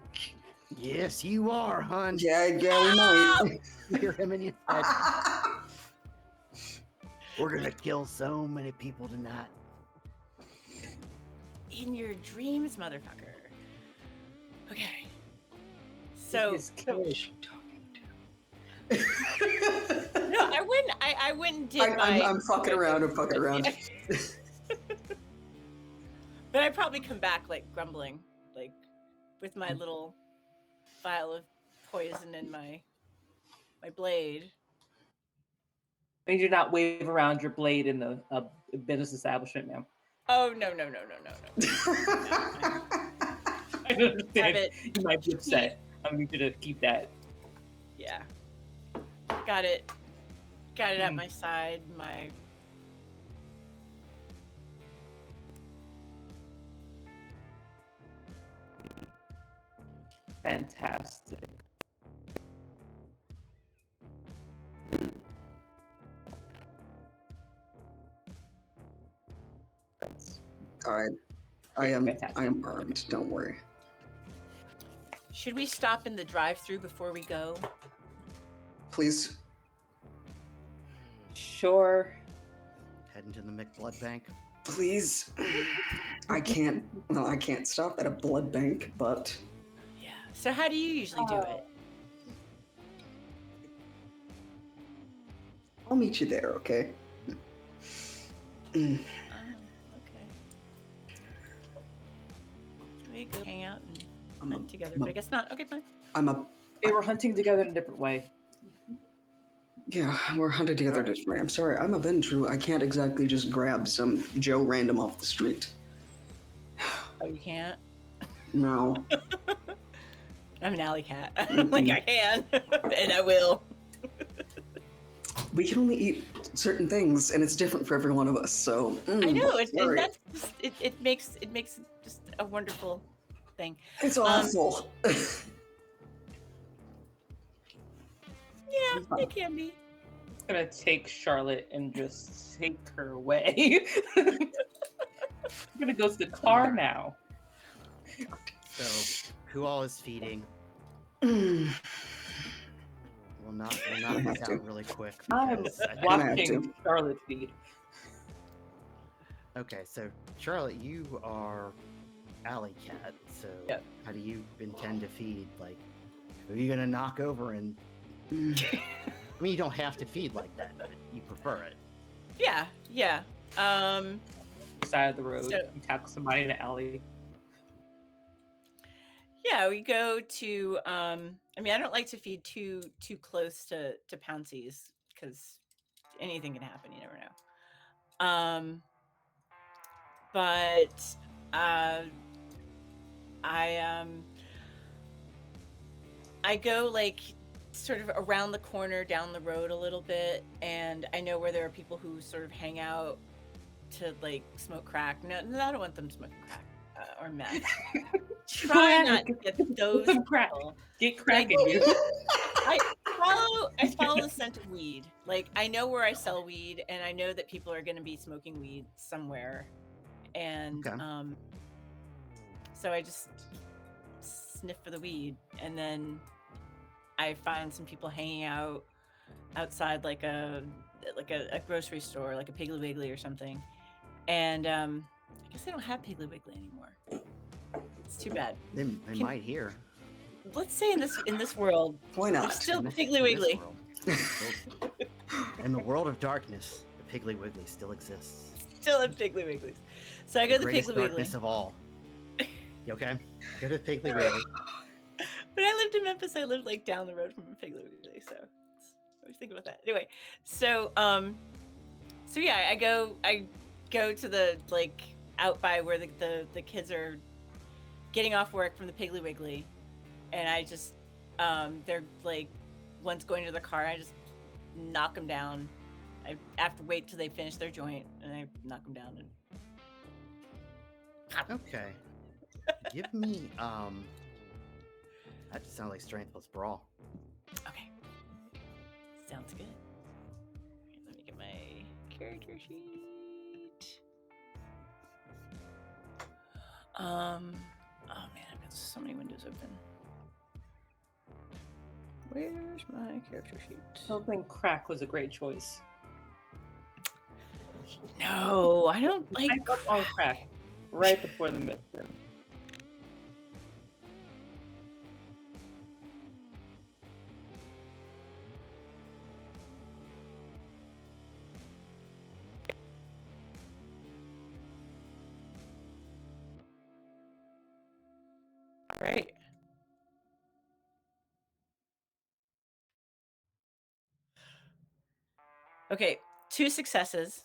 A: Yes, you are, hun.
D: yeah, we might.
A: You hear him in your head. We're gonna kill so many people tonight.
B: In your dreams, motherfucker. Okay. So
C: Is Kilish
B: no, I went and did
D: I'm fucking around. I'm fucking around.
B: But I'd probably come back like grumbling, like with my little vial of poison in my blade.
C: And you do not wave around your blade in the business establishment, ma'am.
B: Oh no.
C: I understand.
B: Have it.
C: You might be upset. I need you to keep that.
B: Yeah. Got it. Got it at my side. My
C: Fantastic.
D: All right. I am
C: Fantastic.
D: armed. Don't worry.
B: Should we stop in the drive-through before we go?
D: Please.
C: Sure.
A: Heading to the McBlood Bank.
D: Please. I can't. Well, I can't stop at a blood bank, but
B: Yeah. So how do you usually do it?
D: I'll meet you there. Okay.
B: Okay. We go hang out and hunt together. But I guess not. Okay, fine.
C: They were hunting together in a different way.
D: Yeah, we're hunted together differently. I'm sorry. I'm a Ventru. I can't exactly just grab some Joe random off the street.
B: Oh, you can't?
D: No.
B: I'm an alley cat. Like, I can, and I will.
D: We can only eat certain things, and it's different for every one of us. So
B: I know, and
D: sorry.
B: that's just, it makes just a wonderful thing.
D: It's awful.
B: Yeah, it can be.
C: I'm gonna take Charlotte and just take her away. I'm gonna go to the car now.
A: So, who all is feeding?
D: Mm.
A: We'll knock this out really quick.
C: I'm
A: because I think-
C: watching Charlotte feed.
A: Okay, so Charlotte, you are alley cat. So
C: Yep.
A: how do you intend to feed? Like, who are you gonna knock over and? I mean, you don't have to feed like that, but you prefer it.
B: Yeah.
C: Side of the road
B: So-
C: and tackle somebody in the alley.
B: Yeah, we go to I mean, I don't like to feed too close to Pouncies because anything can happen, you never know. But I go like sort of around the corner down the road a little bit, and I know where there are people who sort of hang out to like smoke crack. No, I don't want them smoking crack or meth. Try
C: ahead,
B: not to get those
C: some crack.
B: people.
C: Get cracking,
B: Like-
C: you.
B: I follow the scent of weed. Like, I know where I sell weed, and I know that people are going to be smoking weed somewhere, and
A: Okay.
B: so I just sniff for the weed, and then I find some people hanging out outside like a grocery store, like a Piggly Wiggly or something, and I guess they don't have Piggly Wiggly anymore. It's too bad.
A: They might hear.
B: Let's say in this world,
D: Why
B: there's
D: not?
B: still
A: In this-
B: Piggly
A: in this
B: Wiggly.
A: world. In the world of darkness, the Piggly Wiggly still exists.
B: Still have Piggly Wigglies. So I go to the
A: greatest
B: Piggly Wiggly.
A: darkness of all. You okay? Go to the Piggly Wiggly.
B: When I lived in Memphis, I lived like down the road from a Piggly Wiggly, so I was thinking about that. Anyway, so yeah, I go to the like out by where the kids are getting off work from the Piggly Wiggly, and I just they're like one's going to the car, I just knock them down. I have to wait till they finish their joint, and I knock them down. And
A: Okay. Give me that just sounds like strength plus brawl.
B: okay, sounds good. Alright, let me get my character sheet. Oh man, I've got so many windows open. Where's my character sheet?
C: Something crack was a great choice.
B: No, I don't like.
C: I got on crack right before the midterm.
B: Right. Okay, 2 successes.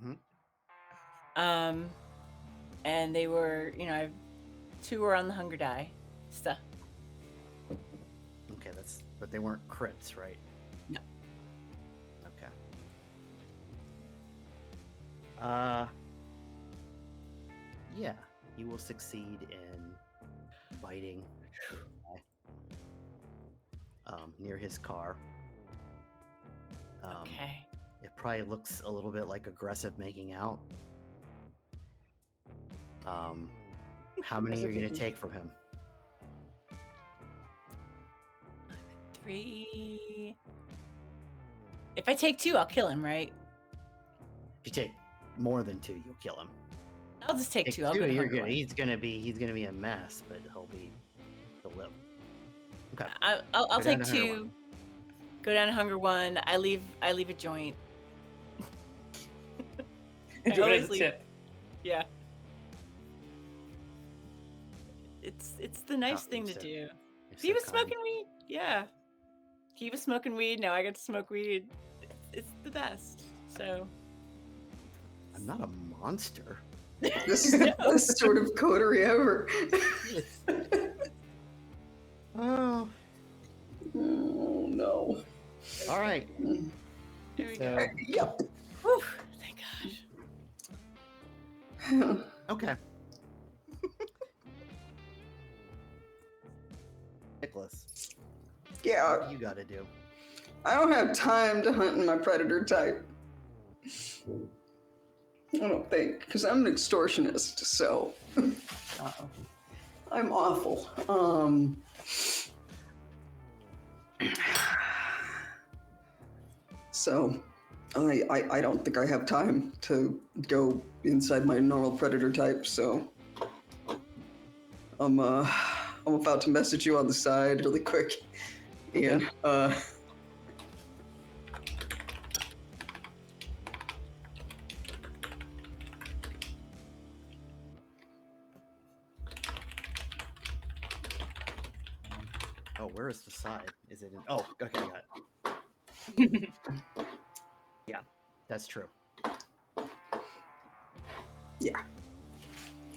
A: Mhm.
B: And they were, 2 were on the hunger die stuff.
A: Okay, But they weren't crits, right?
B: No.
A: Okay. Yeah, you will succeed in biting near his car.
B: Okay.
A: It probably looks a little bit like aggressive making out. How many are you going to take from him?
B: 3. If I take 2, I'll kill him, right?
A: If you take more than 2, you'll kill him.
B: I'll just take 2. I'll
A: two,
B: go to
A: you're
B: hunger
A: good.
B: one.
A: He's gonna be a mess, but he'll live. Okay.
B: I'll
A: Go down
B: take
A: to hunger
B: 2. Go down to hunger 1. I leave a joint.
C: Enjoy
B: always
C: the
B: leave-
C: tip.
B: Yeah. It's the nice thing to
A: so-
B: do.
A: You're
B: If he
A: so
B: was
A: kind.
B: smoking weed, yeah. He was smoking weed. Now I get to smoke weed. It's the best. So.
A: I'm not a monster.
D: This is the best sort of coterie ever.
A: Oh.
D: Oh no.
A: All right.
B: There we
A: So,
B: go.
D: Yep.
B: Whew, thank gosh.
A: okay. Nicholas,
D: Yeah,
A: what do you got to do?
D: I don't have time to hunt in my predator type. I don't think, because I'm an extortionist, so
C: Uh-oh.
D: I'm awful. So I don't think I have time to go inside my normal predator type, so I'm about to message you on the side really quick. Ian.
A: Oh, where is the side? Is it in? Oh, okay, got it. Yeah, that's true.
D: Yeah.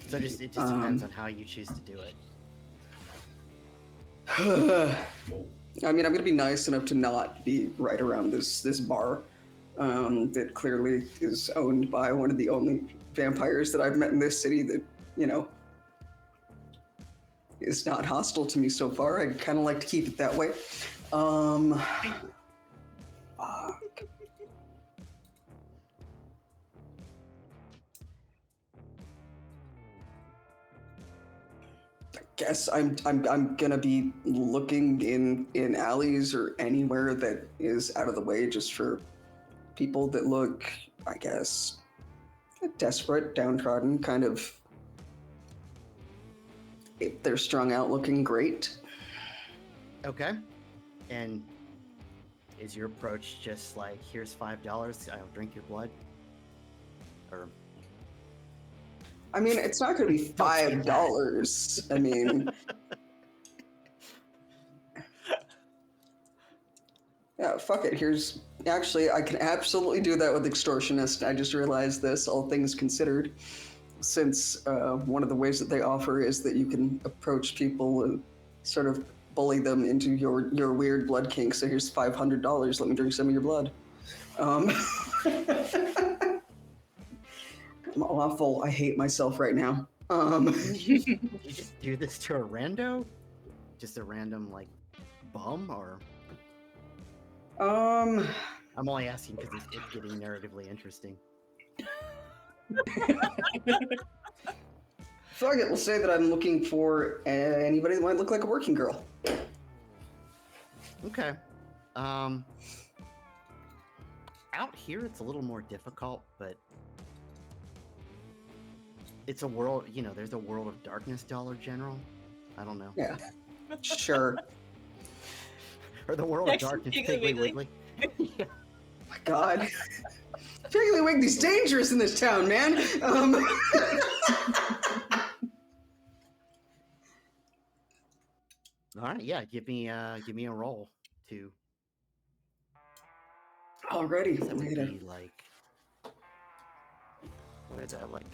A: So it just depends on how you choose to do it.
D: I mean, I'm gonna be nice enough to not be right around this bar that clearly is owned by one of the only vampires that I've met in this city that, you know, is not hostile to me so far. I kind of like to keep it that way. Fuck. I guess I'm gonna be looking in alleys or anywhere that is out of the way, just for people that look, I guess, desperate, downtrodden, kind of. If they're strung out, looking great.
A: Okay. And is your approach just like, here's $5, I'll drink your blood? Or
D: I mean, it's not going to be $5. I mean, yeah, fuck it. Actually, I can absolutely do that with extortionist. I just realized this, all things considered, since one of the ways that they offer is that you can approach people and sort of bully them into your weird blood kink. So here's $500. Let me drink some of your blood. I'm awful. I hate myself right now.
A: you just do this to a rando? Just a random, like, bum? Or I'm only asking because it's getting narratively interesting.
D: Fuck it, we'll say that I'm looking for anybody that might look like a working girl.
A: Okay. Out here it's a little more difficult, but it's a world, there's a world of darkness, Dollar General. I don't know.
D: Yeah, sure.
A: Or the world
B: Next
A: of
B: to
A: darkness,
B: Piggly
A: Piggly
B: Wiggly.
A: Wiggly. Yeah.
D: My God. Piggly Wiggly's dangerous in this town, man.
A: All right, yeah, give me a roll to.
D: Already,
A: That would
D: later.
A: be like. What is that like?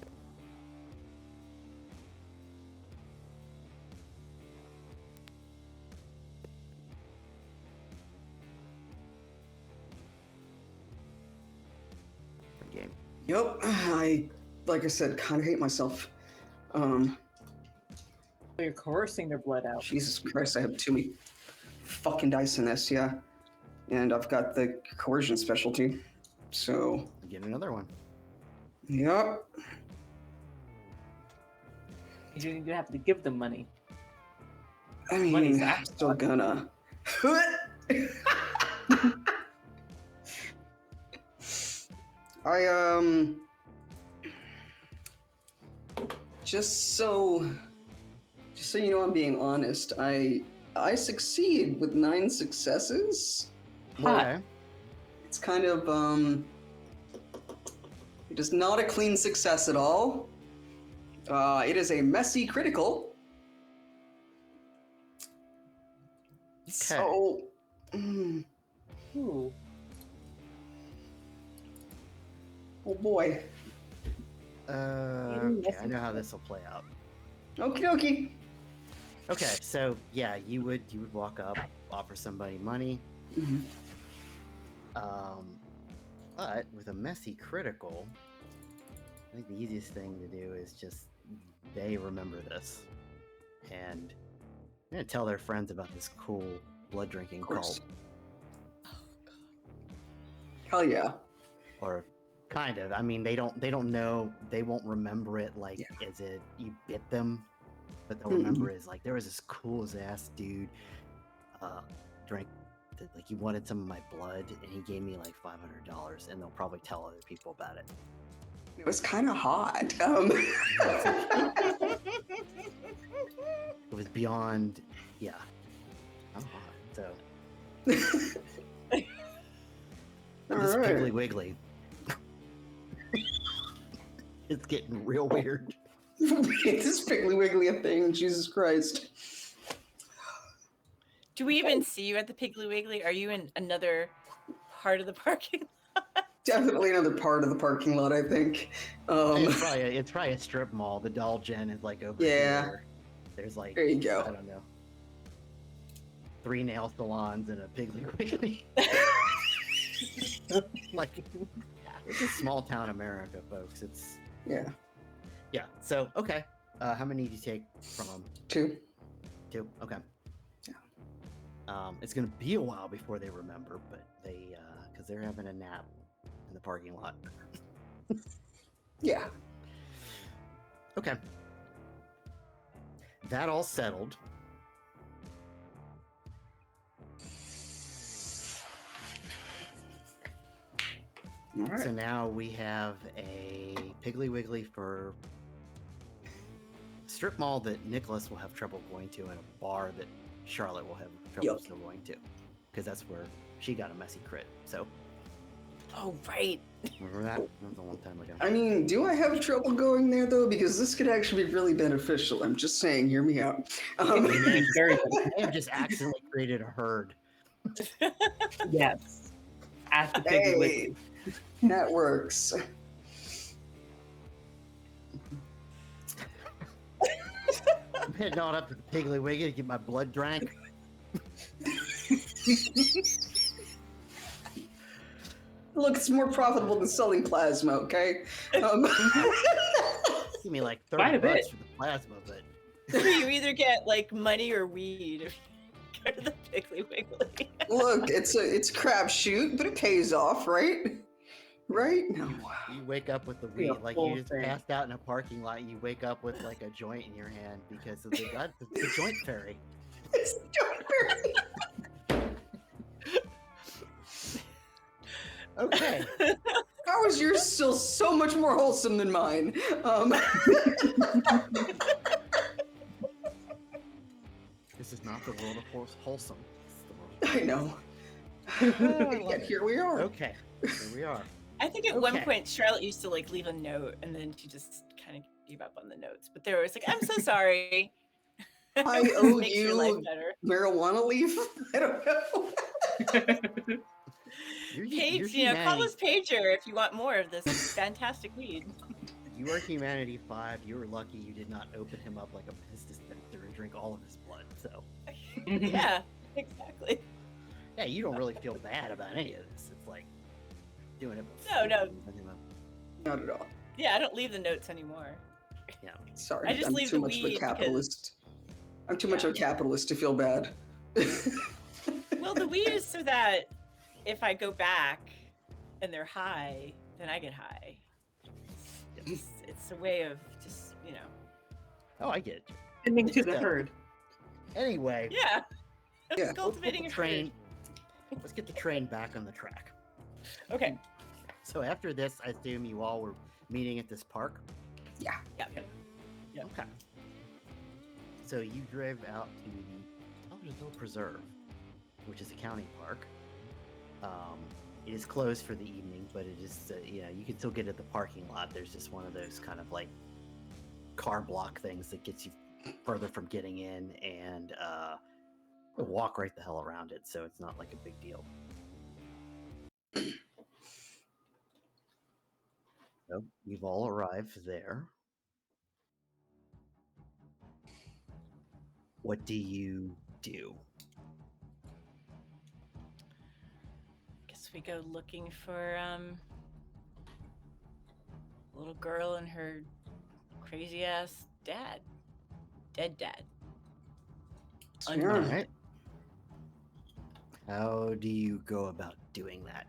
D: Yep. Like I said, kind of hate myself.
C: You're coercing their blood out.
D: Jesus Christ, I have too many fucking dice in this, yeah. And I've got the coercion specialty. So,
A: Get another one.
D: yep.
C: You didn't even have to give them money.
D: I
C: Money's
D: mean, I'm
C: after
D: still gonna. I just so you know, I'm being honest. I succeed with 9 successes.
A: Okay.
D: It's kind of it is not a clean success at all. It is a messy critical. So,
C: Ooh.
D: oh boy.
A: Okay, I know how this will play out.
D: Okie dokie.
A: Okay, so yeah, you would walk up, offer somebody money.
D: Mhm.
A: But with a messy critical, I think the easiest thing to do is just they remember this, and they're gonna tell their friends about this cool blood drinking
D: Of course.
A: cult,
D: Hell yeah.
A: or kind of. I mean, they don't know. They won't remember it like as it you bit them, but they'll remember it as like there was this cool as ass dude, drank. Like he wanted some of my blood, and he gave me like $500, and they'll probably tell other people about it.
D: It was kind of hot.
A: It was beyond, yeah. I'm hot, so.
D: All
A: This
D: right.
A: Piggly Wiggly. It's getting real weird.
D: This Piggly Wiggly a thing, Jesus Christ.
B: Do we even see you at the Piggly Wiggly? Are you in another part of the parking lot?
D: Definitely another part of the parking lot, I think.
A: It's probably a strip mall. The Doll Gen is like over here. There's like,
D: There you go.
A: I don't know, 3 nail salons and a Piggly Wiggly. Like, it's a small town America, folks. It's
D: Yeah.
A: So okay. How many did you take from them?
D: 2.
A: 2. Okay.
D: Yeah.
A: It's gonna be a while before they remember, but they because they're having a nap in the parking lot.
D: Yeah.
A: Okay. That all settled.
D: All right.
A: So now we have a Piggly Wiggly for a strip mall that Nicholas will have trouble going to, and a bar that Charlotte will have trouble still going to, because that's where she got a messy crit. So,
B: Oh, right.
A: remember that? That was a long time ago.
D: I mean, do I have trouble going there though? Because this could actually be really beneficial. I'm just saying, hear me out.
C: Very
A: I have just accidentally created a herd.
C: yes. At the Piggly Wiggly.
D: That works.
A: I'm heading on up to the Piggly Wiggly to get my blood drank.
D: Look, it's more profitable than selling plasma, okay?
A: Give me like
C: Quite a
A: $30
C: bit.
A: for the plasma, but
B: So you either get like money or weed if you go to the Piggly Wiggly.
D: Look, it's a crapshoot, but it pays off, right? Right? No.
A: you wake up with the
C: Be a
A: weed, like
C: full
A: you just
C: thing.
A: passed out in a parking lot. You wake up with like a joint in your hand because of the joint fairy.
D: It's
A: Okay.
D: How is yours still so much more wholesome than mine?
A: This is not the world of wholesome. It's the world
D: I know.
A: love
D: Yet
A: it.
D: here we are.
A: Okay, here we are.
B: I think at one
A: Okay.
B: point Charlotte used to like leave a note and then she just kind of gave up on the notes. But they were always like, I'm so sorry.
D: I
B: This
D: owe
B: makes your life
D: you
B: better.
D: marijuana leaf? I don't know.
A: You're
B: Page,
A: humanity.
B: call us Pager if you want more of this fantastic weed.
A: You are Humanity 5. You were lucky you did not open him up like a piss dispenser and drink all of his blood. So,
B: Yeah, exactly.
A: yeah, you don't really feel bad about any of this. It's like doing it.
B: No, no.
A: Opening him up.
D: Not at all.
B: Yeah, I don't leave the notes anymore.
A: Yeah.
D: Sorry,
B: I just
D: I'm
B: leave
D: too
B: the
D: much of a
B: weed
D: capitalist. I'm too much of a
B: Yeah.
D: capitalist to feel bad.
B: Well, the weed is so that if I go back and they're high, then I get high. It's a way of just,
A: Oh, I get it.
C: Tending to the
A: So-
C: herd.
A: Anyway,
B: Yeah.
D: Yeah.
B: Cultivating a
A: train. Let's get the train back on the track.
B: herd. Okay.
A: So after this, I assume you all were meeting at this park.
B: Yeah.
A: Okay. So you drove out to the Eldersville Preserve, which is a county park. It is closed for the evening, but it is you can still get at the parking lot. There's just one of those kind of like car block things that gets you further from getting in, and walk right the hell around it, so it's not like a big deal. So you've all arrived there. What do you do?
B: Guess we go looking for little girl and her crazy ass dad. Dead dad.
D: Yeah.
A: All right. How do you go about doing that?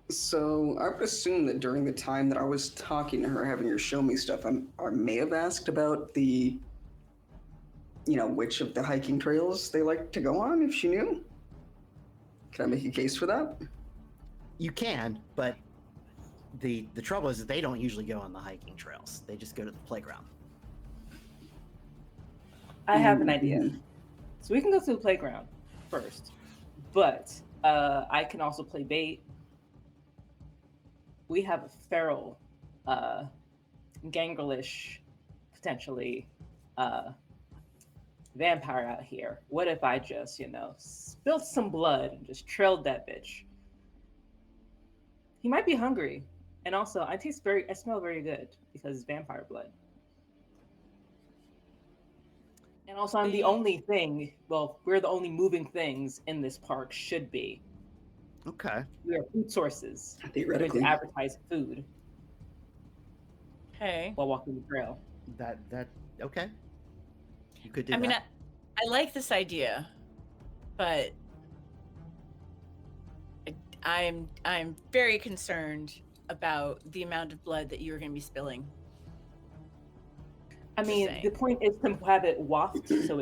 D: So I would assume that during the time that I was talking to her, having her show me stuff, I may have asked about the, which of the hiking trails they like to go on, if she knew. Can I make a case for that?
A: You can, but the trouble is that they don't usually go on the hiking trails. They just go to the playground.
C: I have an idea.
D: Mhm.
C: So we can go to the playground first, but I can also play bait. We have a feral, gangrelish, potentially vampire out here. What if I just, spilled some blood and just trailed that bitch? He might be hungry, and also I smell very good because it's vampire blood. And also, I'm the only thing. Well, we're the only moving things in this park. Should be.
A: Okay.
C: We are food sources. We're going
D: Theoretically.
C: to advertise food
B: Okay.
C: while walking the trail.
A: That okay. You could do
B: I mean,
A: that.
B: I like this idea, but I'm very concerned about the amount of blood that you're going to be spilling.
C: I mean,
B: saying.
C: the point is to have it waft, so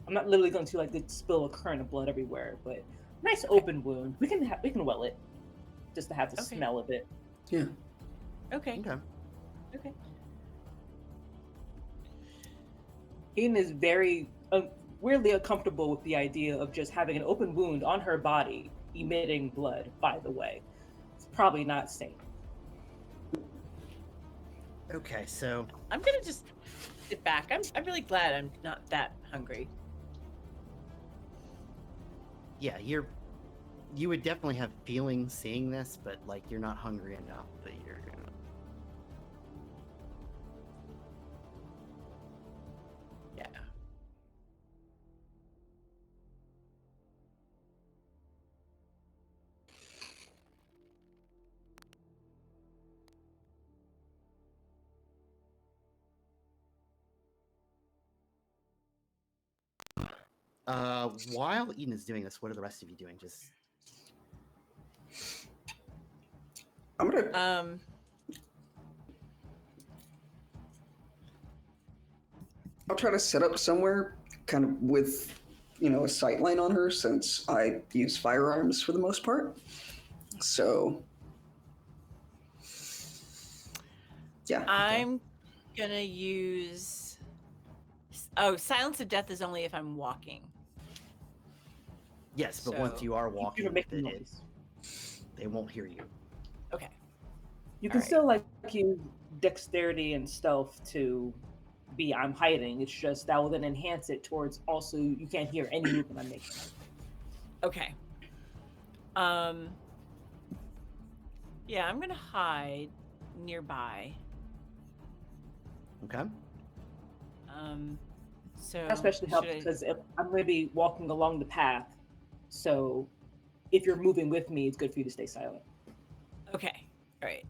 C: I'm not literally going to spill a current of blood everywhere, but nice open wound. We can well it, just to have the
B: Okay.
C: smell of it.
D: Yeah.
B: Okay.
A: Okay.
C: Ian is very weirdly uncomfortable with the idea of just having an open wound on her body emitting blood. By the way, it's probably not safe.
A: Okay, so
B: I'm going to just sit back. I'm really glad I'm not that hungry.
A: yeah, you would definitely have feelings seeing this, but like you're not hungry enough that you're gonna.
B: Yeah.
A: While Eden is doing this, what are the rest of you doing? Just
D: I'm gonna. I'll try to set up somewhere, kind of with, a sight line on her, since I use firearms for the most part. So, yeah.
B: I'm going to use... Oh, Silence of Death is only if I'm walking.
A: yes, but once
B: So-
A: you are
C: You're
A: walking,
C: making
A: with it,
C: noise.
A: they won't hear you.
B: Okay.
C: You can
B: Alright.
C: still use dexterity and stealth to be I'm hiding. It's just that will then enhance it towards also you can't hear any movement I'm making.
B: Okay. Yeah, I'm going to hide nearby.
A: Okay.
B: So
C: That especially helps
B: should I-
C: because I'm going to be walking along the path, so if you're moving with me, it's good for you to stay silent.
B: Okay. All right.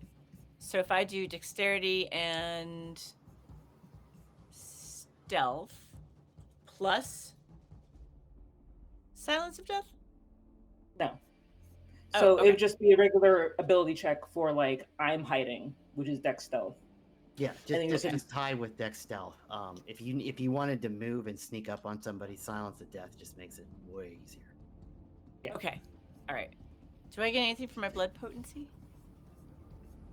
B: So if I do dexterity and stealth plus silence of death?
C: No.
B: Oh,
C: So
B: okay.
C: it would just be a regular ability check for like I'm hiding, which is dex stealth.
A: Yeah,
C: And then
A: just tie with dex stealth. If you wanted to move and sneak up on somebody, silence of death just makes it way easier.
C: Yeah.
B: Okay. All right. Do I get anything for my blood potency?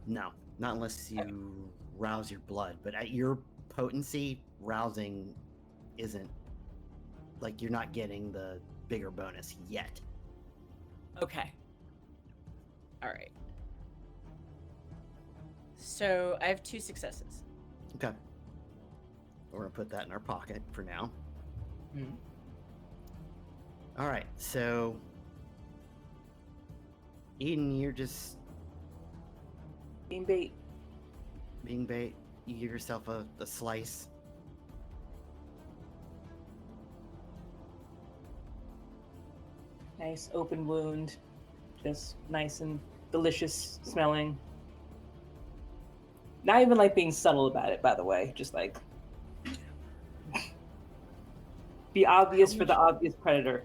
A: No, not unless you rouse your blood. But at your potency, rousing isn't like you're not getting the bigger bonus yet.
B: Okay. All right. So I have 2 successes.
A: Okay. We're gonna put that in our pocket for now.
C: Mhm.
A: All right. So, Eden, you're just
C: Being bait.
A: being bait. You give yourself a slice.
C: Nice open wound. Just nice and delicious smelling. Not even like being subtle about it, by the way. Just like be obvious for the obvious predator.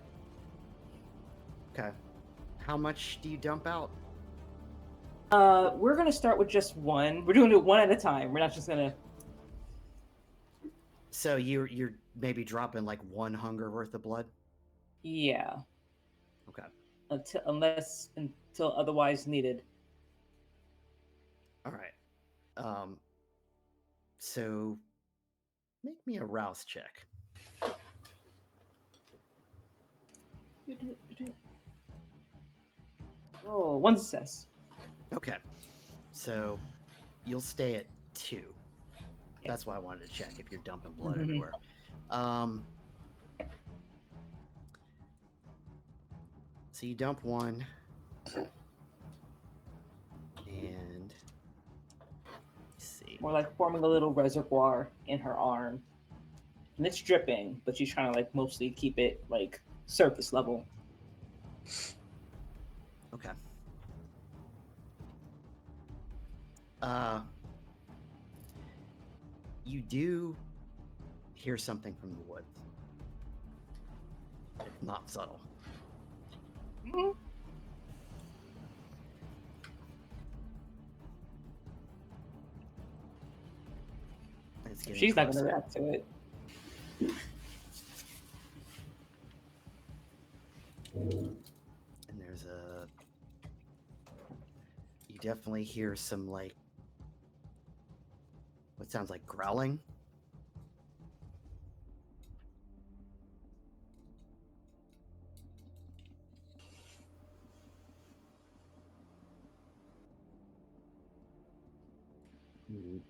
A: Okay. How much do you dump out?
C: We're gonna start with just one. We're doing it one at a time. We're not just gonna.
A: So you're maybe dropping like 1 hunger worth of blood.
C: Yeah.
A: Okay.
C: Until otherwise needed.
A: All right. So make me a rouse check.
C: Oh, 1 success.
A: Okay. So you'll stay at 2.
C: Yeah.
A: That's why I wanted to check if you're dumping blood
C: Mhm.
A: everywhere. So you dump 1. And let's see.
C: More like forming a little reservoir in her arm. And it's dripping, but she's trying to like mostly keep it like surface level.
A: Okay. You do hear something from the woods. It's not subtle.
C: Mhm.
A: It's getting
C: She's not
A: closer.
C: gonna react to it.
A: And there's you definitely hear some like what sounds like growling.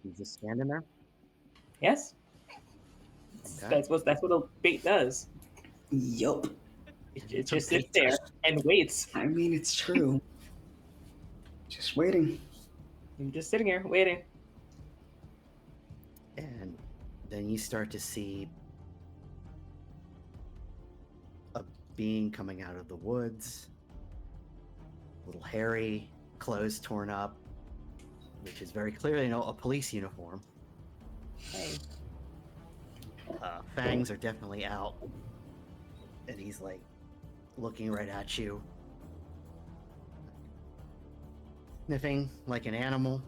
A: He's just standing there.
C: Yes.
A: Okay.
C: That's what a bait does.
D: Yup.
C: It just sits there and waits.
D: I mean, it's true. Just waiting.
C: You're just sitting here waiting.
A: And then you start to see a being coming out of the woods, a little hairy, clothes torn up, which is very clearly a police uniform.
C: Hey.
A: Fangs are definitely out, and he's like looking right at you, sniffing like an animal.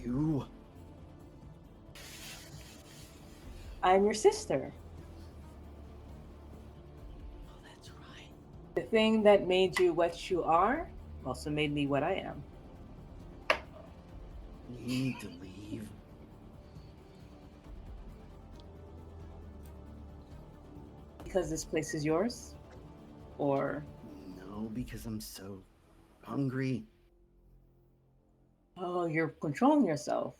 A: You.
C: I'm your sister.
B: Oh, that's right.
C: The thing that made you what you are also made me what I am.
A: You need to leave.
C: Because this place is yours? Or
A: No, because I'm so hungry.
C: oh, you're controlling yourself.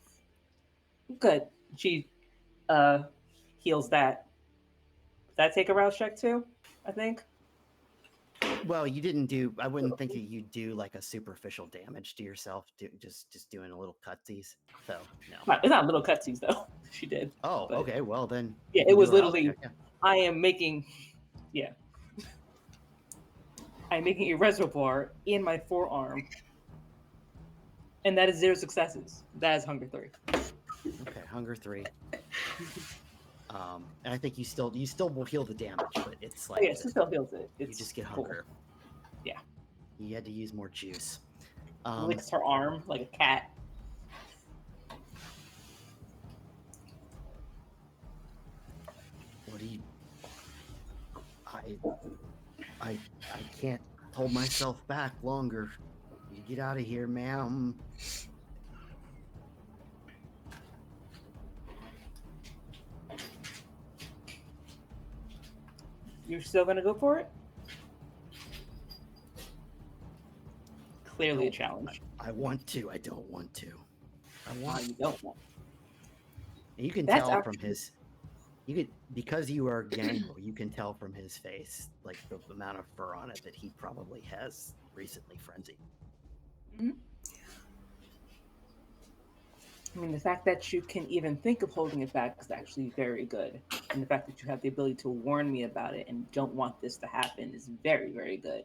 C: Good. She heals that. Does that take a rouse check too? I think.
A: Well, you didn't do. I wouldn't think that you'd do like a superficial damage to yourself. Just doing a little cutsies. So no.
C: It's not little cutsies though. She did.
A: Oh,
C: but-
A: okay. Well then.
C: Yeah,
A: you
C: it
A: can
C: was
A: do a rouse
C: literally
A: check, yeah.
C: I am making, yeah. I'm making a reservoir in my forearm. And that is 0 successes. That is hunger 3.
A: Okay, hunger 3. And I think you still will heal the damage, but it's like
C: Yes, it still heals it.
A: you
C: It's
A: just get
C: cool.
A: hunger.
C: Yeah.
A: You had to use more juice.
C: Licks her arm like a cat.
A: What do you? I can't hold myself back longer. You get out of here, ma'am.
C: You're still gonna go for it? Clearly a challenge.
A: I want to. I don't want to. I
C: Why
A: want.
C: you don't want.
A: You can
C: That's
A: tell
C: actually-
A: from his. You could, because you are gangrel, you can tell from his face, like the amount of fur on it, that he probably has recently frenzied.
C: Mm-hmm. I mean, the fact that you can even think of holding it back is actually very good. And the fact that you have the ability to warn me about it and don't want this to happen is very, very good.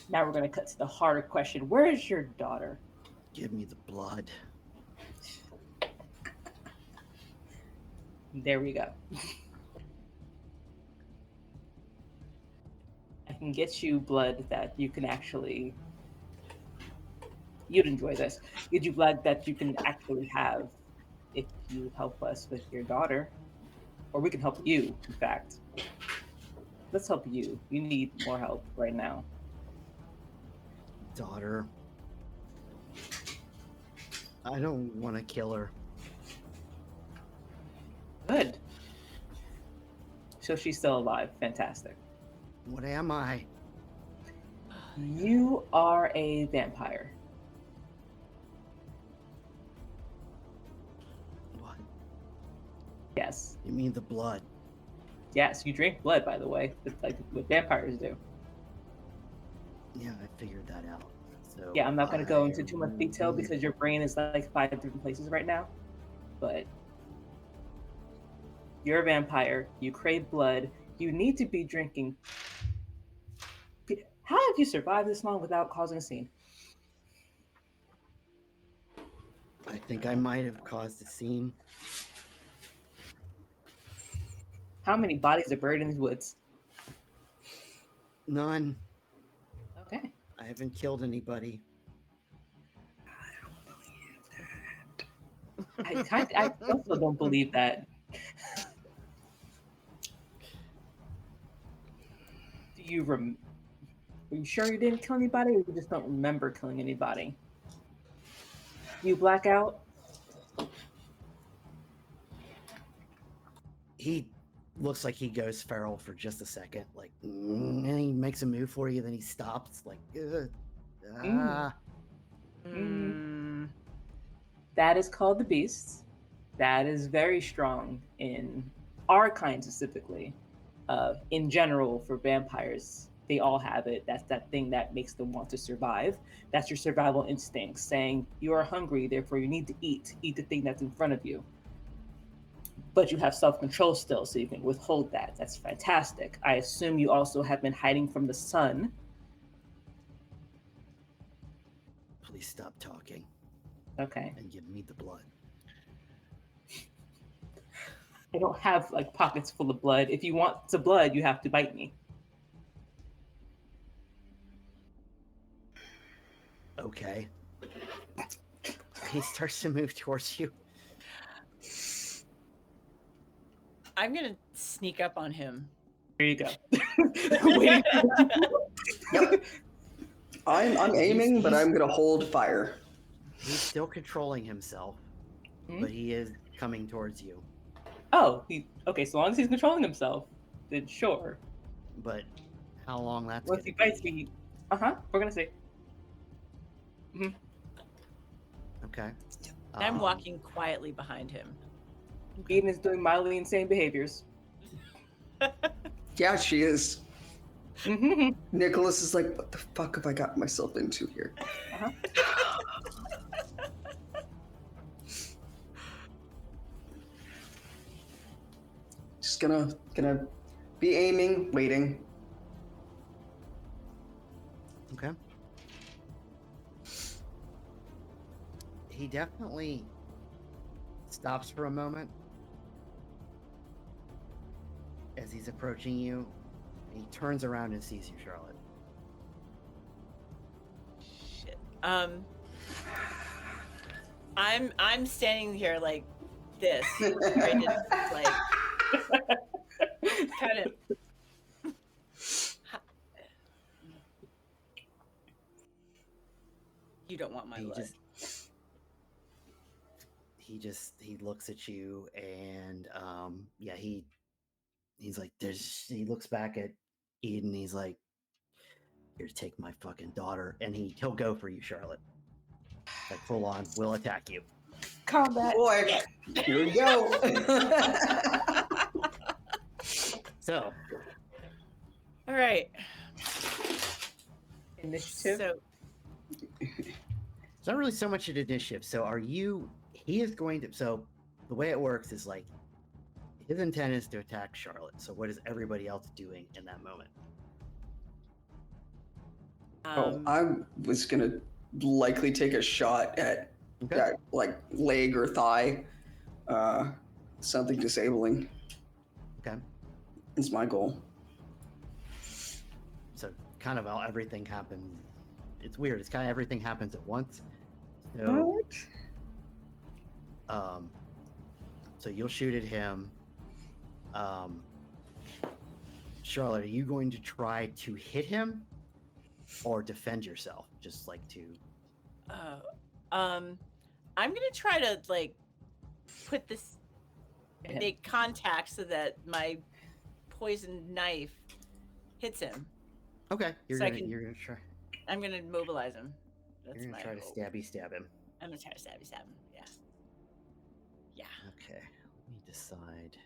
C: Now we're going to cut to the harder question. Where is your daughter?
A: Give me the blood.
C: There we go. I can get you blood that you can actually... You'd enjoy this. Get you blood that you can actually have if you help us with your daughter. Or we can help you, in fact. Let's help you. You need more help right now.
A: Daughter. I don't want to kill her.
C: Good. So she's still alive. Fantastic.
A: What am I?
C: You are a vampire.
A: What?
C: Yes.
A: You mean the blood?
C: Yes, you drink blood, by the way. It's like what vampires do.
A: Yeah, I figured that out. So
C: Yeah, I'm not going to go into
A: I
C: too much detail
A: will-
C: because your brain is like 5 different places right now. But you're a vampire. You crave blood. You need to be drinking. How have you survived this long without causing a scene?
A: I think I might have caused a scene.
C: How many bodies are buried in these woods?
A: None.
C: Okay.
A: I haven't killed anybody.
C: I also don't believe that. Are you sure you didn't kill anybody, or you just don't remember killing anybody? You black out?
A: He looks like he goes feral for just a second, like, and he makes a move for you, then he stops, like,
C: That is called the beast. That is very strong in our kind specifically. In general, for vampires, they all have it. That's that thing that makes them want to survive. That's your survival instinct, saying you are hungry, therefore you need to eat. Eat the thing that's in front of you. But you have self-control still, so you can withhold that. That's fantastic. I assume you also have been hiding from the sun.
A: Please stop talking
C: Okay.
A: and give me the blood.
C: I don't have like pockets full of blood. If you want the blood, you have to bite me.
A: Okay. He starts to move towards you.
B: I'm gonna sneak up on him.
C: There you go. Wait.
D: Yep. I'm aiming, but I'm gonna hold fire.
A: He's still controlling himself, but he is coming towards you.
C: Oh, okay. So long as he's controlling himself, then sure.
A: But how long that's
C: Once he
A: gonna
C: bites
A: be?
C: me, we're gonna see.
A: Okay.
B: I'm walking quietly behind him.
C: Eden is doing mildly insane behaviors.
D: Yeah, she is.
C: Mm-hmm.
D: Nicholas is like, what the fuck have I got myself into here? just gonna be aiming, waiting.
A: Okay. He definitely stops for a moment as he's approaching you. And he turns around and sees you, Charlotte.
B: Shit. I'm standing here like this, ready to like kind of. You don't want my blood.
A: He looks at you and he's like he looks back at Eden. He's like, here, take my fucking daughter, and he'll go for you, Charlotte. Like full on, will attack you.
C: Combat.
D: Boy, here we go.
A: So,
B: all right.
C: Initiative.
B: So
A: it's not really so much an initiative. So he is going to, so the way it works is like, his intent is to attack Charlotte. So what is everybody else doing in that moment?
D: I was gonna likely take a shot at that like leg or thigh. Something disabling.
A: Okay.
D: Is my goal.
A: So kind of how everything happens. It's weird. It's kind of everything happens at once. So, so you'll shoot at him. Charlotte, are you going to try to hit him or defend yourself? Just like to.
B: I'm gonna try to like put this make contact so that my poisoned knife hits him.
A: Okay, you're
B: So
A: gonna try.
B: I'm gonna mobilize him. That's
A: You're gonna try to stab him.
B: I'm gonna try to stab him. Yeah. Yeah.
A: Okay, let me decide.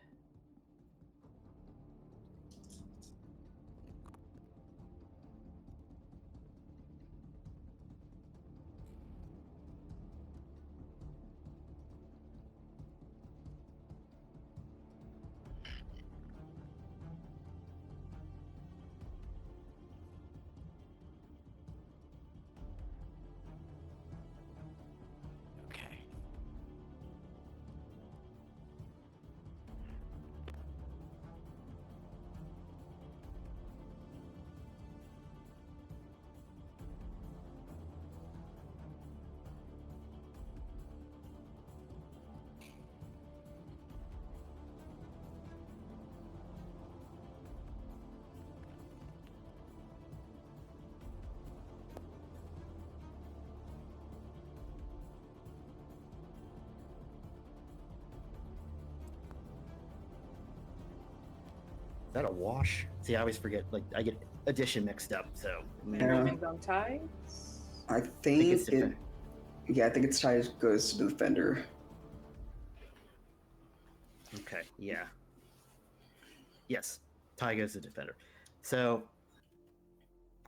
A: Is that a wash? See, I always forget. Like, I get addition mixed up. So.
C: Romans on ties.
D: I think it. Yeah, I think it's ties goes to the defender.
A: Okay. Yeah. Yes, tie goes to defender. So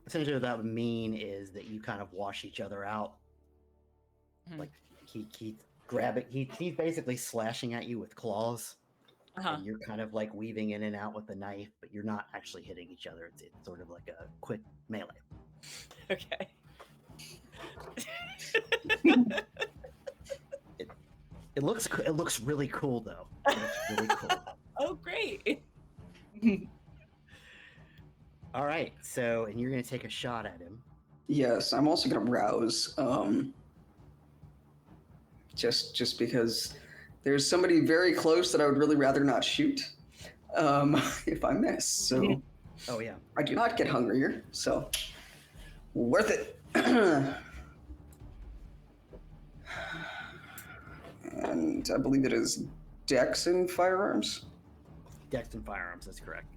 A: essentially, what that would mean is that you kind of wash each other out. Mm-hmm. Like he's grabbing. He's basically slashing at you with claws. And you're kind of like weaving in and out with the knife, but you're not actually hitting each other. It's sort of like a quick melee.
B: Okay.
A: It looks really cool though. It looks really cool.
B: Oh, great.
A: All right. So, and you're gonna take a shot at him.
D: Yes, I'm also gonna rouse. Just because. There's somebody very close that I would really rather not shoot if I miss. So,
A: oh yeah,
D: I do not get hungrier. So, worth it. And I believe it is Dex and firearms.
A: Dex and firearms. That's correct.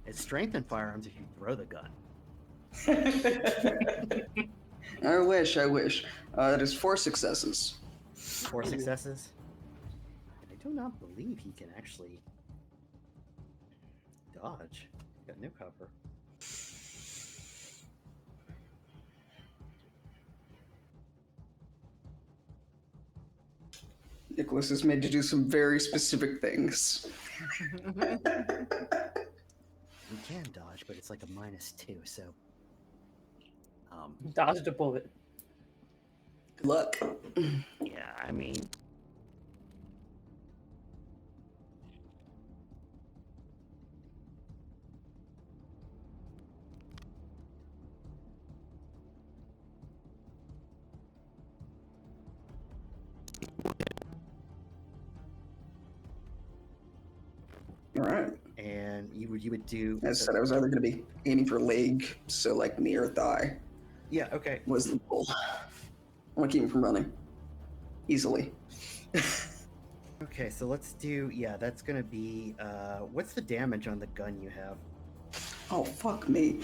A: It's strength and firearms if you throw the gun.
D: I wish. That is 4 successes.
A: 4 successes? I do not believe he can actually dodge. He's got no cover.
D: Nicholas is made to do some very specific things.
A: We can dodge, but it's like a -2, so.
C: Dodged a bullet.
D: Good luck.
A: Yeah, I mean.
D: All right.
A: And you would do.
D: As I said, I was either going to be aiming for leg, so like knee or thigh
A: Yeah. Okay.
D: was the goal. I want to keep him from running easily.
A: Okay, so let's do. Yeah, that's gonna be. What's the damage on the gun you have?
D: Oh, fuck me.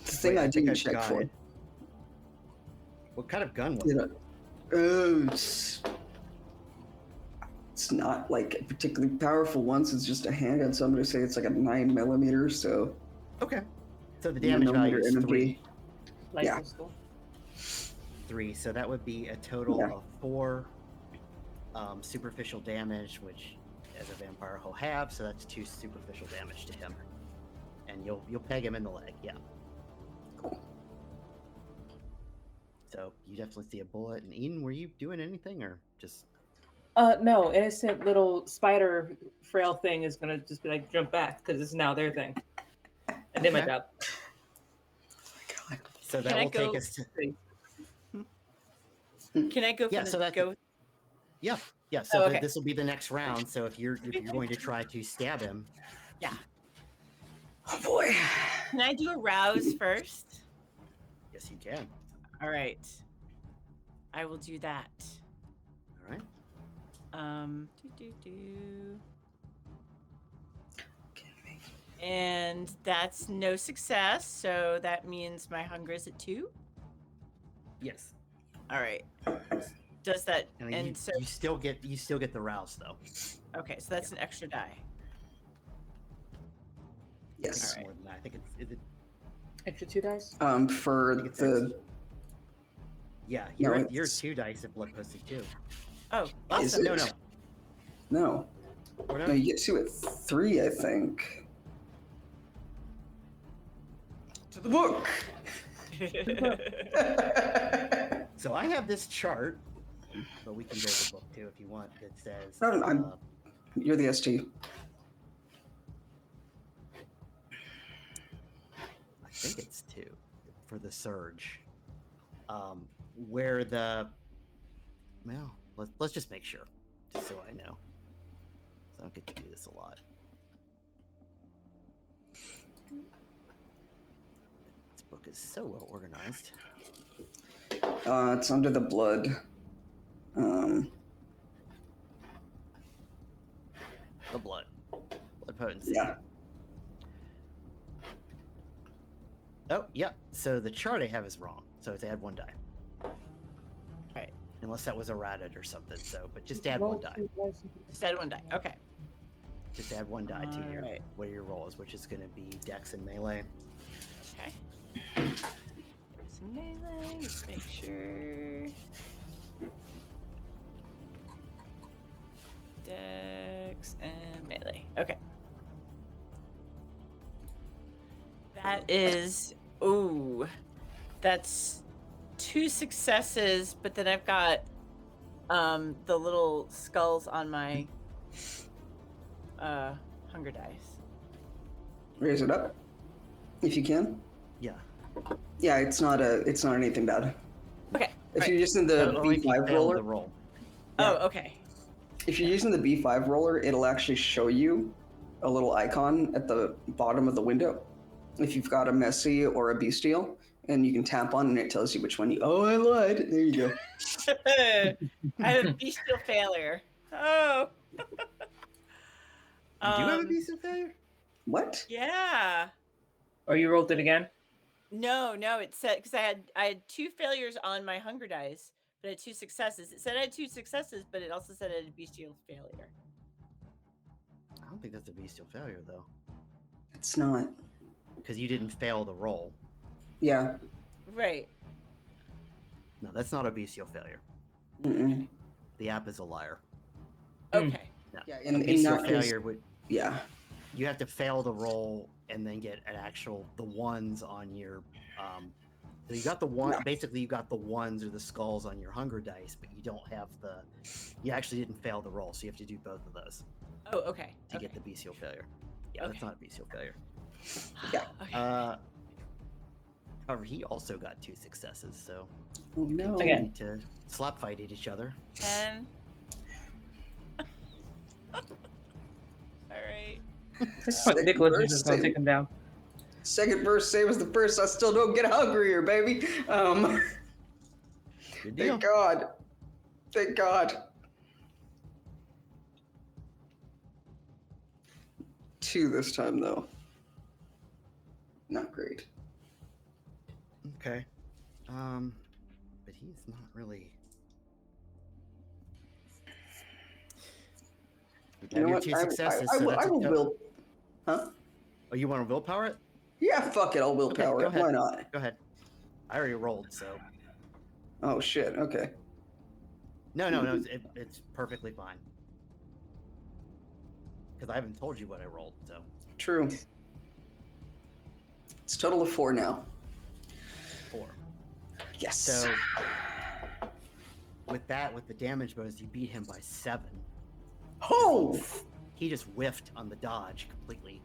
D: The thing
A: Wait,
D: I
A: think
D: didn't
A: I've
D: check
A: got
D: for.
A: it. What kind of gun was
D: You
A: it?
D: know, it's not like a particularly powerful one, so it's just a handgun, so I'm going to say it's like a 9mm, so...
A: Okay. So the damage value is 3.
C: Light
D: Yeah.
C: pistol.
A: 3. So that would be a total
D: Yeah.
A: of 4 superficial damage, which as a vampire he'll have. So that's 2 superficial damage to him, and you'll peg him in the leg. Yeah.
D: Cool.
A: So you definitely see a bullet. And Eden, were you doing anything or just?
C: No, innocent little spider frail thing is gonna just be like jump back because it's now their thing. I did my
A: Okay.
C: job.
D: God.
A: So that
B: Can I
A: will take
B: go-
A: us to.
B: Can I go for
A: Yeah,
B: the
A: so that-
B: go?
A: Yeah. Yeah. So
B: Oh, okay.
A: this will be the next round. So if you're going to try to stab him,
D: Oh, boy.
B: Can I do a rouse first?
A: yes, you can.
B: All right. I will do that.
A: All right.
B: And that's no success, so that means my hunger is at 2.
A: Yes.
B: All right. Does that
A: I mean,
B: and so
A: you still get the rouse though.
B: okay, so that's an extra die.
D: Yes.
A: It's more than that. I think it's. Is it?
C: Extra 2 dice.
D: For
A: I think it's
D: the...
A: Yeah,
D: No,
A: you're
D: it's-
A: 2 dice at blood posting too.
B: Oh,
D: Is
B: awesome.
D: it?
A: No.
D: No.
A: Or
D: No, you get 2 at 3, I think. To the book!
A: So I have this chart, but we can go to the book too if you want. That says.
D: No, I'm- You're the ST.
A: I think it's 2 for the surge. Where the. Well, let's just make sure, just so I know. So I don't get to do this a lot. This book is so well organized.
D: It's under the blood.
A: The blood potency.
D: Yeah.
A: Oh, yeah. So the chart I have is wrong. So it's add 1 die.
B: Right.
A: Unless that was errated or something. So, but just add 1 die.
B: Just add 1 die. Okay.
A: Just add 1 die to your
B: Alright.
A: what are your rolls, which is going to be Dex and melee.
B: Okay. Some melee. Let's make sure. Dex and melee. Okay. That is. Ooh. That's 2 successes, but then I've got the little skulls on my hunger dice.
D: Raise it up, if you can.
A: Yeah.
D: Yeah, it's not anything bad.
B: Okay.
D: If
B: right.
D: you're using the
A: Only if you
D: B5
A: fail
D: roller,
A: the roll.
B: Oh, okay.
D: if you're using the B5 roller, it'll actually show you a little icon at the bottom of the window. If you've got a messy or a bestial, and you can tap on, and it tells you which one you. Oh, I lied. There you go.
B: I have a bestial failure. Oh.
A: You do have a beast of failure?
D: What?
B: Yeah.
C: Oh, you rolled it again?
B: No, it said because I had 2 failures on my hunger dice, but I had 2 successes. It said I had 2 successes, but it also said I had a bestial failure.
A: I don't think that's a bestial failure though,
D: It's not.
A: because you didn't fail the roll.
D: Yeah.
B: Right.
A: No, that's not a bestial failure.
D: Mm-mm.
A: The app is a liar.
B: Okay.
D: Yeah,
A: A
D: in
A: bestial
D: that case,
A: failure would
D: yeah.
A: you have to fail the roll and then get the ones on your so you got the one
D: Yeah.
A: basically you got the ones or the skulls on your hunger dice, but you actually didn't fail the roll, so you have to do both of those
B: Oh, okay.
A: to get the bestial failure. Yeah, that's
B: Okay.
A: not a bestial failure.
D: Yeah.
B: Okay.
A: However, he also got 2 successes, so
D: Oh
A: you
D: no.
A: continue
C: Again.
A: to slap fight at each other.
B: And all right.
D: Second
C: Nicholas is
D: verse,
C: just gonna take him down.
D: Second verse, same as the first. I still don't get hungrier, baby.
A: Good deal.
D: Thank God. Thank God. 2 this time, though. Not great.
A: Okay. But he's not really. You
D: You
A: have
D: know
A: your
D: what?
A: 2 successes,
D: I
A: so
D: will,
A: that's
D: I
A: a
D: will
A: total.
D: will. Huh?
A: Oh, you want to willpower it?
D: Yeah, fuck it. I'll willpower
A: go
D: it.
A: ahead.
D: Why not?
A: Go ahead. I already rolled, so.
D: Oh shit. Okay.
A: No, it's perfectly fine. Because I haven't told you what I rolled, so.
D: True. It's a total of 4 now.
A: 4.
D: Yes.
A: So, with the damage bonus, you beat him by 7.
D: Oh!
A: He just whiffed on the dodge completely.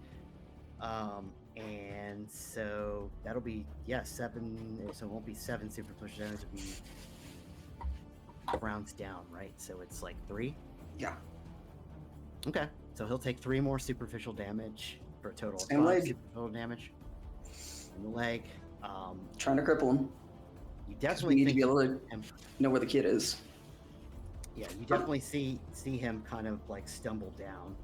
A: And so that'll be 7. So it won't be 7 super push damage. It'll be rounds down, right? So it's like 3.
D: Yeah.
A: Okay. So he'll take 3 more superficial damage for a total of
D: And
A: 5
D: leg.
A: superficial damage in the leg.
D: Trying to cripple him.
A: You
D: 'Cause
A: definitely
D: we need to
A: think
D: be able to
A: him,
D: know where the kid is.
A: yeah, you definitely see him kind of like stumble down.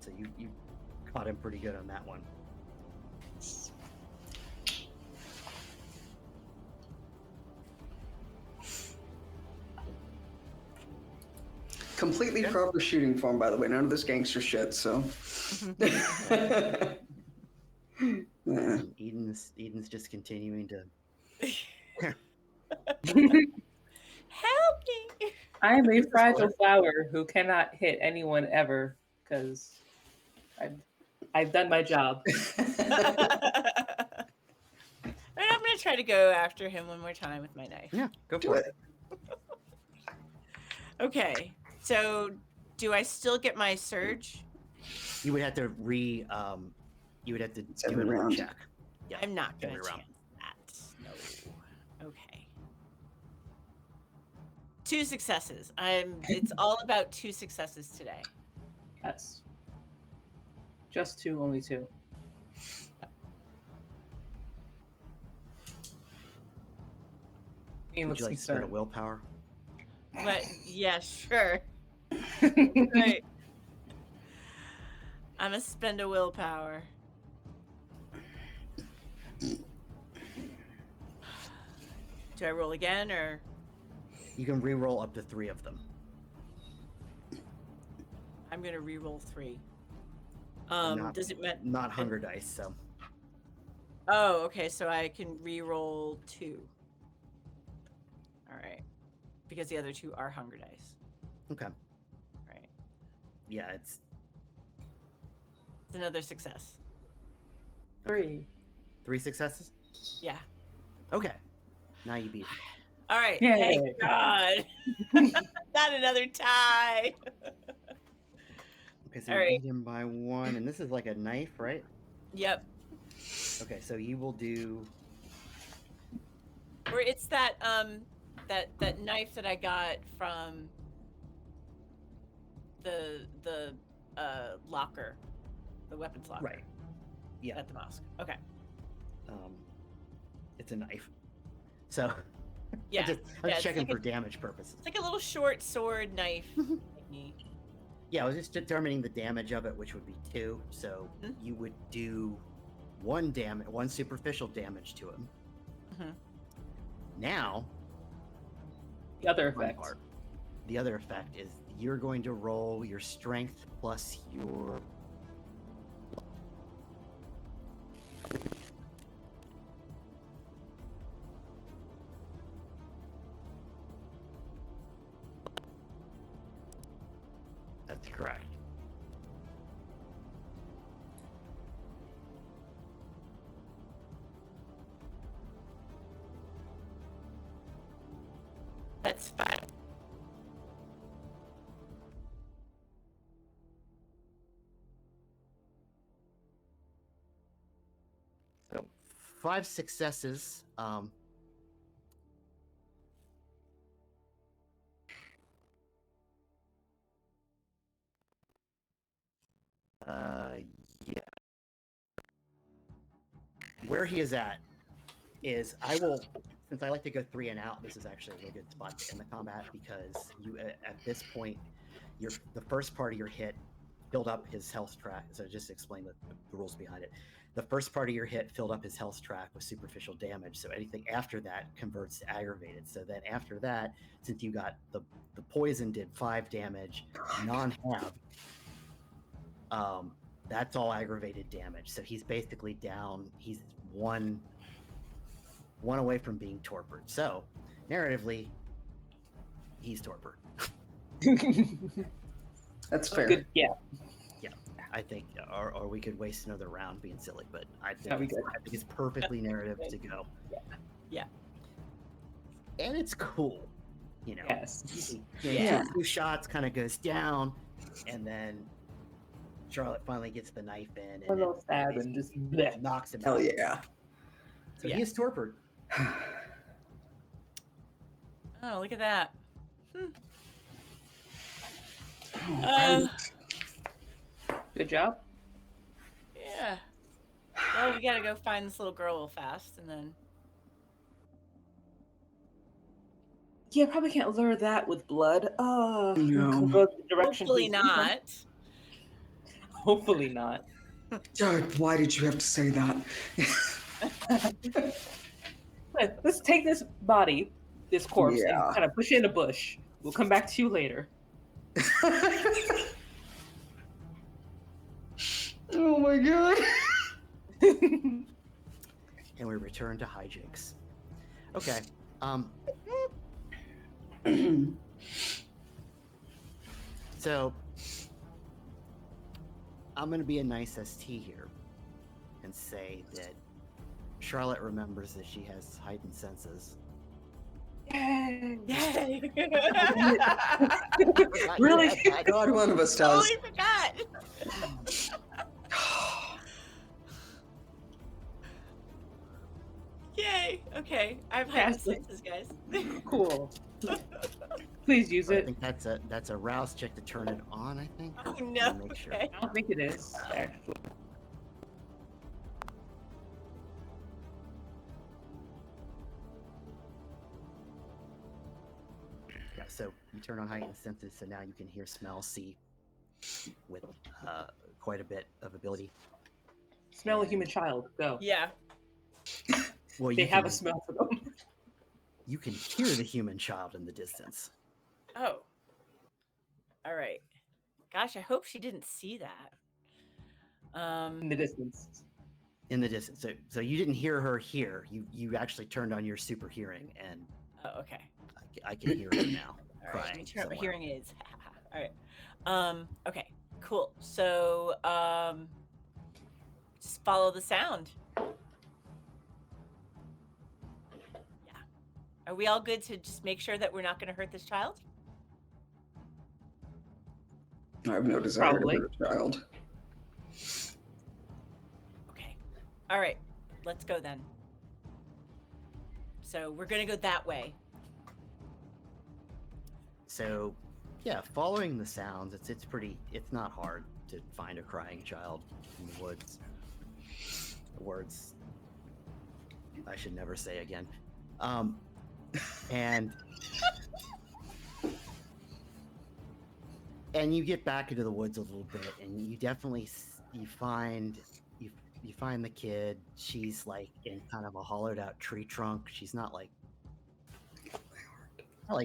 A: So you caught him pretty good on that one.
D: Completely
A: Okay.
D: proper shooting form, by the way. None of this gangster shit, so. Yeah.
A: And Eden's just continuing to.
B: Help me.
C: I am a
A: This is
C: fragile
A: hilarious.
C: flower who cannot hit anyone ever because I've done my job.
B: And I'm gonna try to go after him one more time with my knife.
A: Yeah, go
D: Do
A: for
D: it.
A: it.
B: Okay. So do I still get my surge?
A: You would have to do
D: every
A: another
D: round.
A: check. Yeah,
B: I'm not gonna
A: every round.
B: chance that. No. Okay. 2 successes. It's all about 2 successes today.
C: Yes. Just 2, only 2. He
A: Would
C: looks
A: you like to spend a
C: concerned.
A: willpower?
B: But yeah, sure. Right. I'm gonna spend a willpower. Do I roll again or?
A: You can re-roll up to 3 of them.
B: I'm gonna re-roll 3.
A: Not-
B: Does it matter?
A: Not hunger dice, so.
B: Oh, okay. So I can re-roll 2. All right, because the other 2 are hunger dice.
A: Okay.
B: Right.
A: Yeah, it's
B: It's another success.
C: 3.
A: 3 successes?
B: Yeah.
A: Okay. Now you beat him.
B: All right.
C: Yay.
B: Thank God. Not another tie.
A: Okay, so
B: All
A: you
B: right.
A: beat him by 1, and this is like a knife, right?
B: Yep.
A: Okay, so you will do.
B: Or it's that that knife that I got from the locker, the weapons locker.
A: Right. Yeah.
B: At the mosque. Okay.
A: It's a knife. So.
B: Yeah.
A: I'm
B: yeah,
A: just checking
B: like
A: for damage purposes.
B: It's like a little short sword knife thingy.
A: Yeah, I was just determining the damage of it, which would be 2. So you would do 1 superficial damage to him.
B: Mhm.
A: Now,
C: The other
A: fun
C: effect.
A: part. The other effect is you're going to roll your strength plus your. Correct.
B: That's fine.
A: So 5 successes. Yeah. Where he is at is I will, since I like to go 3 and out, this is actually a really good spot to end the combat because you at this point, the first part of your hit filled up his health track. So just explain the rules behind it. The first part of your hit filled up his health track with superficial damage. So anything after that converts to aggravated. So then after that, since you got the poison did 5 damage, non-half, that's all aggravated damage. So he's basically down. He's one away from being torpid. So narratively, he's torpid.
D: That's fair.
C: Good. Yeah.
A: I think, or we could waste another round being silly, but I think,
C: That'd be good.
A: I think it's perfectly narrative to go.
B: Yeah.
A: And it's cool, you know.
C: Yes.
A: Yeah. 2 shots, kind of goes down, and then Charlotte finally gets the knife in,
C: A
A: and
C: little stab and just bleh.
A: knocks him
D: Hell
A: out.
D: yeah.
A: So he is torpid.
B: Oh, look at that.
C: Good job.
B: Yeah. Well, we gotta go find this little girl real fast, and then.
C: Yeah, probably can't lure that with blood.
D: No.
C: Go the direction
B: Hopefully
C: he's-
B: not.
C: Hopefully not.
D: God, why did you have to say that?
C: Let's take this body, this corpse,
D: Yeah.
C: and kind of push it in a bush. We'll come back to you later.
D: Oh my god.
A: And we return to hijinks. Okay. So I'm going to be a nice ST here and say that Charlotte remembers that she has heightened senses.
C: Yay!
B: Yay!
C: Really?
D: God, one of us does.
B: Totally forgot. Yay! Okay, I've had
C: Yes.
B: senses, guys.
C: Cool. Please use
A: I
C: it.
A: think that's a rouse check to turn it on, I think.
B: Oh
A: Let me
B: no!
A: make sure.
B: Okay.
C: I don't think it is, actually.
A: Yeah, so you turn on heightened senses, so now you can hear, smell, see with quite a bit of ability.
C: Smell a human child. Go.
B: Yeah.
A: Well,
C: They
A: you
C: have
A: can,
C: a smell for them.
A: you can hear the human child in the distance.
B: Oh. All right. Gosh, I hope she didn't see that.
C: In the distance.
A: In the distance. So you didn't hear her here. You actually turned on your super hearing, and
B: Oh, okay.
A: I can hear her now
B: All right. Let
A: crying.
B: me turn up my
A: somewhere.
B: hearing aids. All right. Okay. Cool. So, just follow the sound. Yeah. Are we all good to just make sure that we're not going to hurt this child?
D: I have no desire
C: Probably.
D: to hurt a child.
B: Okay. All right. Let's go then. So we're going to go that way.
A: So, yeah, following the sounds, it's not hard to find a crying child in the woods. Words I should never say again. And you get back into the woods a little bit, and you definitely you find the kid. She's like in kind of a hollowed out tree trunk. She's not like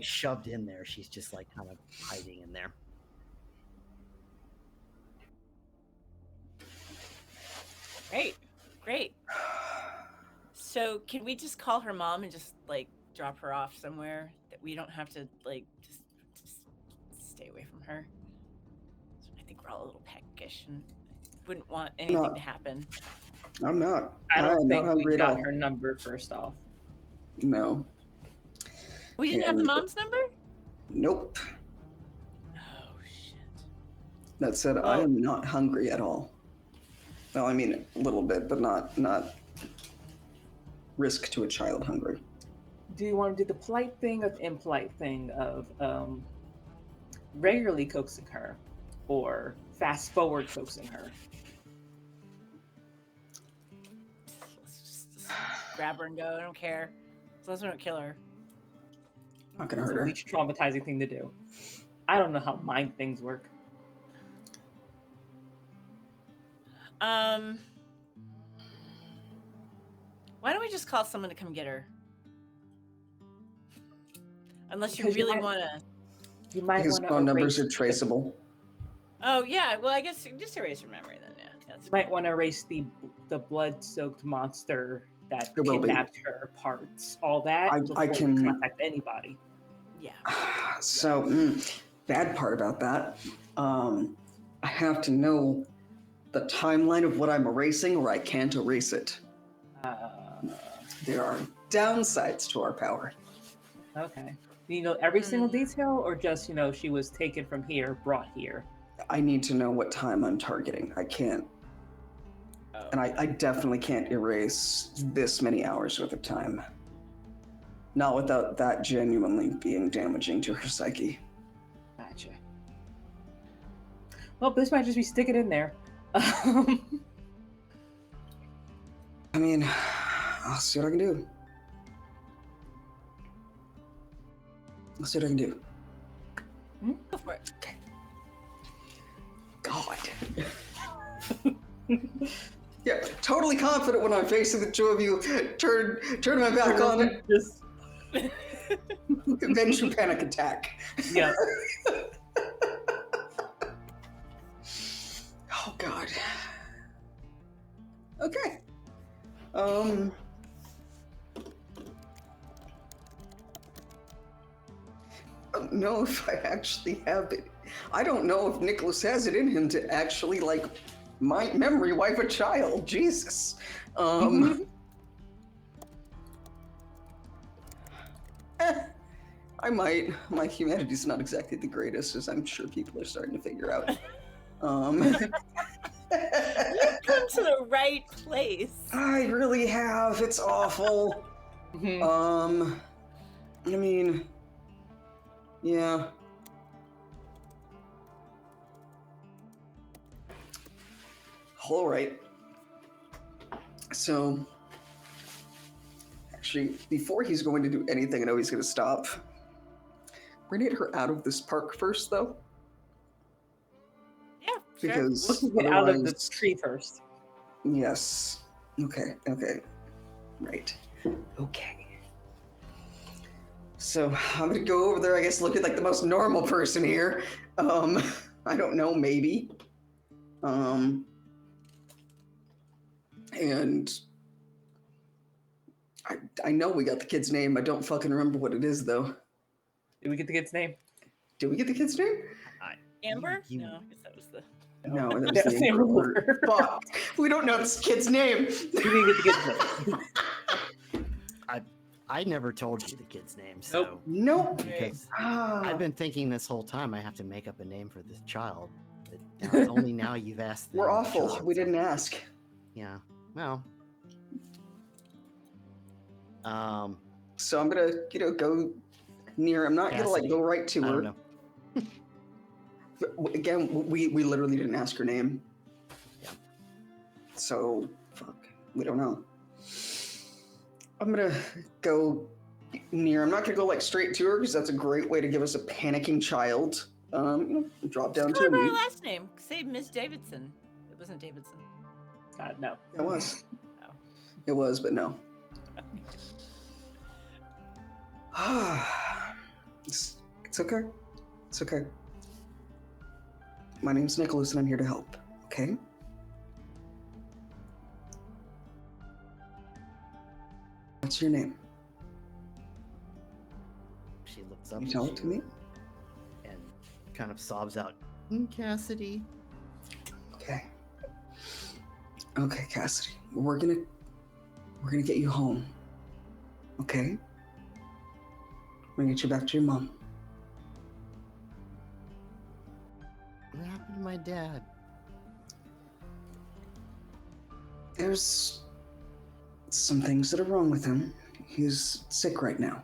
A: shoved in there. She's just like kind of hiding in there.
B: Great. So can we just call her mom and just like drop her off somewhere that we don't have to like just stay away from her? think we're all a little peckish and wouldn't want anything to happen.
D: I'm not.
C: I don't
D: I'm not
C: think we
D: hungry at
C: got
D: all.
C: her number first off.
D: No.
B: We didn't have the
D: And-
B: mom's number?
D: Nope.
B: Oh, shit.
D: That said, I
B: Well-
D: am not hungry at all. Well, I mean a little bit, but not risk to a child hungry.
C: Do you want to do the polite thing or the impolite thing of regularly coaxing her or fast forward coaxing her?
B: Let's just grab her and go. I don't care. As long as we don't kill her.
D: Not gonna
C: It's
D: hurt
C: the
D: her.
C: least traumatizing thing to do. I don't know how mind things work.
B: Why don't we just call someone to come get her? Unless you
C: Because you
B: really
C: might-
B: want to.
C: You might
D: Because
C: want
D: phone
C: to
D: numbers are traceable.
B: Oh yeah. Well, I guess just erase your memory then. Yeah, that's
C: You might want to erase the blood-soaked monster that
D: It will be.
C: kidnapped her parts, all that.
D: I
C: before
D: can-
C: we contact anybody.
B: yeah.
D: So, bad part about that, I have to know the timeline of what I'm erasing, or I can't erase it. There are downsides to our power.
C: Okay. Do you know every single detail, or just she was taken from here, brought here?
D: I need to know what time I'm targeting. I can't,
B: Oh.
D: and I definitely can't erase this many hours worth of time. Not without that genuinely being damaging to her psyche.
C: Gotcha. Well, this might just be sticking in there.
D: I mean, I'll see what I can do. I'll see what I can do.
B: Go for it.
D: God. Yeah, totally confident when I'm facing the two of you. Turn my back on it.
C: Just,
D: Eventual panic attack.
C: yeah.
D: Oh God. Okay. I don't know if I actually have it. I don't know if Nicholas has it in him to actually my memory wipe a child. Jesus. I might. My humanity's not exactly the greatest, as I'm sure people are starting to figure out.
B: You've come to the right place.
D: I really have. It's awful.
C: Mhm.
D: I mean, yeah. All right. So, actually, before he's going to do anything, I know he's going to stop. We're going to get her out of this park first, though,
B: Yeah, sure.
D: because
C: Let's get out of the
D: otherwise-
C: tree first.
D: Yes. Okay. Right. Okay. So I'm gonna go over there, I guess, look at the most normal person here. I don't know, maybe. And I know we got the kid's name. I don't fucking remember what it is though.
C: Did we get the kid's name?
D: Did we get the kid's name?
B: Amber?
A: You-
B: No, I guess that was the.
D: No, that was
C: That's
D: the
C: Amber
D: Amber
C: Alert.
D: Alert. Fuck. We don't know this kid's name.
C: We didn't get the kid's name.
A: I never told you the kid's name, so
D: Nope.
A: because
D: Ah.
A: I've been thinking this whole time I have to make up a name for this child. But now, only now you've asked. the
D: We're
A: name of the
D: awful.
A: child,
D: We
A: so-
D: didn't ask.
A: Yeah. Well.
D: So I'm gonna, go near. I'm not gonna
A: Cassidy.
D: go right to
A: I
D: her.
A: don't know.
D: Again, we literally didn't ask her name.
A: Yeah.
D: So, fuck. We don't know. I'm gonna go near. I'm not gonna go straight to her because that's a great way to give us a panicking child. Drop down
B: Just
D: to a
B: call her by her
D: knee.
B: last name. Say Miss Davidson. It wasn't Davidson.
C: No.
D: It was.
B: Oh.
D: It was, but no. It's okay. It's okay. My name's Nicholas, and I'm here to help. Okay. What's your name?
A: She looks up
D: Can you
A: at
D: tell it to me?
A: and kind of sobs out, Cassidy.
D: Okay, Cassidy, we're gonna get you home. Okay? We're gonna get you back to your mom.
A: What happened to my dad?
D: There's some things that are wrong with him. He's sick right now.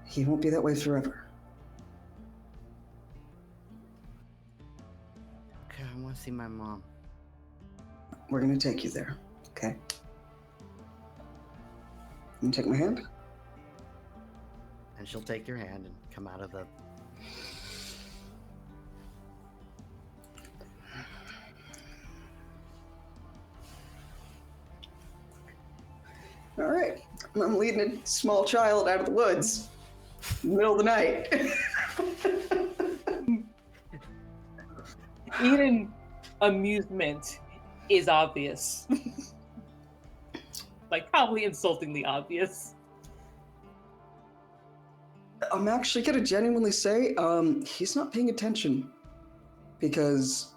D: He won't be that way forever.
A: Okay, I want to see my mom.
D: We're gonna take you there, okay? You take my hand?
A: And she'll take your hand and come out of the...
D: All right. I'm leading a small child out of the woods in the middle of the night.
C: Eden amusement is obvious. Like, probably insultingly obvious.
D: I'm actually gonna genuinely say, he's not paying attention because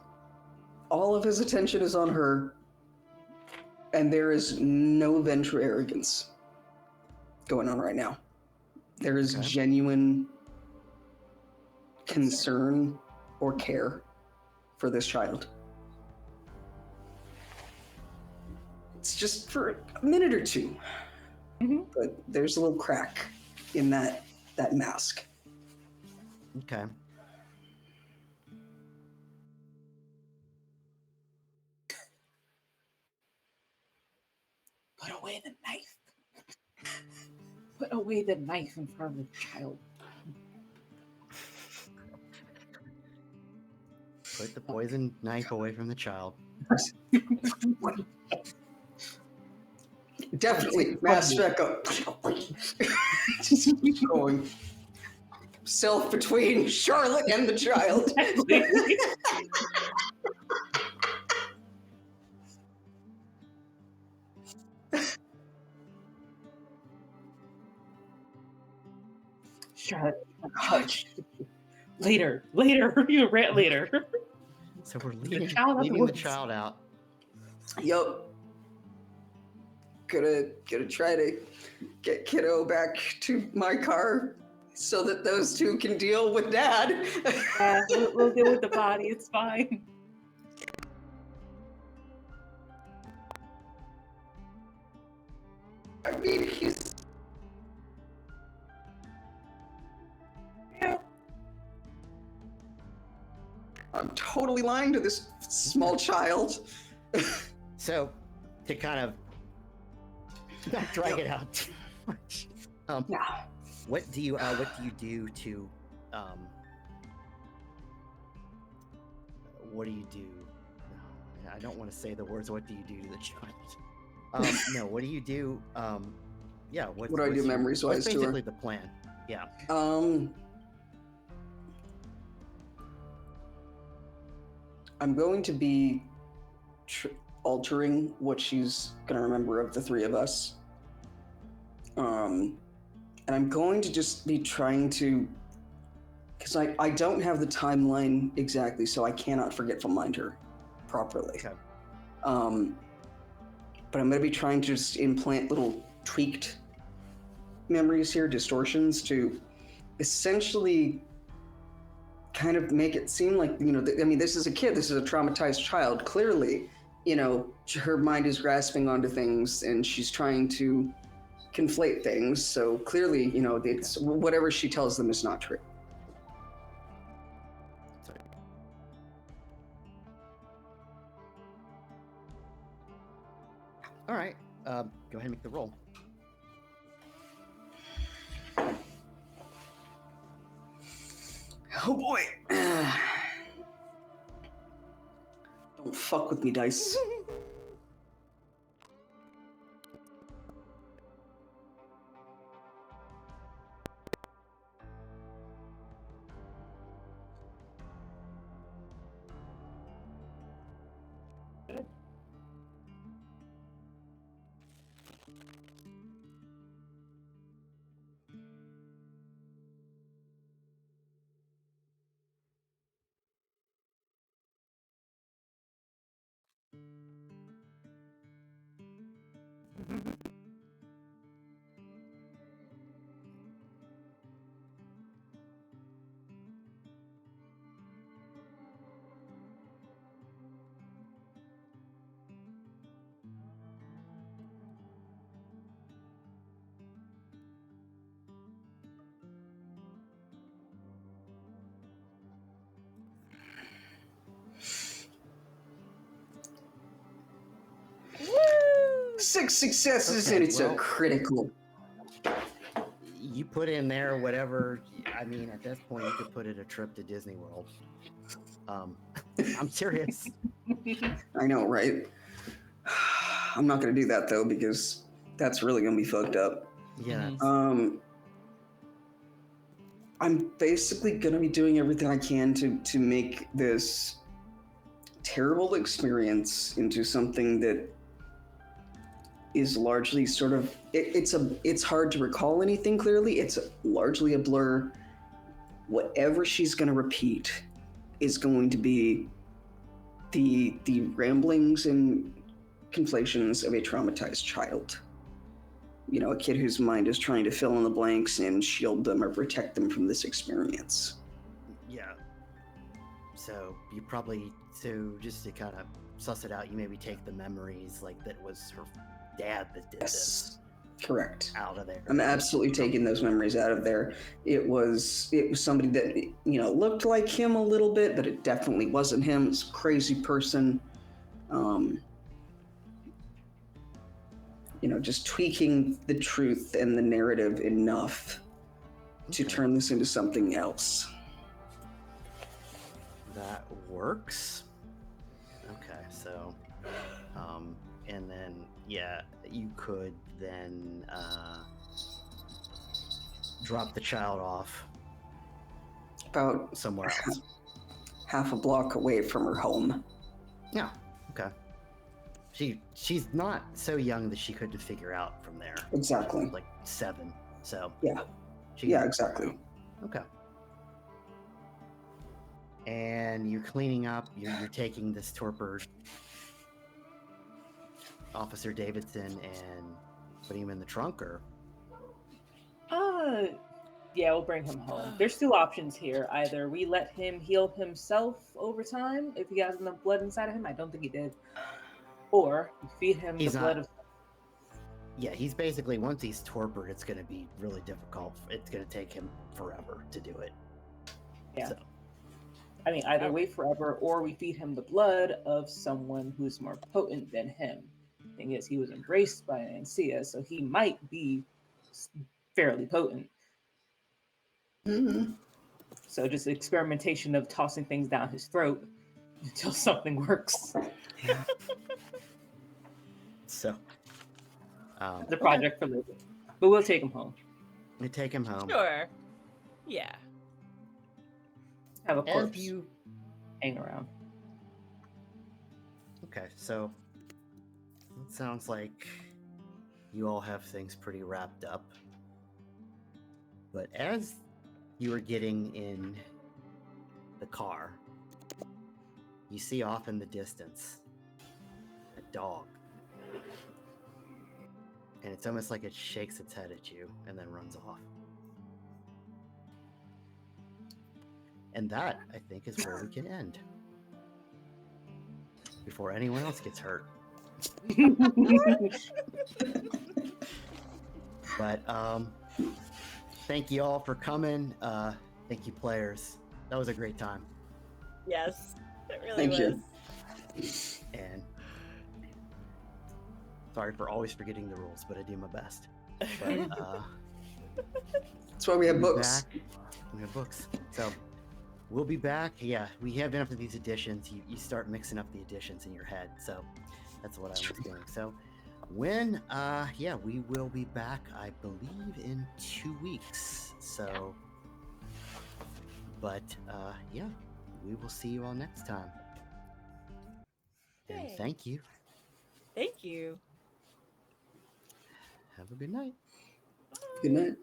D: all of his attention is on her, and there is no ventral arrogance going on right now. There is
A: Okay.
D: genuine concern or care for this child. It's just for a minute or two, but there's a little crack in that mask.
A: Okay.
C: Put away the knife. Put away the knife in front of the child.
A: Put the poison knife away from the child.
D: Definitely, mass spec up. Just keep going. Self between Charlotte and the child.
C: Charlotte, hush. Later. You rant later.
A: So we're leaving
C: child out the
A: the
C: woods.
A: child out.
D: Yup. Gonna try to get kiddo back to my car so that those two can deal with dad.
C: Yeah, we'll deal with the body. It's fine.
D: I mean, he's...
C: Yeah.
D: I'm totally lying to this small child.
A: So, to kind of not drag it out too much,
C: No.
A: what do you do to what do you do? No, I don't want to say the words. What do you do to the child? No, what do you do? Yeah,
D: What do I do memories wise
A: what's
D: to her?
A: basically the plan? Yeah.
D: I'm going to be altering what she's going to remember of the three of us. And I'm going to just be trying to, because I don't have the timeline exactly, so I cannot forgetful mind her properly.
A: Okay.
D: But I'm going to be trying to just implant little tweaked memories here, distortions, to essentially kind of make it seem like, you know, I mean, this is a kid, this is a traumatized child. Clearly, you know, her mind is grasping onto things and she's trying to conflate things. So clearly, you know, it's whatever she tells them is not true.
A: Sorry. All right. Go ahead and make the roll.
D: Oh boy. Don't fuck with me, dice. 6 successes,
A: Okay,
D: and it's a
A: well-
D: critical.
A: You put in there whatever. I mean, at this point, you could put it a trip to Disney World. I'm serious.
D: I know, right? I'm not going to do that though because that's really going to be fucked up.
A: Yeah.
D: I'm basically going to be doing everything I can to make this terrible experience into something that is largely sort of it's hard to recall anything clearly. It's largely a blur. Whatever she's going to repeat is going to be the ramblings and conflations of a traumatized child. You know, a kid whose mind is trying to fill in the blanks and shield them or protect them from this experience.
A: Yeah. So you probably, just to kind of suss it out, you maybe take the memories like that was her dad that did this
D: Correct.
A: out of there.
D: I'm absolutely taking those memories out of there. It was somebody that, you know, looked like him a little bit, but it definitely wasn't him. It's a crazy person. You know, just tweaking the truth and the narrative enough to
A: Okay.
D: turn this into something else.
A: That works. Okay, so, and then, yeah, you could then drop the child off
D: About
A: somewhere else.
D: half a block away from her home.
A: Yeah, okay. She's not so young that she couldn't figure out from there.
D: Exactly.
A: Like 7, so.
D: Yeah.
A: She
D: Yeah,
A: can-
D: exactly.
A: Okay. And you're cleaning up, you're taking this torpor Officer Davidson and putting him in the trunk, or?
C: Yeah, we'll bring him home. There's 2 options here. Either we let him heal himself over time if he has enough blood inside of him. I don't think he did. Or we feed him
A: He's
C: the blood
A: not-
C: of.
A: Yeah, he's basically, once he's torpored, it's going to be really difficult. It's going to take him forever to do it.
C: Yeah.
A: So,
C: I mean, either wait forever or we feed him the blood of someone who's more potent than him. Thing is, he was embraced by Ancia, so he might be fairly potent.
D: Mm-hmm.
C: So just experimentation of tossing things down his throat until something works.
A: so
C: The project for later. But we'll take him home.
A: we take him home.
B: Sure. Yeah.
C: Have a
A: As
C: corpse
A: you
C: hang around.
A: Okay, so it sounds like you all have things pretty wrapped up. But as you are getting in the car, you see off in the distance a dog. And it's almost like it shakes its head at you and then runs off. And that, I think, is where we can end. Before anyone else gets hurt. But thank you all for coming. Thank you, players. That was a great time.
B: Yes, it really
D: Thank
B: was.
D: you.
A: And sorry for always forgetting the rules, but I do my best. But
D: That's why we have
A: we'll be
D: books.
A: back. We have books. So we'll be back. Yeah, we have enough of these additions. You start mixing up the additions in your head. So that's what I was doing. So when we will be back, I believe, in 2 weeks. So but we will see you all next time. And
B: Yay.
A: thank you.
B: Thank you.
A: Have a good night.
D: Good night.